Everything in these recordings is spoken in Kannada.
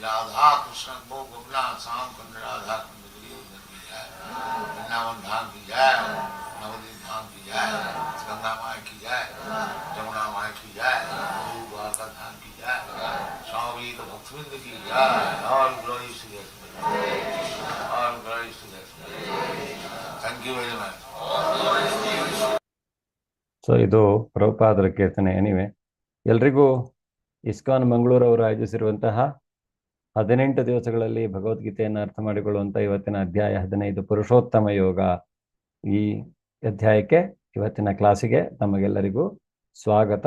राधा कृष्ण को गोपनाथ श्याम कुंड राधा कुंड वृंदावन धाम की जय, नवदीप धाम की जय, गंगा माई की जय, जमुना माई की जय, द्वारका धाम की जय, स्वामी तो भक्तविंद की जय। All glory to the all glory to the thank you very much. So ಇದು ಪ್ರಭುಪಾದರ ಕೀರ್ತನೆ. ಎನಿವೆ, ಎಲ್ರಿಗೂ ಇಸ್ಕಾನ್ ಮಂಗಳೂರು ಅವರು ಆಯೋಜಿಸಿರುವಂತಹ 18 ದಿವಸಗಳಲ್ಲಿ ಭಗವದ್ಗೀತೆಯನ್ನು ಅರ್ಥ ಮಾಡಿಕೊಳ್ಳುವಂಥ ಇವತ್ತಿನ ಅಧ್ಯಾಯ 15 ಪುರುಷೋತ್ತಮ ಯೋಗ. ಈ ಅಧ್ಯಾಯಕ್ಕೆ, ಇವತ್ತಿನ ಕ್ಲಾಸಿಗೆ ತಮಗೆಲ್ಲರಿಗೂ ಸ್ವಾಗತ.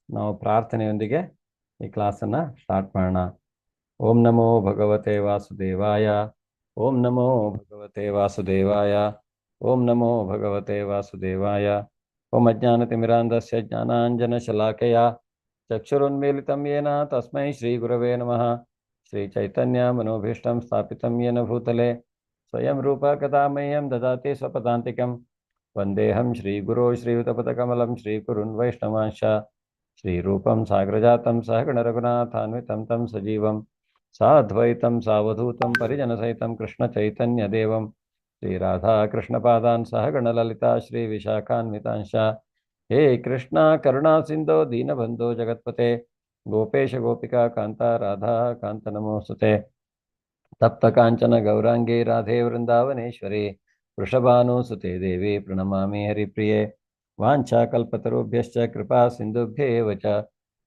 ನಾವು ಪ್ರಾರ್ಥನೆಯೊಂದಿಗೆ ಈ ಕ್ಲಾಸನ್ನು ಸ್ಟಾರ್ಟ್ ಮಾಡೋಣ. ಓಂ ನಮೋ ಭಗವತೆ ವಾಸುದೇವಾಯ. ಓಂ ನಮೋ ಭಗವತೆ ವಾಸುದೇವಾಯ. ಓಂ ನಮೋ ಭಗವತೆ ವಾಸುದೇವಾಯ. ಓಂ ಅಜ್ಞಾನತಿಮಿರಾಂಧಸ್ಯ ಜ್ಞಾನಾಂಜನಶಲಾಕಯ ಚಕ್ಷುರುನ್ಮೀಲಿತಂ ಯೇನ ತಸ್ಮೈ ಶ್ರೀಗುರವೇ ನಮಃ. ಶ್ರೀಚೈತನ್ಯ ಮನೋಭೀಷ್ಟಂ ಸ್ಥಾಪಿತಂ ಯೇನ ಭೂತಲೆ ಸ್ವಯಂ ರೂಪ ಕದಾ ಮಹ್ಯಂ ದದಾತಿ ಸ್ವಪದಾಂತಿಕಂ. ವಂದೇಹಂ ಶ್ರೀಗುರೋ ಶ್ರೀಯುತಪದಕಮಲಂ ಶ್ರೀಗುರುನ್ ವೈಷ್ಣವಾಂಶ. ಶ್ರೀರೂಪಂ ಸಾಗ್ರಜಾತಂ ಸಹಗಣ ರಘುನಾಥಾನ್ವಿತಂ ತಂ ಸಜೀವಂ ಸಾದ್ವೈತಂ ಸಾವಧೂತಂ ಪರಿಜನಸಹಿತಂ ಕೃಷ್ಣಚೈತನ್ಯದೇವಂ ಶ್ರೀರಾಧಾಕೃಷ್ಣಪಾದಾನ್ ಸಹಗಣಲಲಿತಾ ಶ್ರೀವಿಶಾಖಾನ್ವಿತಾಂಶ. ಹೇ ಕೃಷ್ಣ ಕರುಣಾ ಸಿಂಧೋ ದೀನಬಂಧೋ ಜಗತ್ಪತೆ ಗೋಪೇಶ ಗೋಪಿಕಾ ಕಾಂತ ರಾಧಾ ಕಾಂತ ನಮೋಸ್ತುತೆ. ತಪ್ತ ಕಾಂಚನ ಗೌರಾಂಗೇ ರಾಧೇ ವೃಂದಾವನೇಶ್ವರಿ ವೃಷಭಾನುಸುತೆ ದೇವಿ ಪ್ರಣಮಾಮಿ ಹರಿಪ್ರಿಯೆ. ವಾಂಛಾಕಲ್ಪತರುಭ್ಯಶ್ಚ ಕೃಪಾ ಸಿಂಧುಭ್ಯೇವ ಚ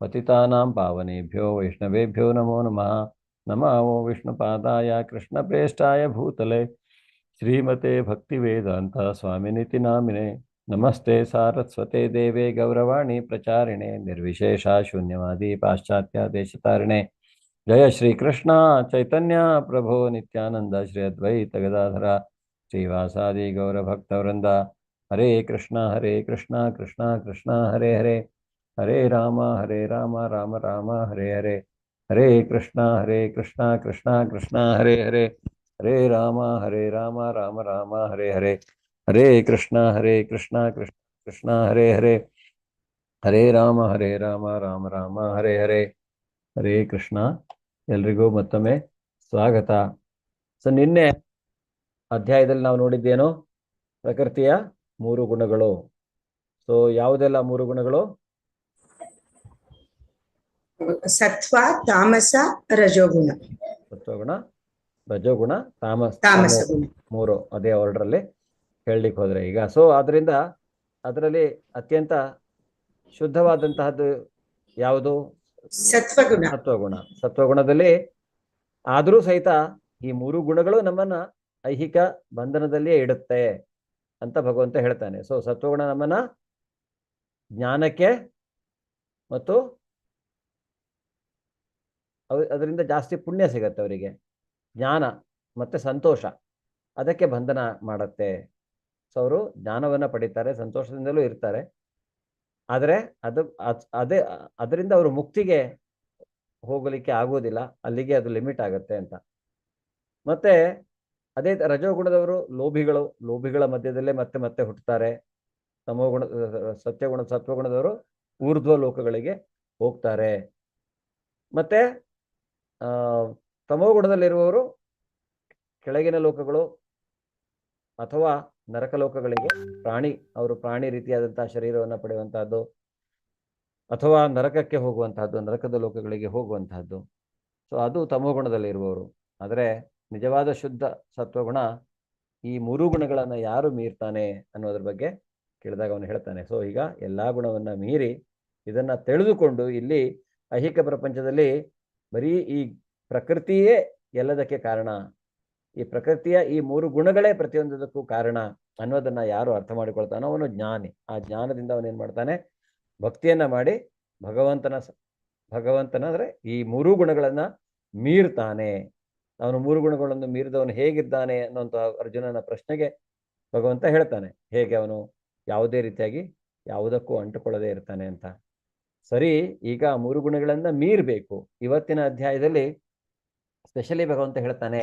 ಪತಿತಾನಾಂ ಪಾವನೇಭ್ಯೋ ವೈಷ್ಣವೇಭ್ಯೋ ನಮೋ ನಮಃ. ನಮೋ ವಿಷ್ಣುಪಾದಾಯ ಕೃಷ್ಣಪ್ರೇಷ್ಠಾಯ ಭೂತಲೆ ಶ್ರೀಮತೆ ಭಕ್ತಿವೇದಾಂತ ಸ್ವಾಮಿನಿತಿ ನಾಮಿನೆ. ನಮಸ್ತೆ ಸಾರಸ್ವತೆ ದೇವೆ ಗೌರವಾಣಿ ಪ್ರಚಾರಿಣೆ ನಿರ್ವಿಶೇಷ ಶೂನ್ಯವಾದಿ ಪಾಶ್ಚಾತ್ಯ ದೇಶತಾರಿಣೆ. ಜಯ ಶ್ರೀ ಕೃಷ್ಣ ಚೈತನ್ಯ ಪ್ರಭೋ ನಿತ್ಯಾನಂದ ಶ್ರೀ ಅದ್ವೈತ ಗದಾಧರ ಶ್ರೀವಾಸಾದಿ ಗೌರಭಕ್ತವೃಂದ. ಹರೇ ಕೃಷ್ಣ ಕೃಷ್ಣ ಕೃಷ್ಣ ಹರೇ ಹರೇ. ಹರೇ ರಾಮ ರಾಮ ರಾಮ ಹರೇ ಹರೇ. ಹರೇ ಕೃಷ್ಣ ಕೃಷ್ಣ ಕೃಷ್ಣ ಹರೇ ಹರೇ. ಹರೇ ರಾಮ ರಾಮ ರಾಮ ಹರೇ ಹರೇ. ಹರೇ ಕೃಷ್ಣ ಕೃಷ್ಣ ಕೃಷ್ಣ ಹರೇ ಹರೇ. ಹರೇ ರಾಮ ರಾಮ ರಾಮ ಹರೇ ಹರೇ. ಹರೇ ಕೃಷ್ಣ. ಎಲ್ರಿಗೂ ಮತ್ತೊಮ್ಮೆ ಸ್ವಾಗತ. ಸೊ ನಿನ್ನೆ ಅಧ್ಯಾಯದಲ್ಲಿ ನಾವು ನೋಡಿದ್ದೇನು? ಪ್ರಕೃತಿಯ 3 ಗುಣಗಳು. ಸೊ ಯಾವುದೆಲ್ಲ 3 ಗುಣಗಳು? ಸತ್ವ, ತಾಮಸ, ರಜೋಗುಣ. ಸತ್ವಗುಣ, ರಜೋಗುಣ, ತಾಮಸ 3. ಅದೇ ಆರ್ಡರಲ್ಲಿ ಹೇಳಲಿಕ್ಕೆ ಹೋದ್ರೆ ಈಗ. ಸೊ ಅದರಿಂದ ಅದರಲ್ಲಿ ಅತ್ಯಂತ ಶುದ್ಧವಾದಂತಹದ್ದು ಯಾವುದು? ಸತ್ವಗುಣ. ಸತ್ವಗುಣದಲ್ಲಿ ಆದರೂ ಸಹಿತ ಈ 3 ಗುಣಗಳು ನಮ್ಮನ್ನ ಐಹಿಕ ಬಂಧನದಲ್ಲಿಯೇ ಇಡುತ್ತೆ ಅಂತ ಭಗವಂತ ಹೇಳ್ತಾನೆ. ಸೊ ಸತ್ವಗುಣ ನಮ್ಮನ್ನ ಜ್ಞಾನಕ್ಕೆ ಮತ್ತು ಅದರಿಂದ ಜಾಸ್ತಿ ಪುಣ್ಯ ಸಿಗತ್ತೆ ಅವರಿಗೆ. ಜ್ಞಾನ ಮತ್ತೆ ಸಂತೋಷ ಅದಕ್ಕೆ ಬಂಧನ ಮಾಡತ್ತೆ. ಸೊ ಅವರು ಜ್ಞಾನವನ್ನ ಪಡಿತಾರೆ, ಸಂತೋಷದಿಂದಲೂ ಇರ್ತಾರೆ. ಆದರೆ ಅದೇ ಅದರಿಂದ ಅವರು ಮುಕ್ತಿಗೆ ಹೋಗಲಿಕ್ಕೆ ಆಗೋದಿಲ್ಲ, ಅಲ್ಲಿಗೆ ಅದು ಲಿಮಿಟ್ ಆಗತ್ತೆ ಅಂತ. ಮತ್ತೆ ಅದೇ ರಜೋಗುಣದವರು ಲೋಭಿಗಳ ಮಧ್ಯದಲ್ಲೇ ಮತ್ತೆ ಮತ್ತೆ ಹುಟ್ಟುತ್ತಾರೆ. ತಮೋಗುಣ ಸತ್ವಗುಣದವರು ಊರ್ಧ್ವ ಲೋಕಗಳಿಗೆ ಹೋಗ್ತಾರೆ. ಮತ್ತೆ ತಮೋಗುಣದಲ್ಲಿರುವವರು ಕೆಳಗಿನ ಲೋಕಗಳು ಅಥವಾ ನರಕ ಲೋಕಗಳಿಗೆ ಅವರು ಪ್ರಾಣಿ ರೀತಿಯಾದಂತಹ ಶರೀರವನ್ನು ಪಡೆಯುವಂತಹದ್ದು, ಅಥವಾ ನರಕಕ್ಕೆ ಹೋಗುವಂತಹದ್ದು, ನರಕದ ಲೋಕಗಳಿಗೆ ಹೋಗುವಂತಹದ್ದು. ಸೊ ಅದು ತಮೋಗುಣದಲ್ಲಿ ಇರುವವರು. ಆದರೆ ನಿಜವಾದ ಶುದ್ಧ ಸತ್ವಗುಣ ಈ ಮೂರು ಗುಣಗಳನ್ನ ಯಾರು ಮೀರ್ತಾನೆ ಅನ್ನೋದ್ರ ಬಗ್ಗೆ ಕೇಳಿದಾಗ ಅವನು ಹೇಳ್ತಾನೆ. ಸೊ ಈಗ ಎಲ್ಲಾ ಗುಣವನ್ನ ಮೀರಿ ಇದನ್ನ ತಿಳಿದುಕೊಂಡು ಇಲ್ಲಿ ಐಹಿಕ ಪ್ರಪಂಚದಲ್ಲಿ ಬರೀ ಈ ಪ್ರಕೃತಿಯೇ ಎಲ್ಲದಕ್ಕೆ ಕಾರಣ, ಈ ಪ್ರಕೃತಿಯ ಈ ಮೂರು ಗುಣಗಳೇ ಪ್ರತಿಯೊಂದಕ್ಕೂ ಕಾರಣ ಅನ್ನೋದನ್ನ ಯಾರು ಅರ್ಥ ಮಾಡಿಕೊಳ್ತಾನೋ ಅವನು ಜ್ಞಾನಿ. ಆ ಜ್ಞಾನದಿಂದ ಅವನೇನ್ ಮಾಡ್ತಾನೆ, ಭಕ್ತಿಯನ್ನ ಮಾಡಿ ಭಗವಂತನ ಅಂದ್ರೆ ಈ ಮೂರು ಗುಣಗಳನ್ನ ಮೀರ್ತಾನೆ. ಅವನು ಮೂರು ಗುಣಗಳನ್ನು ಮೀರಿದವನು ಹೇಗಿದ್ದಾನೆ ಅನ್ನುವಂಥ ಅರ್ಜುನನ ಪ್ರಶ್ನೆಗೆ ಭಗವಂತ ಹೇಳ್ತಾನೆ, ಹೇಗೆ ಅವನು ಯಾವುದೇ ರೀತಿಯಾಗಿ ಯಾವುದಕ್ಕೂ ಅಂಟುಕೊಳ್ಳದೆ ಇರ್ತಾನೆ ಅಂತ. ಸರಿ, ಈಗ ಮೂರು ಗುಣಗಳನ್ನ ಮೀರ್ಬೇಕು. ಇವತ್ತಿನ ಅಧ್ಯಾಯದಲ್ಲಿ ಸ್ಪೆಷಲಿ ಭಗವಂತ ಹೇಳ್ತಾನೆ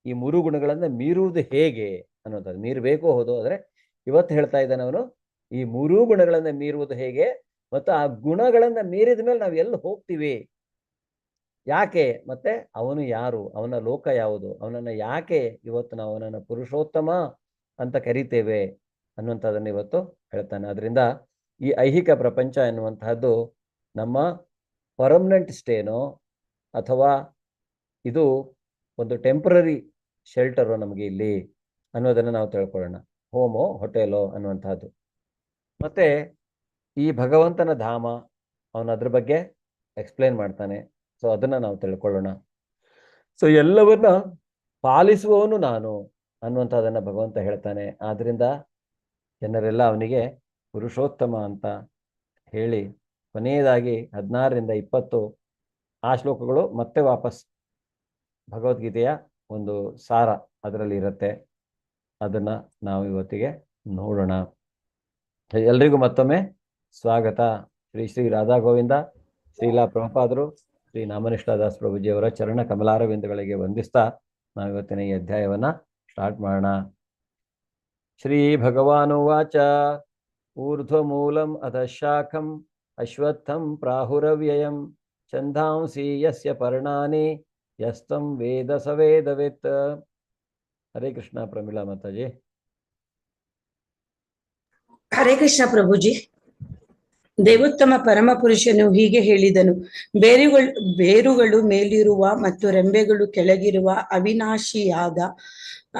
ಈ ಮೂರು ಗುಣಗಳನ್ನ ಮೀರುವುದು ಹೇಗೆ ಅನ್ನೋದು. ಮೀರ್ಬೇಕು ಹೌದು, ಆದ್ರೆ ಇವತ್ತು ಹೇಳ್ತಾ ಇದ್ದಾನೆ ಅವನು ಈ ಮೂರೂ ಗುಣಗಳನ್ನ ಮೀರುವುದು ಹೇಗೆ, ಮತ್ತು ಆ ಗುಣಗಳನ್ನ ಮೀರಿದ ಮೇಲೆ ನಾವು ಎಲ್ಲಿ ಹೋಗ್ತೀವಿ, ಯಾಕೆ, ಮತ್ತೆ ಅವನು ಯಾರು, ಅವನ ಲೋಕ ಯಾವುದು, ಅವನನ್ನ ಯಾಕೆ ಇವತ್ತು ನಾವು ಅವನನ್ನ ಪುರುಷೋತ್ತಮ ಅಂತ ಕರಿತೇವೆ ಅನ್ನುವಂಥದ್ದನ್ನು ಇವತ್ತು ಹೇಳ್ತಾನೆ. ಅದರಿಂದ ಈ ಐಹಿಕ ಪ್ರಪಂಚ ಎನ್ನುವಂತಹದ್ದು ನಮ್ಮ ಪರ್ಮನೆಂಟ್ ಸ್ಟೇನೋ ಅಥವಾ ಇದು ಒಂದು ಟೆಂಪ್ರರಿ ಶೆಲ್ಟರು ನಮಗೆ ಇಲ್ಲಿ ಅನ್ನೋದನ್ನು ನಾವು ತಿಳ್ಕೊಳ್ಳೋಣ. ಹೋಮೋ ಹೋಟೆಲೋ ಅನ್ನುವಂತಹದ್ದು. ಮತ್ತೆ ಈ ಭಗವಂತನ ಧಾಮ, ಅವನು ಅದ್ರ ಬಗ್ಗೆ ಎಕ್ಸ್ಪ್ಲೇನ್ ಮಾಡ್ತಾನೆ. ಸೊ ಅದನ್ನ ನಾವು ತಿಳ್ಕೊಳ್ಳೋಣ. ಸೊ ಎಲ್ಲವನ್ನ ಪಾಲಿಸುವವನು ನಾನು ಅನ್ನುವಂಥದ್ದನ್ನ ಭಗವಂತ ಹೇಳ್ತಾನೆ. ಆದ್ರಿಂದ ಜನರೆಲ್ಲ ಅವನಿಗೆ ಪುರುಷೋತ್ತಮ ಅಂತ ಹೇಳಿ ಕೊನೆಯದಾಗಿ 16ರಿಂದ 20 ಆ ಶ್ಲೋಕಗಳು ಮತ್ತೆ ವಾಪಸ್ ಭಗವದ್ಗೀತೆಯ ಒಂದು ಸಾರ ಅದರಲ್ಲಿ ಇರುತ್ತೆ. ಅದನ್ನ ನಾವು ಇವತ್ತಿಗೆ ನೋಡೋಣ. ಎಲ್ರಿಗೂ ಮತ್ತೊಮ್ಮೆ ಸ್ವಾಗತ. ಶ್ರೀ ರಾಧಾ ಗೋವಿಂದ, ಶ್ರೀಲಾ ಪ್ರಭುಪಾದರು, ಶ್ರೀ ನಾಮನಿಷ್ಠದಾಸ್ ಪ್ರಭುಜಿಯವರ ಚರಣ ಕಮಲಾರವಿಂದಗಳಿಗೆ ವಂದಿಸ್ತಾ ನಾವು ಇವತ್ತಿನ ಈ ಅಧ್ಯಾಯವನ್ನ ಸ್ಟಾರ್ಟ್ ಮಾಡೋಣ. ಶ್ರೀ ಭಗವಾನುವಾಚ ಊರ್ಧ್ವಮೂಲಂ ಅಧಃ ಶಾಖಂ ಅಶ್ವತ್ಥಂ ಪ್ರಾಹುರವ್ಯಯಂ ಛಂದಾಂಸಿ ಯಸ್ಯ ಪರ್ಣಾನಿ ಯಸ್ತಂ ವೇದ ಸ ವೇದವಿತ್. ಹರೇ ಕೃಷ್ಣ. ಪ್ರಮೀಳಾ ಮಾತಾಜಿ. ಹರೇ ಕೃಷ್ಣ ಪ್ರಭುಜಿ. ದೇವೋತ್ತಮ ಪರಮ ಪುರುಷನು ಹೀಗೆ ಹೇಳಿದನು, ಬೇರುಗಳು ಮೇಲಿರುವ ಮತ್ತು ರೆಂಬೆಗಳು ಕೆಳಗಿರುವ ಅವಿನಾಶಿಯಾದ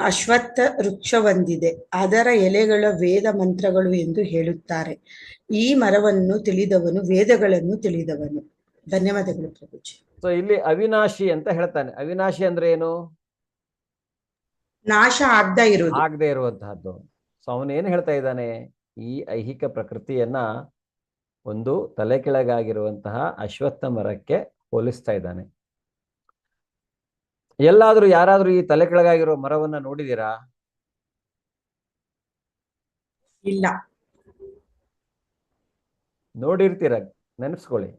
ಅಶ್ವತ್ಥ ವೃಕ್ಷವೊಂದಿದೆ. ಅದರ ಎಲೆಗಳ ವೇದ ಮಂತ್ರಗಳು ಎಂದು ಹೇಳುತ್ತಾರೆ. ಈ ಮರವನ್ನು ತಿಳಿದವನು ವೇದಗಳನ್ನು ತಿಳಿದವನು. ಧನ್ಯವಾದಗಳು ಪ್ರಭುಜಿ. ಸೊ ಇಲ್ಲಿ ಅವಿನಾಶಿ ಅಂತ ಹೇಳ್ತಾನೆ. ಅವಿನಾಶಿ ಅಂದ್ರೆ ಏನು? ನಾಶ ಆಗದೆ ಇರುವಂತಹದ್ದು. ಸೊ ಅವನೇನು ಹೇಳ್ತಾ ಇದ್ದಾನೆ, ಈ ಐಹಿಕ ಪ್ರಕೃತಿಯನ್ನ ಒಂದು ತಲೆ ಕೆಳಗಾಗಿರುವಂತಹ ಅಶ್ವತ್ಥ ಮರಕ್ಕೆ ಹೋಲಿಸ್ತಾ ಇದ್ದಾನೆ. ಯಾರಾದ್ರೂ ಈ ತಲೆ ಕೆಳಗಾಗಿರೋ ಮರವನ್ನ ನೋಡಿದೀರಾ? ಇಲ್ಲ. ನೋಡಿರ್ತೀರ, ನೆನಪಿಸ್ಕೊಳ್ಳಿ.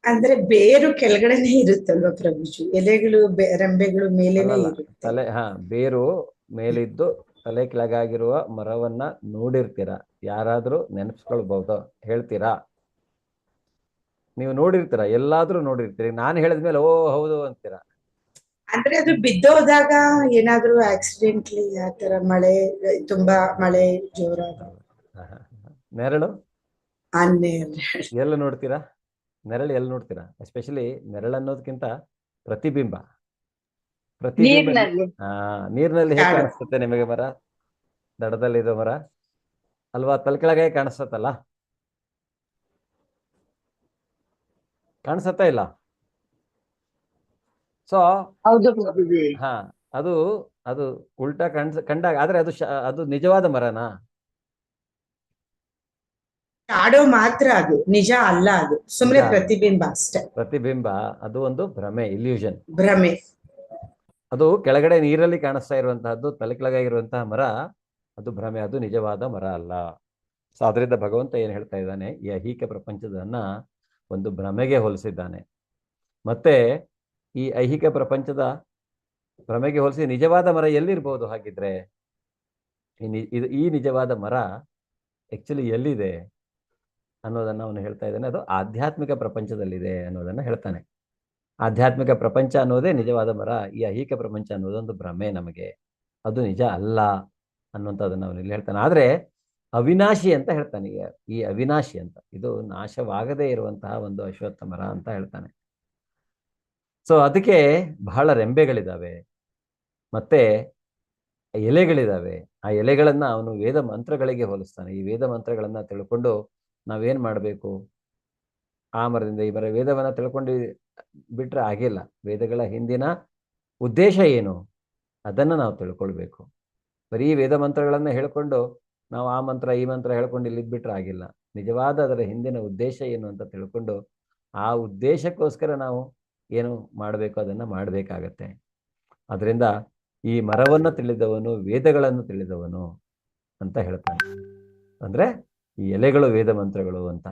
ಅಂದ್ರೆ ಬೇರು ಕೆಳಗಡೆನೆ ಇರುತ್ತಲ್ವಾ ಪ್ರಭುಜಿ, ಎಲೆಗಳು ರೆಂಬೆಗಳು ಮೇಲೇನೆ ಇರುತ್ತೆ. ಬೇರು ಮೇಲಿದ್ದು ತಲೆ ಕೆಳಗಾಗಿರುವ ಮರವನ್ನ ನೋಡಿರ್ತೀರ. ಯಾರಾದ್ರೂ ನೆನಪಿಸ್ಕೊಳ್ಬಹುದು? ಹೇಳ್ತೀರಾ? ನೀವು ನೋಡಿರ್ತೀರ, ಎಲ್ಲಾದ್ರೂ ನೋಡಿರ್ತೀರಿ. ನಾನು ಹೇಳಿದ್ಮೇಲೆ ಓ ಹೌದು ಅಂತೀರಾ. ಅಂದ್ರೆ ಅದು ಬಿದ್ದೋದಾಗ ಏನಾದ್ರೂ ಆಕ್ಸಿಡೆಂಟ್ಲಿ ಆತರ ಮಳೆ, ತುಂಬಾ ಮಳೆ ಜೋರಾದ ನೆರಳು ಎಲ್ಲ ನೋಡ್ತೀರಾ? ನೆರಳು ಎಲ್ಲಿ ನೋಡ್ತೀರಾ? ಎಸ್ಪೆಷಲಿ ನೆರಳು ಅನ್ನೋದಕ್ಕಿಂತ ಪ್ರತಿಬಿಂಬ ನೀರಿನಲ್ಲಿ ಹೇಗೆ ಕಾಣಿಸುತ್ತೆ ನಿಮಗೆ ಮರ? ದಡದಲ್ಲಿರೋ ಮರ ಅಲ್ವಾ? ತಲೆಕೆಳಗೆ ಕಾಣಿಸ್ತಲ್ಲ? ಕಾಣಿಸತ್ತಾ ಇಲ್ಲ? ಸೊ ಅದು ಅದು ಉಲ್ಟಾ ಕಂಡಾಗ, ಆದ್ರೆ ಅದು ನಿಜವಾದ ಮರನಾ? ಶಾಡೋ ಮಾತ್ರ, ಅದು ನಿಜ ಅಲ್ಲ. ಅದು ಸುಮ್ಮನೆ ಪ್ರತಿಬಿಂಬ ಅಷ್ಟೇ. ಪ್ರತಿಬಿಂಬ. ಅದು ಒಂದು ಭ್ರಮೆ, ಇಲ್ಯೂಷನ್. ಭ್ರಮೆ. ಅದು ಕೆಳಗಡೆ ನೀರಲ್ಲಿ ಕಾಣಿಸ್ತಾ ಇರುವಂತಹದ್ದು, ತಲೆ ಕೆಳಗಾಗಿರುವಂತಹ ಮರ, ಅದು ಭ್ರಮೆ, ಅದು ನಿಜವಾದ ಮರ ಅಲ್ಲ. ಸೊ ಅದರಿಂದ ಭಗವಂತ ಏನು ಹೇಳ್ತಾ ಇದ್ದಾನೆ, ಈ ಐಹಿಕ ಪ್ರಪಂಚದನ್ನ ಒಂದು ಭ್ರಮೆಗೆ ಹೋಲಿಸಿದ್ದಾನೆ. ಮತ್ತೆ ಈ ಐಹಿಕ ಪ್ರಪಂಚದ ಭ್ರಮೆಗೆ ಹೋಲಿಸಿ ನಿಜವಾದ ಮರ ಎಲ್ಲಿರ್ಬೋದು ಹಾಗಿದ್ರೆ? ಈ ನಿಜವಾದ ಮರ ಆಕ್ಚುಲಿ ಎಲ್ಲಿದೆ ಅನ್ನೋದನ್ನ ಅವನು ಹೇಳ್ತಾ ಇದ್ದಾನೆ. ಅದು ಆಧ್ಯಾತ್ಮಿಕ ಪ್ರಪಂಚದಲ್ಲಿದೆ ಅನ್ನೋದನ್ನ ಹೇಳ್ತಾನೆ. ಆಧ್ಯಾತ್ಮಿಕ ಪ್ರಪಂಚ ಅನ್ನೋದೇ ನಿಜವಾದ ಮರ. ಈ ಐಹಿಕ ಪ್ರಪಂಚ ಅನ್ನೋದೊಂದು ಭ್ರಮೆ ನಮಗೆ, ಅದು ನಿಜ ಅಲ್ಲ ಅನ್ನುವಂಥದ್ದನ್ನು ಅವನು ಇಲ್ಲಿ ಹೇಳ್ತಾನೆ. ಆದರೆ ಅವಿನಾಶಿ ಅಂತ ಹೇಳ್ತಾನೆ. ಈ ಅವಿನಾಶಿ ಅಂತ, ಇದು ನಾಶವಾಗದೇ ಇರುವಂತಹ ಒಂದು ಅಶ್ವತ್ಥ ಮರ ಅಂತ ಹೇಳ್ತಾನೆ. ಸೊ ಅದಕ್ಕೆ ಬಹಳ ರೆಂಬೆಗಳಿದ್ದಾವೆ, ಮತ್ತೆ ಎಲೆಗಳಿದ್ದಾವೆ. ಆ ಎಲೆಗಳನ್ನ ಅವನು ವೇದ ಮಂತ್ರಗಳಿಗೆ ಹೋಲಿಸ್ತಾನೆ. ಈ ವೇದ ಮಂತ್ರಗಳನ್ನ ತಿಳ್ಕೊಂಡು ನಾವೇನ್ ಮಾಡಬೇಕು? ಆ ಮರದಿಂದ ಈ ಮರ, ವೇದವನ್ನ ತಿಳ್ಕೊಂಡು ಬಿಟ್ರೆ ಆಗಿಲ್ಲ. ವೇದಗಳ ಹಿಂದಿನ ಉದ್ದೇಶ ಏನು ಅದನ್ನ ನಾವು ತಿಳ್ಕೊಳ್ಬೇಕು. ಬರೀ ವೇದ ಮಂತ್ರಗಳನ್ನ ಹೇಳ್ಕೊಂಡು ನಾವು ಆ ಮಂತ್ರ ಈ ಮಂತ್ರ ಹೇಳ್ಕೊಂಡು ಇಲ್ಲಿದ್ಬಿಟ್ರೆ ಆಗಿಲ್ಲ. ನಿಜವಾದ ಅದರ ಹಿಂದಿನ ಉದ್ದೇಶ ಏನು ಅಂತ ತಿಳ್ಕೊಂಡು ಆ ಉದ್ದೇಶಕ್ಕೋಸ್ಕರ ನಾವು ಏನು ಮಾಡಬೇಕು ಅದನ್ನ ಮಾಡಬೇಕಾಗತ್ತೆ. ಅದರಿಂದ ಈ ಮರವನ್ನು ತಿಳಿದವನು ವೇದಗಳನ್ನು ತಿಳಿದವನು ಅಂತ ಹೇಳ್ತಾನೆ. ಅಂದ್ರೆ ಈ ಎಲೆಗಳು ವೇದ ಮಂತ್ರಗಳು ಅಂತ.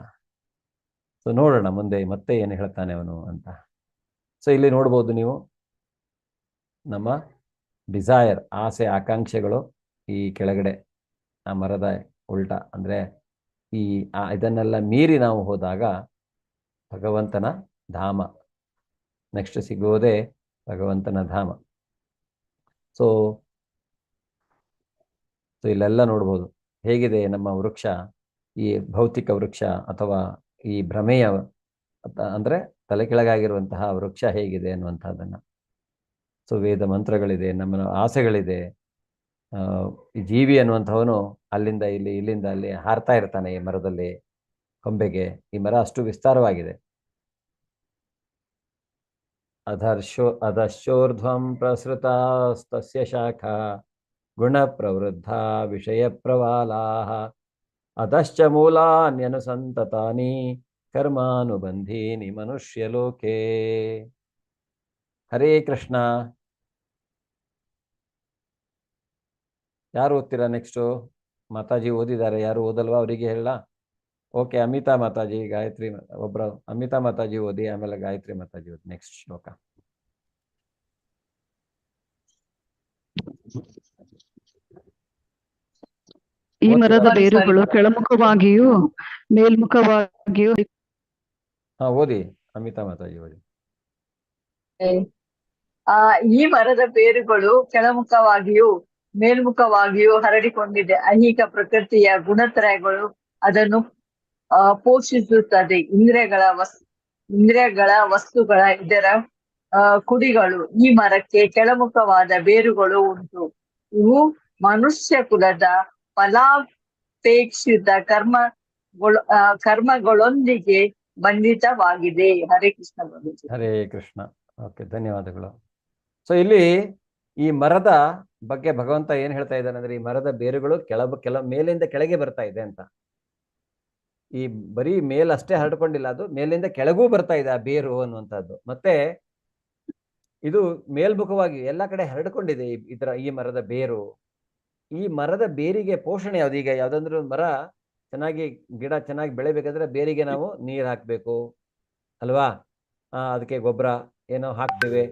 ಸೊ ನೋಡೋಣ ಮುಂದೆ ಮತ್ತೆ ಏನು ಹೇಳ್ತಾನೆ ಅವನು ಅಂತ. ಸೊ ಇಲ್ಲಿ ನೋಡ್ಬೋದು ನೀವು, ನಮ್ಮ ಡಿಸೈರ್, ಆಸೆ ಆಕಾಂಕ್ಷೆಗಳು ಈ ಕೆಳಗಡೆ ಆ ಮರದ ಉಲ್ಟಾ, ಅಂದ್ರೆ ಇದನ್ನೆಲ್ಲ ಮೀರಿ ನಾವು ಹೋದಾಗ ಭಗವಂತನ ಧಾಮ, ನೆಕ್ಸ್ಟ್ ಸಿಗೋದೇ ಭಗವಂತನ ಧಾಮ. ಸೊ ಇಲ್ಲೆಲ್ಲ ನೋಡ್ಬೋದು ಹೇಗಿದೆ ನಮ್ಮ ವೃಕ್ಷ, ಈ ಭೌತಿಕ ವೃಕ್ಷ ಅಥವಾ ಈ ಭ್ರಮೆಯ ಅಂದ್ರೆ ತಲೆ ಕೆಳಗಾಗಿರುವಂತಹ ವೃಕ್ಷ ಹೇಗಿದೆ ಅನ್ನುವಂಥದ್ದನ್ನ. ಸೊ ವೇದ ಮಂತ್ರಗಳಿದೆ, ನಮ್ಮ ಆಸೆಗಳಿದೆ. ಈ ಜೀವಿ ಅನ್ನುವಂಥವನು ಅಲ್ಲಿಂದ ಇಲ್ಲಿ, ಇಲ್ಲಿಂದ ಅಲ್ಲಿ ಹಾರ್ತಾ ಇರ್ತಾನೆ ಈ ಮರದಲ್ಲಿ ಕೊಂಬೆಗೆ. ಈ ಮರ ಅಷ್ಟು ವಿಸ್ತಾರವಾಗಿದೆ. ಅಧಶೋರ್ಧ್ವಂ ಪ್ರಸೃತಾಸ್ತಸ್ಯ ಶಾಖಾ ಗುಣ ಪ್ರವೃದ್ಧ ವಿಷಯ ಪ್ರವಾಲಾಹ ಅಧಶ್ಚ ಮೂಲಾನ್ಯನುಸಂತತಾನಿ ಕರ್ಮಾನುಬಂಧೀನಿ ಮನುಷ್ಯಲೋಕೆ. ಹರೇ ಕೃಷ್ಣ. ಯಾರು ಓದ್ತೀರಾ ನೆಕ್ಸ್ಟು? ಮಾತಾಜಿ ಓದಿದ್ದಾರೆ, ಯಾರು ಓದಲ್ವಾ? ಅವರಿಗೆ ಹೇಳ. ಓಕೆ, ಅಮಿತಾ ಮಾತಾಜಿ, ಗಾಯತ್ರಿ, ಒಬ್ರು ಅಮಿತಾ ಮಾತಾಜಿ ಓದಿ, ಆಮೇಲೆ ಗಾಯತ್ರಿ ಮಾತಾಜಿ ಓದಿ ನೆಕ್ಸ್ಟ್ ಶ್ಲೋಕ. ಈ ಮರದ ಬೇರುಗಳು ಕೆಳಮುಖವಾಗಿಯೂ ಮೇಲ್ಮುಖವಾಗಿಯೂ. ಹಾ ಓದಿ, ಅಮಿತಾ ಮಾತಾಜಿ ಓದಿ. ಈ ಮರದ ಬೇರುಗಳು ಕೆಳಮುಖವಾಗಿಯೂ ಮೇಲ್ಮುಖವಾಗಿಯೂ ಹರಡಿಕೊಂಡಿದೆ. ಐಹಿಕ ಪ್ರಕೃತಿಯ ಗುಣತ್ರಯಗಳು ಅದನ್ನು ಪೋಷಿಸುತ್ತದೆ. ಇಂದ್ರಿಯಗಳ ವಸ್ತುಗಳ ಇದರ ಕುಡಿಗಳು. ಈ ಮರಕ್ಕೆ ಕೆಳಮುಖವಾದ ಬೇರುಗಳು ಉಂಟು. ಇವು ಮನುಷ್ಯ ಕುಲದ ಫಲಾಪೇಕ್ಷಿತ ಕರ್ಮಗಳೊಂದಿಗೆ ಬಂಧಿತವಾಗಿದೆ. ಹರೇ ಕೃಷ್ಣ. ಹರೇ ಕೃಷ್ಣ. ಓಕೆ, ಧನ್ಯವಾದಗಳು. ಸೊ ಇಲ್ಲಿ ಈ ಮರದ ಬಗ್ಗೆ ಭಗವಂತ ಏನ್ ಹೇಳ್ತಾ ಇದ್ದಾನೆ ಅಂದ್ರೆ, ಈ ಮರದ ಬೇರುಗಳು ಮೇಲಿಂದ ಕೆಳಗೆ ಬರ್ತಾ ಇದೆ ಅಂತ. ಈ ಬರೀ ಮೇಲಷ್ಟೇ ಹರಡ್ಕೊಂಡಿಲ್ಲ, ಅದು ಮೇಲಿಂದ ಕೆಳಗೂ ಬರ್ತಾ ಇದೆ ಆ ಬೇರು ಅನ್ನುವಂಥದ್ದು. ಮತ್ತೆ ಇದು ಮೇಲ್ಮುಖವಾಗಿ ಎಲ್ಲ ಕಡೆ ಹರಡ್ಕೊಂಡಿದೆ ಈ ಮರದ ಬೇರು. ಈ ಮರದ ಬೇರಿಗೆ ಪೋಷಣೆ ಯಾವ್ದು? ಈಗ ಯಾವ್ದಂದ್ರೆ ಒಂದು ಮರ ಚೆನ್ನಾಗಿ, ಗಿಡ ಚೆನ್ನಾಗಿ ಬೆಳಿಬೇಕಾದ್ರೆ ಬೇರಿಗೆ ನಾವು ನೀರು ಹಾಕ್ಬೇಕು ಅಲ್ವಾ? ಅದಕ್ಕೆ ಗೊಬ್ಬರ ಏನೋ ಹಾಕ್ತೇವೆ.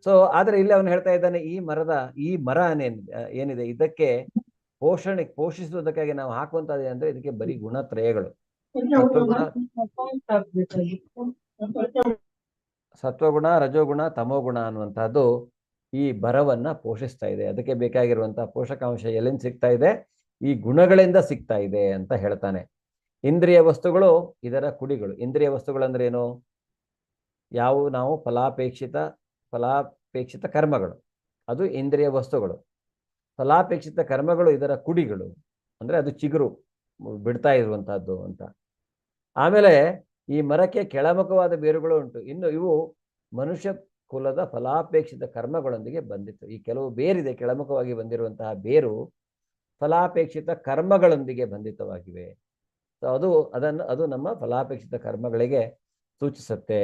ಸೊ ಆದ್ರೆ ಇಲ್ಲಿ ಅವನು ಹೇಳ್ತಾ ಇದ್ದಾನೆ, ಈ ಮರ ಏನಿದೆ ಇದಕ್ಕೆ ಪೋಷಿಸುವುದಕ್ಕಾಗಿ ನಾವು ಹಾಕುವಂತದ್ದು ಅಂದ್ರೆ ಇದಕ್ಕೆ ಬರೀ ಗುಣತ್ರಯಗಳು, ಸತ್ವಗುಣ, ರಜೋಗುಣ, ತಮೋಗುಣ ಅನ್ನುವಂಥದ್ದು ಈ ಮರವನ್ನ ಪೋಷಿಸ್ತಾ ಇದೆ. ಅದಕ್ಕೆ ಬೇಕಾಗಿರುವಂತಹ ಪೋಷಕಾಂಶ ಎಲ್ಲಿಂದ ಸಿಗ್ತಾ ಇದೆ? ಈ ಗುಣಗಳಿಂದ ಸಿಗ್ತಾ ಇದೆ ಅಂತ ಹೇಳ್ತಾನೆ. ಇಂದ್ರಿಯ ವಸ್ತುಗಳು ಇದರ ಕುಡಿಗಳು. ಇಂದ್ರಿಯ ವಸ್ತುಗಳಂದ್ರೆ ಏನು? ನಾವು ಫಲಾಪೇಕ್ಷಿತ ಕರ್ಮಗಳು, ಅದು ಇಂದ್ರಿಯ ವಸ್ತುಗಳು. ಫಲಾಪೇಕ್ಷಿತ ಕರ್ಮಗಳು ಇದರ ಕುಡಿಗಳು, ಅಂದ್ರೆ ಅದು ಚಿಗುರು ಬಿಡ್ತಾ ಇರುವಂತಹದ್ದು ಅಂತ. ಆಮೇಲೆ ಈ ಮರಕ್ಕೆ ಕೆಳಮುಖವಾದ ಬೇರುಗಳು ಉಂಟು. ಇನ್ನು ಇವು ಮನುಷ್ಯ ಕುಲದ ಫಲಾಪೇಕ್ಷಿತ ಕರ್ಮಗಳೊಂದಿಗೆ ಬಂದಿತ್ತು. ಈ ಕೆಲವು ಬೇರಿದೆ, ಕೆಳಮುಖವಾಗಿ ಬಂದಿರುವಂತಹ ಬೇರು ಫಲಾಪೇಕ್ಷಿತ ಕರ್ಮಗಳೊಂದಿಗೆ ಬಂಧಿತವಾಗಿವೆ. ಸೊ ಅದು ನಮ್ಮ ಫಲಾಪೇಕ್ಷಿತ ಕರ್ಮಗಳಿಗೆ ಸೂಚಿಸುತ್ತೆ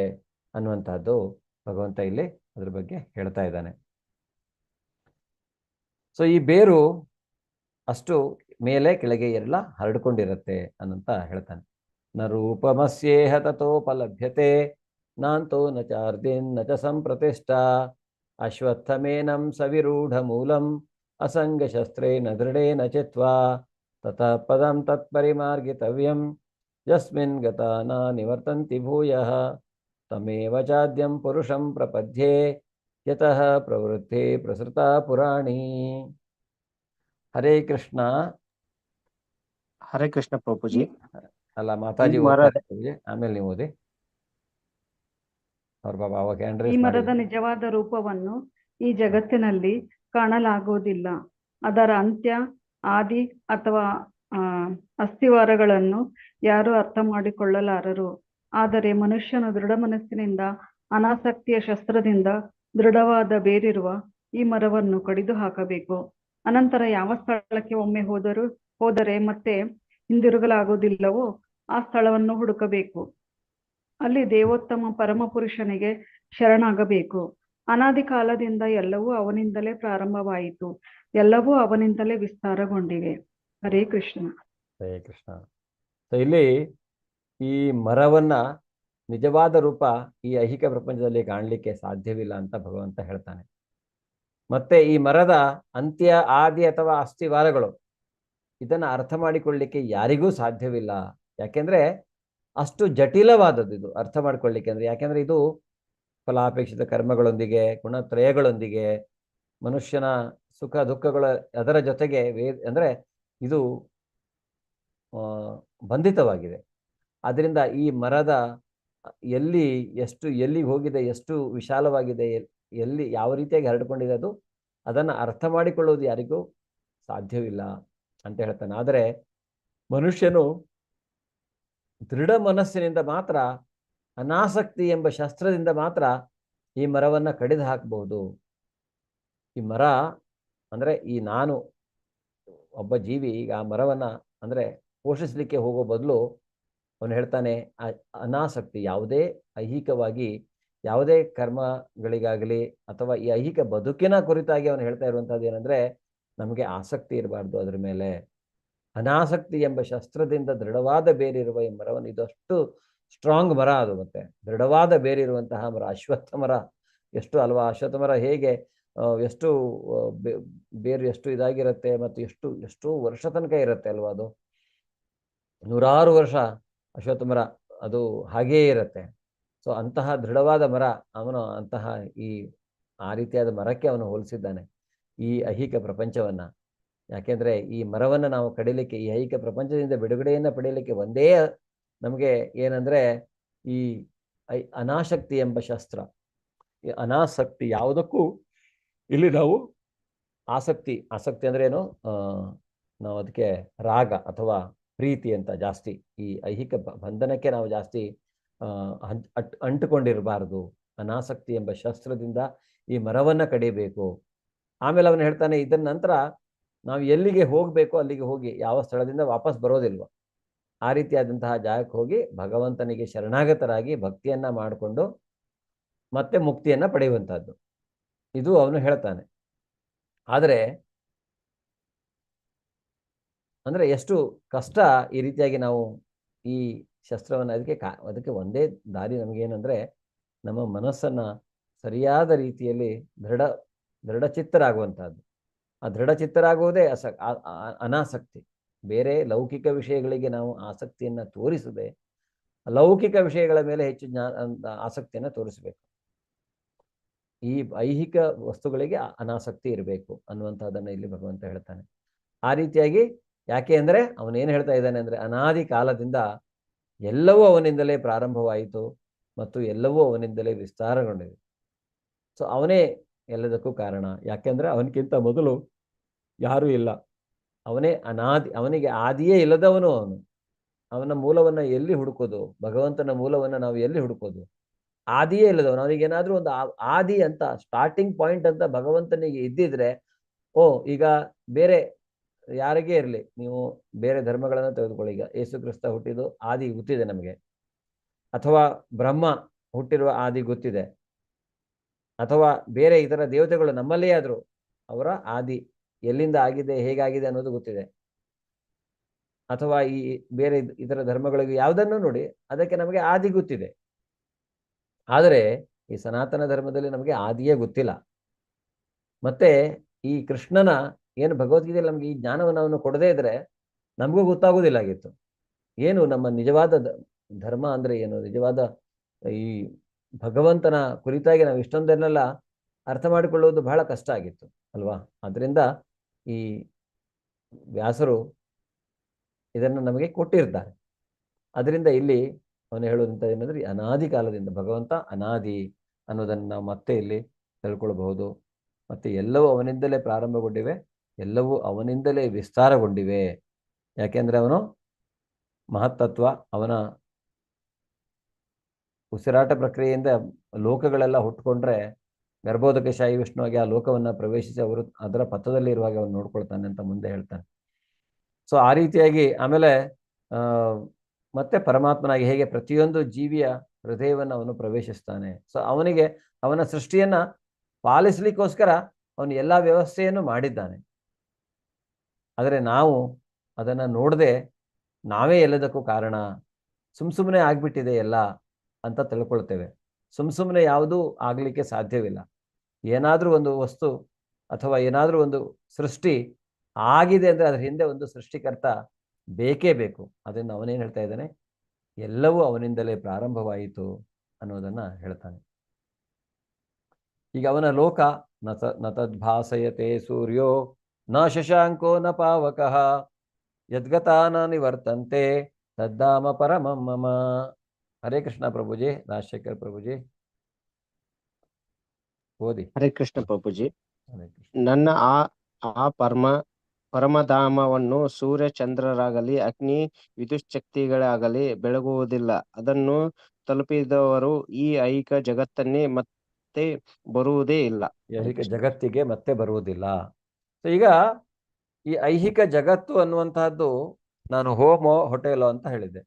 ಅನ್ನುವಂತಹದ್ದು ಭಗವಂತ ಇಲ್ಲಿ ಅದ್ರ ಬಗ್ಗೆ ಹೇಳ್ತಾ ಇದ್ದಾನೆ. ಸೊ ಈ ಬೇರು ಅಷ್ಟು ಮೇಲೆ ಕೆಳಗೆ ಎಲ್ಲ ಹರಡ್ಕೊಂಡಿರುತ್ತೆ ಅನ್ನಂತ ಹೇಳ್ತಾನೆ. ನ ರೂಪಮಸ್ಯೇಹ ತಥೋಪಲಭ್ಯತೆ ನಾಂತೋ ನ ಚಾರ್ದಿನ್ ನ ಚ ಸಂಪ್ರತಿಷ್ಠ ಅಶ್ವತ್ಥಮೇನಂ ಸವಿರೂಢ ಮೂಲಂ ಅಸಂಗ ಶಸ್ತ್ರೇಣ ದೃಢೇನ ಚಿತ್ವಾ ತತಃ ಪದಂ ತತ್ಪರಿಮಾರ್ಗಿತವ್ಯಂ ಯಸ್ಮಿನ್ ಗತಾ ನ ನಿವರ್ತಂತಿ ಭೂಯಃ ತಮೇವ ಚಾದ್ಯಂ ಪುರುಷಂ ಪ್ರಪದ್ಯೆ ಯತಃ ಪ್ರವೃತ್ತಿ ಪ್ರಸೃತ ಪುರಾಣಿ. ಹರೇ ಕೃಷ್ಣ. ಹರೇ ಕೃಷ್ಣ ಪ್ರಭುಜಿ. ಅಲ್ಲ ಮಾತಾಜಿ ಈ ಓದ್ತಾರೆ ಮರದ- ಪ್ರಭುಜಿ, ಆಮೇಲೆ ನೀವು ಓದಿ. ಅವ್ರ ಬಾಬಾ ಅವಾಗ hand ಈ raise ಮರದ ಮಾಡಿದ್ರು. ನಿಜವಾದ ರೂಪವನ್ನು ಈ ಜಗತ್ತಿನಲ್ಲಿ ಕಾಣಲಾಗುವುದಿಲ್ಲ. ಅದರ ಅಂತ್ಯ, ಆದಿ ಅಥವಾ ಅಸ್ಥಿವಾರಗಳನ್ನು ಯಾರೂ ಅರ್ಥ ಮಾಡಿಕೊಳ್ಳಲಾರರು. ಆದರೆ ಮನುಷ್ಯನು ದೃಢ ಮನಸ್ಸಿನಿಂದ ಅನಾಸಕ್ತಿಯ ಶಸ್ತ್ರದಿಂದ ದೃಢವಾದ ಬೇರಿರುವ ಈ ಮರವನ್ನು ಕಡಿದು ಹಾಕಬೇಕು. ಅನಂತರ ಯಾವ ಸ್ಥಳಕ್ಕೆ ಒಮ್ಮೆ ಹೋದರೆ ಮತ್ತೆ ಹಿಂದಿರುಗಲಾಗುವುದಿಲ್ಲವೋ ಆ ಸ್ಥಳವನ್ನು ಹುಡುಕಬೇಕು. ಅಲ್ಲಿ ದೇವೋತ್ತಮ ಪರಮಪುರುಷನಿಗೆ ಶರಣಾಗಬೇಕು. ಅನಾದಿ ಕಾಲದಿಂದ ಎಲ್ಲವೂ ಅವನಿಂದಲೇ ಪ್ರಾರಂಭವಾಯಿತು, ಎಲ್ಲವೂ ಅವನಿಂದಲೇ ವಿಸ್ತಾರಗೊಂಡಿವೆ. ಹರೇ ಕೃಷ್ಣ. ಹರೇ ಕೃಷ್ಣ. ಸೊ ಇಲ್ಲಿ ಈ ಮರವನ್ನ ನಿಜವಾದ ರೂಪ ಈ ಐಹಿಕ ಪ್ರಪಂಚದಲ್ಲಿ ಕಾಣಲಿಕ್ಕೆ ಸಾಧ್ಯವಿಲ್ಲ ಅಂತ ಭಗವಂತ ಹೇಳ್ತಾನೆ. ಮತ್ತೆ ಈ ಮರದ ಅಂತ್ಯ, ಆದಿ ಅಥವಾ ಅಸ್ಥಿವಾರಗಳು ಇದನ್ನ ಅರ್ಥ ಮಾಡಿಕೊಳ್ಳಿಕ್ಕೆ ಯಾರಿಗೂ ಸಾಧ್ಯವಿಲ್ಲ. ಯಾಕೆಂದ್ರೆ ಅಷ್ಟು ಜಟಿಲವಾದದ್ದು ಇದು ಅರ್ಥ ಮಾಡ್ಕೊಳ್ಳಿಕ್ಕೆ. ಅಂದ್ರೆ ಯಾಕೆಂದ್ರೆ ಇದು ಫಲಾಪೇಕ್ಷಿತ ಕರ್ಮಗಳೊಂದಿಗೆ, ಗುಣತ್ರಯಗಳೊಂದಿಗೆ, ಮನುಷ್ಯನ ಸುಖ ದುಃಖಗಳ ಅದರ ಜೊತೆಗೆ ಅಂದ್ರೆ ಇದು ಬಂಧಿತವಾಗಿದೆ. ಅದರಿಂದ ಈ ಮರದ ಎಲ್ಲಿ ಹೋಗಿದೆ, ಎಷ್ಟು ವಿಶಾಲವಾಗಿದೆ, ಎಲ್ಲಿ ಯಾವ ರೀತಿಯಾಗಿ ಹರಡಿಕೊಂಡಿದೆ, ಅದನ್ನು ಅರ್ಥ ಮಾಡಿಕೊಳ್ಳುವುದು ಯಾರಿಗೂ ಸಾಧ್ಯವಿಲ್ಲ ಅಂತ ಹೇಳ್ತಾನೆ. ಆದರೆ ಮನುಷ್ಯನು ದೃಢ ಮನಸ್ಸಿನಿಂದ ಮಾತ್ರ, ಅನಾಸಕ್ತಿ ಎಂಬ ಶಸ್ತ್ರದಿಂದ ಮಾತ್ರ ಈ ಮರವನ್ನು ಕಡಿದು ಹಾಕಬಹುದು. ಈ ಮರ ಅಂದ್ರೆ ಈ ನಾನು ಒಬ್ಬ ಜೀವಿ ಈಗ ಆ ಮರವನ್ನ ಅಂದ್ರೆ ಪೋಷಿಸಲಿಕ್ಕೆ ಹೋಗೋ ಬದಲು ಅವನು ಹೇಳ್ತಾನೆ ಅನಾಸಕ್ತಿ, ಯಾವುದೇ ಐಹಿಕವಾಗಿ ಯಾವುದೇ ಕರ್ಮಗಳಿಗಾಗಲಿ ಅಥವಾ ಈ ಐಹಿಕ ಬದುಕಿನ ಕುರಿತಾಗಿ ಅವನು ಹೇಳ್ತಾ ಇರುವಂತಹದ್ದು ಏನಂದ್ರೆ ನಮಗೆ ಆಸಕ್ತಿ ಇರಬಾರ್ದು ಅದ್ರ ಮೇಲೆ. ಅನಾಸಕ್ತಿ ಎಂಬ ಶಸ್ತ್ರದಿಂದ ದೃಢವಾದ ಬೇರಿರುವ ಈ ಮರವನ್ನು, ಇದಷ್ಟು ಸ್ಟ್ರಾಂಗ್ ಮರ ಅದು, ಮತ್ತೆ ದೃಢವಾದ ಬೇರಿರುವಂತಹ ಮರ. ಅಶ್ವತ್ಥ ಮರ ಎಷ್ಟು ಅಲ್ವಾ, ಅಶ್ವತ್ಥ ಮರ ಹೇಗೆ ಎಷ್ಟು ಬೇರು ಎಷ್ಟು ಇದಾಗಿರುತ್ತೆ ಮತ್ತು ಎಷ್ಟು ವರ್ಷ ತನಕ ಇರುತ್ತೆ ಅಲ್ವಾ, ಅದು ನೂರಾರು ವರ್ಷ ಅಶ್ವತ್ಥ ಮರ ಅದು ಹಾಗೇ ಇರುತ್ತೆ. ಸೊ ಅಂತಹ ದೃಢವಾದ ಮರ ಅವನು ಆ ರೀತಿಯಾದ ಮರಕ್ಕೆ ಅವನು ಹೋಲಿಸಿದ್ದಾನೆ ಈ ಐಹಿಕ ಪ್ರಪಂಚವನ್ನ. ಯಾಕೆಂದ್ರೆ ಈ ಮರವನ್ನ ನಾವು ಕಡಿಲಿಕ್ಕೆ, ಈ ಐಹಿಕ ಪ್ರಪಂಚದಿಂದ ಬಿಡುಗಡೆಯನ್ನ ಪಡೆಯಲಿಕ್ಕೆ ಒಂದೇ ನಮಗೆ ಏನಂದ್ರೆ ಈ ಅನಾಸಕ್ತಿ ಎಂಬ ಶಸ್ತ್ರ. ಈ ಅನಾಸಕ್ತಿ ಯಾವುದಕ್ಕೂ ಇಲ್ಲಿ ನಾವು ಆಸಕ್ತಿ ಅಂದ್ರೆ ಏನು, ನಾವು ಅದಕ್ಕೆ ರಾಗ ಅಥವಾ ಪ್ರೀತಿ ಅಂತ ಜಾಸ್ತಿ ಈ ಐಹಿಕ ಬಂಧನಕ್ಕೆ ನಾವು ಜಾಸ್ತಿ ಅಂಟುಕೊಂಡಿರಬಾರದು. ಅನಾಸಕ್ತಿ ಎಂಬ ಶಸ್ತ್ರದಿಂದ ಈ ಮರವನ್ನ ಕಡಿಬೇಕು. ಆಮೇಲೆ ಅವನು ಹೇಳ್ತಾನೆ ಇದರ ನಂತರ ನಾವು ಎಲ್ಲಿಗೆ ಹೋಗ್ಬೇಕು ಅಲ್ಲಿಗೆ ಹೋಗಿ, ಯಾವ ಸ್ಥಳದಿಂದ ವಾಪಸ್ ಬರೋದಿಲ್ವ ಆ ರೀತಿಯಾದಂತಹ ಜಾಗಕ್ಕೆ ಹೋಗಿ ಭಗವಂತನಿಗೆ ಶರಣಾಗತರಾಗಿ ಭಕ್ತಿಯನ್ನ ಮಾಡಿಕೊಂಡು ಮತ್ತೆ ಮುಕ್ತಿಯನ್ನ ಪಡೆಯುವಂತಹದ್ದು ಇದು ಅವನು ಹೇಳ್ತಾನೆ. ಆದರೆ ಅಂದ್ರೆ ಎಷ್ಟು ಕಷ್ಟ ಈ ರೀತಿಯಾಗಿ ನಾವು ಈ ಶಸ್ತ್ರವನ್ನು ಅದಕ್ಕೆ ಒಂದೇ ದಾರಿ ನಮಗೇನಂದ್ರೆ ನಮ್ಮ ಮನಸ್ಸನ್ನ ಸರಿಯಾದ ರೀತಿಯಲ್ಲಿ ದೃಢಚಿತ್ತರಾಗುವಂತಹದ್ದು. ಆ ದೃಢಚಿತ್ತರಾಗುವುದೇ ಅನಾಸಕ್ತಿ. ಬೇರೆ ಲೌಕಿಕ ವಿಷಯಗಳಿಗೆ ನಾವು ಆಸಕ್ತಿಯನ್ನ ತೋರಿಸದೆ ಲೌಕಿಕ ವಿಷಯಗಳ ಮೇಲೆ ಹೆಚ್ಚು ಆಸಕ್ತಿಯನ್ನ ತೋರಿಸಬೇಕು. ಈ ಐಹಿಕ ವಸ್ತುಗಳಿಗೆ ಅನಾಸಕ್ತಿ ಇರಬೇಕು ಅನ್ನುವಂಥದ್ದನ್ನ ಇಲ್ಲಿ ಭಗವಂತ ಹೇಳ್ತಾನೆ. ಆ ರೀತಿಯಾಗಿ ಯಾಕೆ ಅಂದ್ರೆ ಅವನೇನು ಹೇಳ್ತಾ ಇದ್ದಾನೆ ಅಂದ್ರೆ ಅನಾದಿ ಕಾಲದಿಂದ ಎಲ್ಲವೂ ಅವನಿಂದಲೇ ಪ್ರಾರಂಭವಾಯಿತು ಮತ್ತು ಎಲ್ಲವೂ ಅವನಿಂದಲೇ ವಿಸ್ತಾರಗೊಂಡಿದೆ. ಸೊ ಅವನೇ ಎಲ್ಲದಕ್ಕೂ ಕಾರಣ. ಯಾಕೆಂದ್ರೆ ಅವನಿಗಿಂತ ಮೊದಲು ಯಾರೂ ಇಲ್ಲ. ಅವನೇ ಅವನಿಗೆ ಆದಿಯೇ ಇಲ್ಲದವನು ಅವನು. ಅವನ ಮೂಲವನ್ನ ಎಲ್ಲಿ ಹುಡುಕೋದು, ಭಗವಂತನ ಮೂಲವನ್ನ ನಾವು ಎಲ್ಲಿ ಹುಡುಕೋದು? ಆದಿಯೇ ಇಲ್ಲದವನು. ಅವನಿಗೇನಾದ್ರೂ ಒಂದು ಆದಿ ಅಂತ, ಸ್ಟಾರ್ಟಿಂಗ್ ಪಾಯಿಂಟ್ ಅಂತ ಭಗವಂತನಿಗೆ ಇದ್ದಿದ್ರೆ, ಈಗ ಬೇರೆ ಯಾರಿಗೇ ಇರಲಿ, ನೀವು ಬೇರೆ ಧರ್ಮಗಳನ್ನು ತೆಗೆದುಕೊಳ್ಳಿ. ಈಗ ಯೇಸು ಕ್ರಿಸ್ತ ಹುಟ್ಟಿದ್ದು ಆದಿ ಗೊತ್ತಿದೆ ನಮಗೆ, ಅಥವಾ ಬ್ರಹ್ಮ ಹುಟ್ಟಿರುವ ಆದಿ ಗೊತ್ತಿದೆ, ಅಥವಾ ಬೇರೆ ಇತರ ದೇವತೆಗಳು ನಮ್ಮಲ್ಲೇ ಆದ್ರು ಅವರ ಆದಿ ಎಲ್ಲಿಂದ ಆಗಿದೆ, ಹೇಗಾಗಿದೆ ಅನ್ನೋದು ಗೊತ್ತಿದೆ. ಅಥವಾ ಈ ಬೇರೆ ಇತರ ಧರ್ಮಗಳಿಗೆ ಯಾವುದನ್ನು ನೋಡಿ ಅದಕ್ಕೆ ನಮಗೆ ಆದಿ ಗೊತ್ತಿದೆ. ಆದರೆ ಈ ಸನಾತನ ಧರ್ಮದಲ್ಲಿ ನಮಗೆ ಆದಿಯೇ ಗೊತ್ತಿಲ್ಲ. ಮತ್ತೆ ಈ ಕೃಷ್ಣನ ಏನು ಭಗವದ್ಗೀತೆಯಲ್ಲಿ ನಮಗೆ ಈ ಜ್ಞಾನವನ್ನು ಅವನು ಕೊಡದೇ ಇದ್ರೆ ನಮಗೂ ಗೊತ್ತಾಗೋದಿಲ್ಲ ಆಗಿತ್ತು. ಏನು ನಮ್ಮ ನಿಜವಾದ ಧರ್ಮ ಅಂದ್ರೆ ಏನು, ನಿಜವಾದ ಈ ಭಗವಂತನ ಕುರಿತಾಗಿ ನಾವು ಇಷ್ಟೊಂದನ್ನೆಲ್ಲ ಅರ್ಥ ಮಾಡಿಕೊಳ್ಳುವುದು ಬಹಳ ಕಷ್ಟ ಆಗಿತ್ತು ಅಲ್ವಾ. ಅದರಿಂದ ಈ ವ್ಯಾಸರು ಇದನ್ನು ನಮಗೆ ಕೊಟ್ಟಿರ್ತಾರೆ. ಅದರಿಂದ ಇಲ್ಲಿ ಅವನು ಹೇಳುವಂತ ಏನಂದ್ರೆ ಅನಾದಿ ಕಾಲದಿಂದ ಭಗವಂತ ಅನಾದಿ ಅನ್ನೋದನ್ನು ನಾವು ಮತ್ತೆ ಇಲ್ಲಿ ತಿಳ್ಕೊಳ್ಬಹುದು. ಮತ್ತೆ ಎಲ್ಲವೂ ಅವನಿಂದಲೇ ಪ್ರಾರಂಭಗೊಂಡಿವೆ, ಎಲ್ಲವೂ ಅವನಿಂದಲೇ ವಿಸ್ತಾರಗೊಂಡಿವೆ. ಯಾಕೆಂದ್ರೆ ಅವನು ಮಹತ್ತತ್ವ, ಅವನ ಉಸಿರಾಟ ಪ್ರಕ್ರಿಯೆಯಿಂದ ಲೋಕಗಳೆಲ್ಲ ಹುಟ್ಟುಕೊಂಡ್ರೆ ಗರ್ಭೋದಕಶಾಹಿ ವಿಷ್ಣುವಾಗಿ ಆ ಲೋಕವನ್ನ ಪ್ರವೇಶಿಸಿ ಅವರು ಅದರ ಪಥದಲ್ಲಿ ಇರುವಾಗ ಅವನು ನೋಡ್ಕೊಳ್ತಾನೆ ಅಂತ ಮುಂದೆ ಹೇಳ್ತಾನೆ. ಸೊ ಆ ರೀತಿಯಾಗಿ ಆಮೇಲೆ ಮತ್ತೆ ಪರಮಾತ್ಮನಾಗಿ ಹೇಗೆ ಪ್ರತಿಯೊಂದು ಜೀವಿಯ ಹೃದಯವನ್ನು ಅವನು ಪ್ರವೇಶಿಸ್ತಾನೆ. ಸೊ ಅವನಿಗೆ ಅವನ ಸೃಷ್ಟಿಯನ್ನ ಪಾಲಿಸ್ಲಿಕ್ಕೋಸ್ಕರ ಅವನು ಎಲ್ಲ ವ್ಯವಸ್ಥೆಯನ್ನು ಮಾಡಿದ್ದಾನೆ. ಆದರೆ ನಾವು ಅದನ್ನು ನೋಡದೆ ನಾವೇ ಎಲ್ಲದಕ್ಕೂ ಕಾರಣ, ಸುಮ್ಮನೆ ಆಗ್ಬಿಟ್ಟಿದೆ ಎಲ್ಲ ಅಂತ ತಿಳ್ಕೊಳ್ತೇವೆ. ಸುಮ್ಮನೆ ಯಾವುದೂ ಆಗಲಿಕ್ಕೆ ಸಾಧ್ಯವಿಲ್ಲ. ಏನಾದರೂ ಒಂದು ವಸ್ತು ಅಥವಾ ಏನಾದರೂ ಒಂದು ಸೃಷ್ಟಿ ಆಗಿದೆ ಅಂದರೆ ಅದರ ಹಿಂದೆ ಒಂದು ಸೃಷ್ಟಿಕರ್ತ ಬೇಕೇ ಬೇಕು. ಅದನ್ನು ಅವನೇನು ಹೇಳ್ತಾ ಇದ್ದಾನೆ, ಎಲ್ಲವೂ ಅವನಿಂದಲೇ ಪ್ರಾರಂಭವಾಯಿತು ಅನ್ನೋದನ್ನು ಹೇಳ್ತಾನೆ. ಈಗ ಅವನ ಲೋಕ ನ ತದ್ಭಾಸಯತೆ ಸೂರ್ಯೋ ನ ಶಶಾಂಕೋ ನ ಪಾವಕಃ ಯದ್ಗತಾನ ನಿವರ್ತಂತೆ ತದ್ದಾಮ ಪರಮಂ ಮಮ. ಹರೇ ಕೃಷ್ಣ ಪ್ರಭುಜಿ, ರಾಜಶೇಖರ್ ಪ್ರಭುಜಿ ಓದಿ. ಹರೇ ಕೃಷ್ಣ ಪ್ರಭುಜಿ. ಹರೇ ಕೃಷ್ಣ. ನನ್ನ ಆ ಪರಮಧಾಮವನ್ನು ಸೂರ್ಯ ಚಂದ್ರರಾಗಲಿ ಅಗ್ನಿ ವಿದ್ಯುಚ್ಛಕ್ತಿಗಳಾಗಲಿ ಬೆಳಗುವುದಿಲ್ಲ. ಅದನ್ನು ತಲುಪಿದವರು ಈ ಐಹಿಕ ಜಗತ್ತನ್ನೇ ಮತ್ತೆ ಬರುವುದೇ ಇಲ್ಲ. ಐಹಿಕ ಜಗತ್ತಿಗೆ ಮತ್ತೆ ಬರುವುದಿಲ್ಲ. ಸೊ ಈಗ ಈ ಐಹಿಕ ಜಗತ್ತು ಅನ್ನುವಂತಹದ್ದು ನಾನು ಹೋಮೋ ಹೋಟೆಲೋ ಅಂತ ಹೇಳಿದ್ದೆ.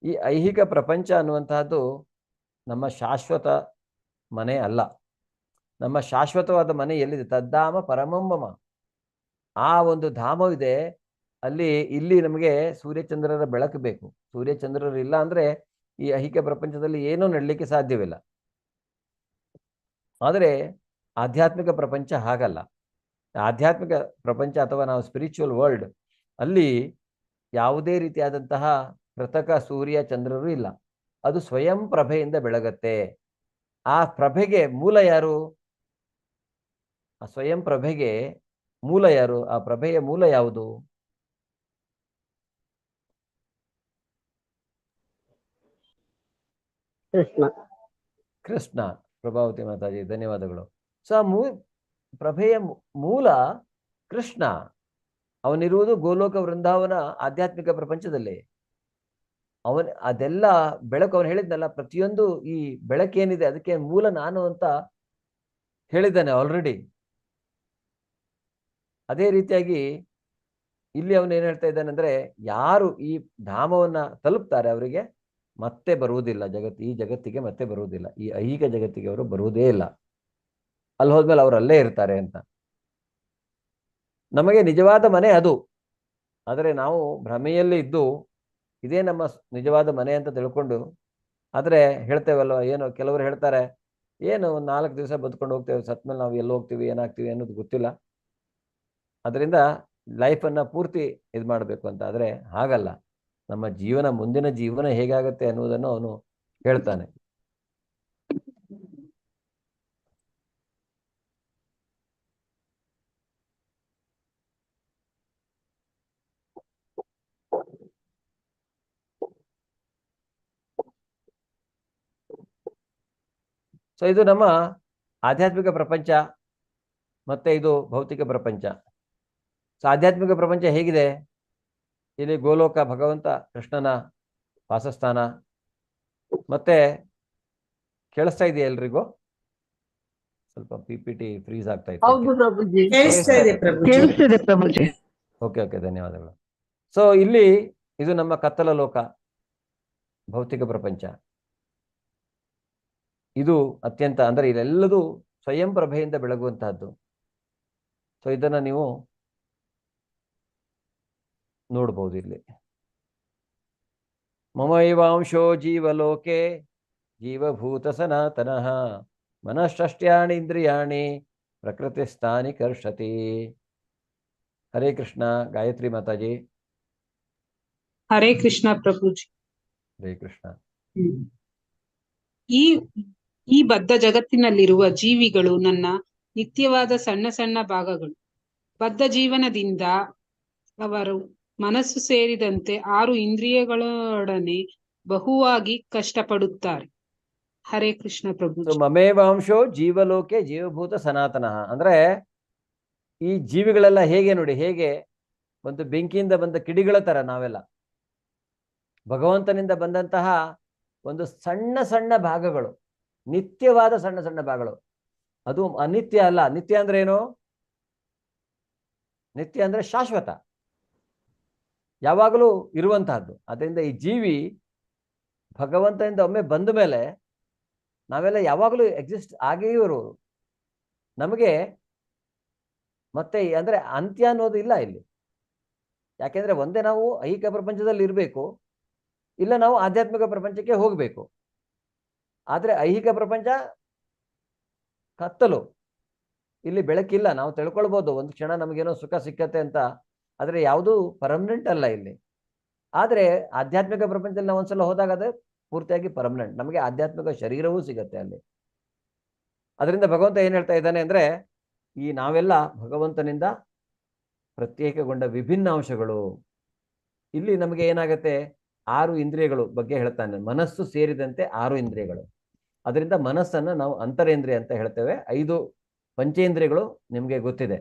ಈ ಐಹಿಕ ಪ್ರಪಂಚ ಅನ್ನುವಂತಹದ್ದು ನಮ್ಮ ಶಾಶ್ವತ ಮನೆ ಅಲ್ಲ. ನಮ್ಮ ಶಾಶ್ವತವಾದ ಮನೆ ಎಲ್ಲಿದೆ? ತದ್ದಾಮ ಪರಮಂಬಮ. ಆ ಒಂದು ಧಾಮವಿದೆ ಅಲ್ಲಿ. ಇಲ್ಲಿ ನಮಗೆ ಸೂರ್ಯಚಂದ್ರರ ಬೆಳಕು ಬೇಕು. ಸೂರ್ಯಚಂದ್ರರು ಇಲ್ಲ ಅಂದ್ರೆ ಈ ಐಹಿಕ ಪ್ರಪಂಚದಲ್ಲಿ ಏನೂ ನಡಲಿಕ್ಕೆ ಸಾಧ್ಯವಿಲ್ಲ. ಆದರೆ ಆಧ್ಯಾತ್ಮಿಕ ಪ್ರಪಂಚ ಹಾಗಲ್ಲ. ಆಧ್ಯಾತ್ಮಿಕ ಪ್ರಪಂಚ ಅಥವಾ ನಾವು ಸ್ಪಿರಿಚುವಲ್ ವರ್ಲ್ಡ್ ಅಲ್ಲಿ ಯಾವುದೇ ರೀತಿಯಾದಂತಹ ಕೃತಕ ಸೂರ್ಯ ಚಂದ್ರರು ಇಲ್ಲ. ಅದು ಸ್ವಯಂ ಪ್ರಭೆಯಿಂದ ಬೆಳಗತ್ತೆ. ಆ ಪ್ರಭೆಗೆ ಮೂಲ ಯಾರು? ಆ ಸ್ವಯಂ ಪ್ರಭೆಗೆ ಮೂಲ ಯಾರು? ಆ ಪ್ರಭೆಯ ಮೂಲ ಯಾವುದು? ಕೃಷ್ಣ. ಪ್ರಭಾವತಿ ಮಾತಾಜಿ ಧನ್ಯವಾದಗಳು. ಸೊ ಆ ಪ್ರಭೆಯ ಮೂಲ ಕೃಷ್ಣ. ಅವನಿರುವುದು ಗೋಲೋಕ ವೃಂದಾವನ ಆಧ್ಯಾತ್ಮಿಕ ಪ್ರಪಂಚದಲ್ಲಿ. ಅದೆಲ್ಲ ಬೆಳಕು. ಅವನು ಹೇಳಿದ್ನಲ್ಲ, ಪ್ರತಿಯೊಂದು ಈ ಬೆಳಕೇನಿದೆ ಅದಕ್ಕೆ ಮೂಲ ನಾನು ಅಂತ ಹೇಳಿದ್ದಾನೆ ಆಲ್ರೆಡಿ. ಅದೇ ರೀತಿಯಾಗಿ ಇಲ್ಲಿ ಅವನು ಏನು ಹೇಳ್ತಾ ಇದ್ದಾನೆ ಅಂದ್ರೆ, ಯಾರು ಈ ಧಾಮವನ್ನ ತಲುಪ್ತಾರೆ ಅವರಿಗೆ ಮತ್ತೆ ಬರುವುದಿಲ್ಲ. ಈ ಜಗತ್ತಿಗೆ ಮತ್ತೆ ಬರುವುದಿಲ್ಲ. ಈ ಐಹಿಕ ಜಗತ್ತಿಗೆ ಅವರು ಬರುವುದೇ ಇಲ್ಲ. ಅಲ್ಲಿ ಹೋದ್ಮೇಲೆ ಅವರು ಅಲ್ಲೇ ಇರ್ತಾರೆ ಅಂತ. ನಮಗೆ ನಿಜವಾದ ಮನೆ ಅದು. ಆದರೆ ನಾವು ಭ್ರಮೆಯಲ್ಲಿ ಇದ್ದು ಇದೇ ನಮ್ಮ ನಿಜವಾದ ಮನೆ ಅಂತ ತಿಳ್ಕೊಂಡು ಆದರೆ ಹೇಳ್ತೇವಲ್ವ, ಏನು ಕೆಲವರು ಹೇಳ್ತಾರೆ, ಏನು ಒಂದು 4 ದಿವಸ ಬದುಕೊಂಡು ಹೋಗ್ತೇವೆ, ಸತ್ಮೇಲೆ ನಾವು ಎಲ್ಲಿ ಹೋಗ್ತೀವಿ ಏನಾಗ್ತೀವಿ ಅನ್ನೋದು ಗೊತ್ತಿಲ್ಲ, ಅದರಿಂದ ಲೈಫನ್ನು ಪೂರ್ತಿ ಇದು ಮಾಡಬೇಕು ಅಂತ. ಆದರೆ ಹಾಗಲ್ಲ. ನಮ್ಮ ಜೀವನ, ಮುಂದಿನ ಜೀವನ ಹೇಗಾಗತ್ತೆ ಅನ್ನುವುದನ್ನು ಅವನು ಹೇಳ್ತಾನೆ. ಸೊ ಇದು ನಮ್ಮ ಆಧ್ಯಾತ್ಮಿಕ ಪ್ರಪಂಚ, ಮತ್ತೆ ಇದು ಭೌತಿಕ ಪ್ರಪಂಚ. ಸೊ ಆಧ್ಯಾತ್ಮಿಕ ಪ್ರಪಂಚ ಹೇಗಿದೆ? ಇಲ್ಲಿ ಗೋಲೋಕ, ಭಗವಂತ ಕೃಷ್ಣನ ವಾಸಸ್ಥಾನ. ಮತ್ತೆ ಕೇಳಿಸ್ತಾ ಇದೆಯಾ ಎಲ್ರಿಗೂ? ಸ್ವಲ್ಪ PPT ಫ್ರೀಸ್ ಆಗ್ತಾ ಇತ್ತು. ಕೇಳಿಸ್ತಿದೆ ಪ್ರಭುಜಿ. ಓಕೆ, ಧನ್ಯವಾದಗಳು. ಸೊ ಇಲ್ಲಿ ಇದು ನಮ್ಮ ಕತ್ತಲ ಲೋಕ, ಭೌತಿಕ ಪ್ರಪಂಚ. ಇದು ಅತ್ಯಂತ, ಅಂದರೆ ಇದೆಲ್ಲದೂ ಸ್ವಯಂ ಪ್ರಭೆಯಿಂದ ಬೆಳಗುವಂತಹದ್ದು. ಸೊ ಇದನ್ನು ನೀವು ನೋಡ್ಬೋದು ಇಲ್ಲಿ. ಮಮೈವಾಂಶೋ ಜೀವಲೋಕೆ ಜೀವಭೂತ ಸನಾತನಃ ಮನಃಷ್ಟ್ಯಾಣಿ ಇಂದ್ರಿಯಾಣಿ ಪ್ರಕೃತಿಸ್ಥಾನಿ ಕರ್ಷತಿ. ಹರೇ ಕೃಷ್ಣ. ಗಾಯತ್ರಿ ಮಾತಾಜಿ. ಹರೇ ಕೃಷ್ಣ ಪ್ರಭುಜಿ. ಹರೇ ಕೃಷ್ಣ. ಈ ಈ ಬದ್ಧ ಜಗತ್ತಿನಲ್ಲಿರುವ ಜೀವಿಗಳು ನನ್ನ ನಿತ್ಯವಾದ ಸಣ್ಣ ಸಣ್ಣ ಭಾಗಗಳು. ಬದ್ಧ ಜೀವನದಿಂದ ಅವರು ಮನಸ್ಸು ಸೇರಿದಂತೆ 6 ಇಂದ್ರಿಯಗಳೊಡನೆ ಬಹುವಾಗಿ ಕಷ್ಟಪಡುತ್ತಾರೆ. ಹರೇ ಕೃಷ್ಣ ಪ್ರಭು. ಮಮೇವಾಂಶೋ ಜೀವಲೋಕೆ ಜೀವಭೂತ ಸನಾತನಃ ಅಂದ್ರೆ ಈ ಜೀವಿಗಳೆಲ್ಲ ಹೇಗೆ ನೋಡಿ, ಹೇಗೆ ಒಂದು ಬೆಂಕಿಯಿಂದ ಬಂದ ಕಿಡಿಗಳ ತರ ನಾವೆಲ್ಲ ಭಗವಂತನಿಂದ ಬಂದಂತಹ ಒಂದು ಸಣ್ಣ ಸಣ್ಣ ಭಾಗಗಳು, ನಿತ್ಯವಾದ ಸಣ್ಣ ಸಣ್ಣ ಭಾಗಗಳು. ಅದು ಅನಿತ್ಯ ಅಲ್ಲ. ನಿತ್ಯ ಅಂದ್ರೆ ಏನು? ನಿತ್ಯ ಅಂದ್ರೆ ಶಾಶ್ವತ, ಯಾವಾಗಲೂ ಇರುವಂತಹದ್ದು. ಅದರಿಂದ ಈ ಜೀವಿ ಭಗವಂತನಿಂದ ಒಮ್ಮೆ ಬಂದ ಮೇಲೆ ನಾವೆಲ್ಲ ಯಾವಾಗಲೂ ಎಕ್ಸಿಸ್ಟ್ ಆಗೇ ಇರೋರು. ನಮಗೆ ಮತ್ತೆ ಅಂದ್ರೆ ಅಂತ್ಯ ಅನ್ನೋದು ಇಲ್ಲ ಇಲ್ಲಿ. ಯಾಕೆಂದ್ರೆ ಒಂದೇ ನಾವು ಐಹಿಕ ಪ್ರಪಂಚದಲ್ಲಿ ಇರಬೇಕು, ಇಲ್ಲ ನಾವು ಆಧ್ಯಾತ್ಮಿಕ ಪ್ರಪಂಚಕ್ಕೆ ಹೋಗಬೇಕು. ಆದ್ರೆ ಐಹಿಕ ಪ್ರಪಂಚ ಕತ್ತಲು, ಇಲ್ಲಿ ಬೆಳಕಿಲ್ಲ. ನಾವು ತಿಳ್ಕೊಳ್ಬೋದು ಒಂದು ಕ್ಷಣ ನಮಗೇನೋ ಸುಖ ಸಿಕ್ಕತ್ತೆ ಅಂತ, ಆದರೆ ಯಾವುದು ಪರ್ಮನೆಂಟ್ ಅಲ್ಲ ಇಲ್ಲಿ. ಆದರೆ ಆಧ್ಯಾತ್ಮಿಕ ಪ್ರಪಂಚದಲ್ಲಿ ನಾವು ಒಂದ್ಸಲ ಹೋದಾಗ ಅದು ಪೂರ್ತಿಯಾಗಿ ಪರ್ಮನೆಂಟ್, ನಮಗೆ ಆಧ್ಯಾತ್ಮಿಕ ಶರೀರವೂ ಸಿಗತ್ತೆ ಅಲ್ಲಿ. ಅದರಿಂದ ಭಗವಂತ ಏನ್ ಹೇಳ್ತಾ ಇದ್ದಾನೆ ಅಂದ್ರೆ, ಈ ನಾವೆಲ್ಲ ಭಗವಂತನಿಂದ ಪ್ರತ್ಯೇಕಗೊಂಡ ವಿಭಿನ್ನ ಅಂಶಗಳು. ಇಲ್ಲಿ ನಮಗೆ ಏನಾಗತ್ತೆ, 6 ಇಂದ್ರಿಯಗಳು ಬಗ್ಗೆ ಹೇಳ್ತಾನೆ. ಮನಸ್ಸು ಸೇರಿದಂತೆ 6 ಇಂದ್ರಿಯಗಳು. ಅದರಿಂದ ಮನಸ್ಸನ್ನು ನಾವು ಅಂತರೇಂದ್ರಿಯ ಅಂತ ಹೇಳ್ತೇವೆ. 5 ಪಂಚೇಂದ್ರಿಯಗಳು ನಿಮಗೆ ಗೊತ್ತಿದೆ.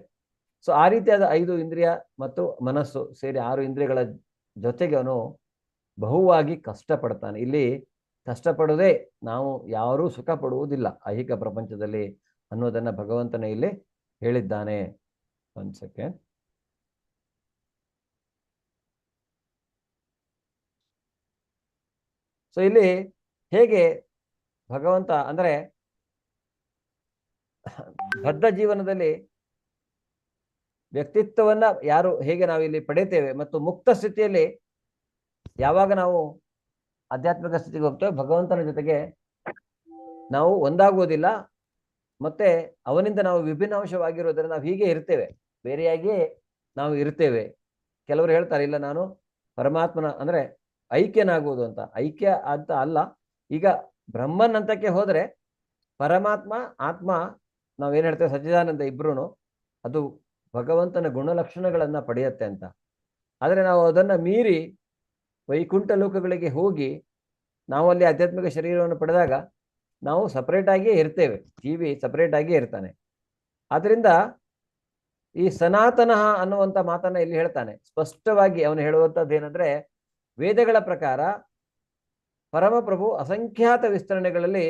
ಸೊ ಆ ರೀತಿಯಾದ 5 ಇಂದ್ರಿಯ ಮತ್ತು ಮನಸ್ಸು ಸೇರಿ 6 ಇಂದ್ರಿಯಗಳ ಜೊತೆಗೆ ಅವನು ಬಹುವಾಗಿ ಕಷ್ಟಪಡ್ತಾನೆ. ಇಲ್ಲಿ ಕಷ್ಟಪಡೋದೇ, ನಾವು ಯಾರೂ ಸುಖ ಪಡುವುದಿಲ್ಲ ಐಹಿಕ ಪ್ರಪಂಚದಲ್ಲಿ ಅನ್ನೋದನ್ನ ಭಗವಂತನ ಇಲ್ಲಿ ಹೇಳಿದ್ದಾನೆ. ಒಂದು ಸೆಕೆಂಡ್. ಸೊ ಇಲ್ಲಿ ಹೇಗೆ ಭಗವಂತ ಅಂದ್ರೆ ಬದ್ಧ ಜೀವನದಲ್ಲಿ ವ್ಯಕ್ತಿತ್ವವನ್ನ ಯಾರು ಹೇಗೆ ನಾವು ಇಲ್ಲಿ ಪಡೆಯುತ್ತೇವೆ, ಮತ್ತು ಮುಕ್ತ ಸ್ಥಿತಿಯಲ್ಲಿ ಯಾವಾಗ ನಾವು ಆಧ್ಯಾತ್ಮಿಕ ಸ್ಥಿತಿಗೆ ಹೋಗ್ತೇವೆ, ಭಗವಂತನ ಜೊತೆಗೆ ನಾವು ಒಂದಾಗುವುದಿಲ್ಲ, ಮತ್ತೆ ಅವನಿಂದ ನಾವು ವಿಭಿನ್ನ ಅಂಶವಾಗಿರೋದ್ರಿಂದ ನಾವು ಹೀಗೆ ಇರ್ತೇವೆ, ಬೇರೆಯಾಗಿಯೇ ನಾವು ಇರ್ತೇವೆ. ಕೆಲವರು ಹೇಳ್ತಾರೆ, ಇಲ್ಲ ನಾನು ಪರಮಾತ್ಮನ ಅಂದ್ರೆ ಐಕ್ಯನಾಗುವುದು ಅಂತ. ಐಕ್ಯ ಅಂತ ಅಲ್ಲ. ಈಗ ಬ್ರಹ್ಮನ್ ಹಂತಕ್ಕೆ ಹೋದ್ರೆ ಪರಮಾತ್ಮ ಆತ್ಮ ನಾವೇನ್ ಹೇಳ್ತೇವೆ ಸಚ್ಚಿದಾನಂದ ಇಬ್ರು ಅದು ಭಗವಂತನ ಗುಣಲಕ್ಷಣಗಳನ್ನ ಪಡೆಯುತ್ತೆ ಅಂತ. ಆದರೆ ನಾವು ಅದನ್ನ ಮೀರಿ ವೈಕುಂಠ ಲೋಕಗಳಿಗೆ ಹೋಗಿ ನಾವು ಅಲ್ಲಿ ಆಧ್ಯಾತ್ಮಿಕ ಶರೀರವನ್ನು ಪಡೆದಾಗ ನಾವು ಸಪರೇಟ್ ಆಗಿಯೇ ಇರ್ತೇವೆ. ಜೀವಿ ಸಪರೇಟ್ ಆಗಿಯೇ ಇರ್ತಾನೆ. ಆದ್ರಿಂದ ಈ ಸನಾತನ ಅನ್ನುವಂಥ ಮಾತನ್ನ ಇಲ್ಲಿ ಹೇಳ್ತಾನೆ. ಸ್ಪಷ್ಟವಾಗಿ ಅವನು ಹೇಳುವಂಥದ್ದು ಏನಂದ್ರೆ, ವೇದಗಳ ಪ್ರಕಾರ ಪರಮಪ್ರಭು ಅಸಂಖ್ಯಾತ ವಿಸ್ತರಣೆಗಳಲ್ಲಿ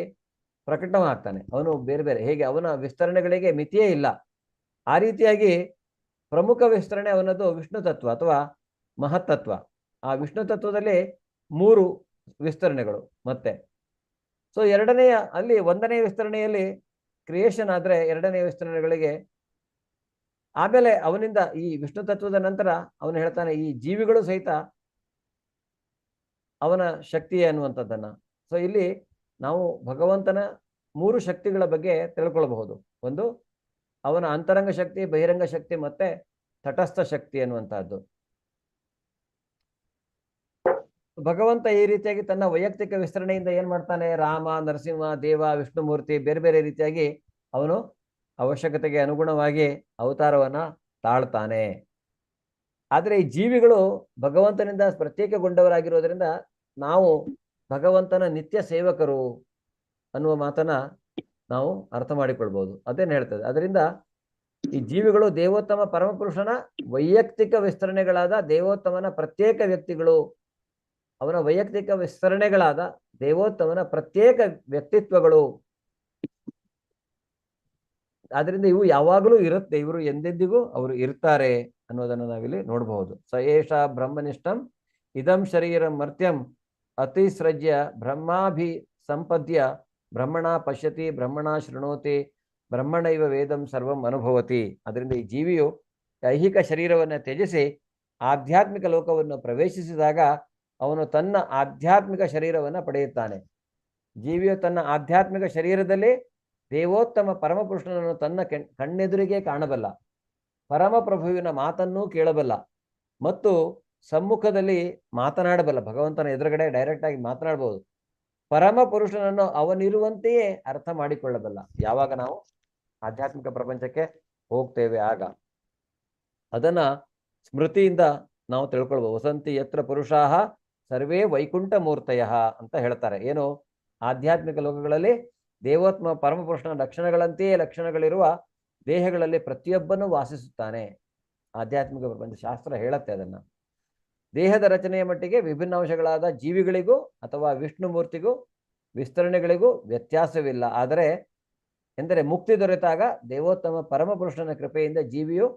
ಪ್ರಕಟವಾಗ್ತಾನೆ. ಅವನು ಬೇರೆ ಬೇರೆ, ಹೇಗೆ ಅವನ ವಿಸ್ತರಣೆಗಳಿಗೆ ಮಿತಿಯೇ ಇಲ್ಲ. ಆ ರೀತಿಯಾಗಿ ಪ್ರಮುಖ ವಿಸ್ತರಣೆ ಅವನದು ವಿಷ್ಣು ತತ್ವ ಅಥವಾ ಮಹತ್ತತ್ವ. ಆ ವಿಷ್ಣು ತತ್ವದಲ್ಲಿ 3 ವಿಸ್ತರಣೆಗಳು. ಮತ್ತೆ ಸೊ ಎರಡನೆಯ ಅಲ್ಲಿ 1ನೇ ವಿಸ್ತರಣೆಯಲ್ಲಿ ಕ್ರಿಯೇಷನ್ ಆದ್ರೆ 2ನೇ ವಿಸ್ತರಣೆಗಳಿಗೆ ಆಮೇಲೆ ಅವನಿಂದ ಈ ವಿಷ್ಣು ತತ್ವದ ನಂತರ ಅವನು ಹೇಳ್ತಾನೆ ಈ ಜೀವಿಗಳು ಸಹಿತ ಅವನ ಶಕ್ತಿ ಅನ್ನುವಂಥದ್ದನ್ನ. ಸೊ ಇಲ್ಲಿ ನಾವು ಭಗವಂತನ 3 ಶಕ್ತಿಗಳ ಬಗ್ಗೆ ತಿಳ್ಕೊಳ್ಬಹುದು. ಒಂದು ಅವನ ಅಂತರಂಗ ಶಕ್ತಿ, ಬಹಿರಂಗ ಶಕ್ತಿ, ಮತ್ತೆ ತಟಸ್ಥ ಶಕ್ತಿ ಅನ್ನುವಂತಹದ್ದು. ಭಗವಂತ ಈ ರೀತಿಯಾಗಿ ತನ್ನ ವೈಯಕ್ತಿಕ ವಿಸ್ತರಣೆಯಿಂದ ಏನ್ ಮಾಡ್ತಾನೆ, ರಾಮ, ನರಸಿಂಹ, ದೇವ, ವಿಷ್ಣುಮೂರ್ತಿ ಬೇರೆ ಬೇರೆ ರೀತಿಯಾಗಿ ಅವನು ಅವಶ್ಯಕತೆಗೆ ಅನುಗುಣವಾಗಿ ಅವತಾರವನ್ನ ತಾಳ್ತಾನೆ. ಆದ್ರೆ ಈ ಜೀವಿಗಳು ಭಗವಂತನಿಂದ ಪ್ರತ್ಯೇಕಗೊಂಡವರಾಗಿರೋದ್ರಿಂದ ನಾವು ಭಗವಂತನ ನಿತ್ಯ ಸೇವಕರು ಅನ್ನುವ ಮಾತನ್ನ ನಾವು ಅರ್ಥ ಮಾಡಿಕೊಳ್ಬಹುದು. ಅದೇನು ಹೇಳ್ತದೆ. ಅದರಿಂದ ಈ ಜೀವಿಗಳು ದೇವೋತ್ತಮ ಪರಮಪುರುಷನ ವೈಯಕ್ತಿಕ ವಿಸ್ತರಣೆಗಳಾದ ದೇವೋತ್ತಮನ ಪ್ರತ್ಯೇಕ ವ್ಯಕ್ತಿಗಳು. ಅವನ ವೈಯಕ್ತಿಕ ವಿಸ್ತರಣೆಗಳಾದ ದೇವೋತ್ತಮನ ಪ್ರತ್ಯೇಕ ವ್ಯಕ್ತಿತ್ವಗಳು. ಆದ್ರಿಂದ ಇವು ಯಾವಾಗಲೂ ಇರುತ್ತೆ, ಇವರು ಎಂದೆಂದಿಗೂ ಅವರು ಇರ್ತಾರೆ ಅನ್ನೋದನ್ನು ನಾವಿಲ್ಲಿ ನೋಡಬಹುದು. ಸ ಏಷ ಬ್ರಹ್ಮನಿಷ್ಠಂ ಇದಂ ಶರೀರಂ ಮರ್ತ್ಯಂ ಅತಿಸೃಜ್ಯ ಬ್ರಹ್ಮಾಭಿ ಸಂಪದ್ಯ ಬ್ರಹ್ಮಣ ಪಶ್ಯತಿ ಬ್ರಹ್ಮಣ ಶೃಣೋತಿ ಬ್ರಹ್ಮಣೈವ ವೇದಂ ಸರ್ವಂ ಅನುಭವತಿ. ಅದರಿಂದ ಈ ಜೀವಿಯು ಐಹಿಕ ಶರೀರವನ್ನು ತ್ಯಜಿಸಿ ಆಧ್ಯಾತ್ಮಿಕ ಲೋಕವನ್ನು ಪ್ರವೇಶಿಸಿದಾಗ ಅವನು ತನ್ನ ಆಧ್ಯಾತ್ಮಿಕ ಶರೀರವನ್ನು ಪಡೆಯುತ್ತಾನೆ. ಜೀವಿಯು ತನ್ನ ಆಧ್ಯಾತ್ಮಿಕ ಶರೀರದಲ್ಲಿ ದೇವೋತ್ತಮ ಪರಮಪುರುಷನನ್ನು ತನ್ನ ಕಣ್ಣೆದುರಿಗೆ ಕಾಣಬಲ್ಲ, ಪರಮಪ್ರಭುವಿನ ಮಾತನ್ನೂ ಕೇಳಬಲ್ಲ ಮತ್ತು ಸಮ್ಮುಖದಲ್ಲಿ ಮಾತನಾಡಬಲ್ಲ. ಭಗವಂತನ ಎದುರುಗಡೆ ಡೈರೆಕ್ಟ್ ಆಗಿ ಮಾತನಾಡಬಹುದು. ಪರಮಪುರುಷನನ್ನು ಅವನಿರುವಂತೆಯೇ ಅರ್ಥ ಮಾಡಿಕೊಳ್ಳಬಲ್ಲ. ಯಾವಾಗ ನಾವು ಆಧ್ಯಾತ್ಮಿಕ ಪ್ರಪಂಚಕ್ಕೆ ಹೋಗ್ತೇವೆ ಆಗ ಅದನ್ನ ಸ್ಮೃತಿಯಿಂದ ನಾವು ತಿಳ್ಕೊಳ್ಬಹುದು. ವಸಂತಿ ಯತ್ರ ಪುರುಷಾಹ ಸರ್ವೇ ವೈಕುಂಠ ಮೂರ್ತಯ ಅಂತ ಹೇಳ್ತಾರೆ. ಏನು, ಆಧ್ಯಾತ್ಮಿಕ ಲೋಕಗಳಲ್ಲಿ ದೇವೋತ್ಮ ಪರಮಪುರುಷನ ಲಕ್ಷಣಗಳಂತೆಯೇ ಲಕ್ಷಣಗಳಿರುವ ದೇಹಗಳಲ್ಲಿ ಪ್ರತಿಯೊಬ್ಬನೂ ವಾಸಿಸುತ್ತಾನೆ. ಆಧ್ಯಾತ್ಮಿಕ ಪ್ರಪಂಚ ಶಾಸ್ತ್ರ ಹೇಳುತ್ತೆ ಅದನ್ನ. ದೇಹದ ರಚನೆಯ ಮಟ್ಟಿಗೆ ವಿಭಿನ್ನ ಅಂಶಗಳಾದ ಜೀವಿಗಳಿಗೂ ಅಥವಾ ವಿಷ್ಣು ಮೂರ್ತಿಗೂ ವಿಸ್ತರಣೆಗಳಿಗೂ ವ್ಯತ್ಯಾಸವಿಲ್ಲ. ಆದರೆ ಎಂದರೆ ಮುಕ್ತಿ ದೊರೆತಾಗ ದೇವೋತ್ತಮ ಪರಮಪುರುಷನ ಕೃಪೆಯಿಂದ ಜೀವಿಯು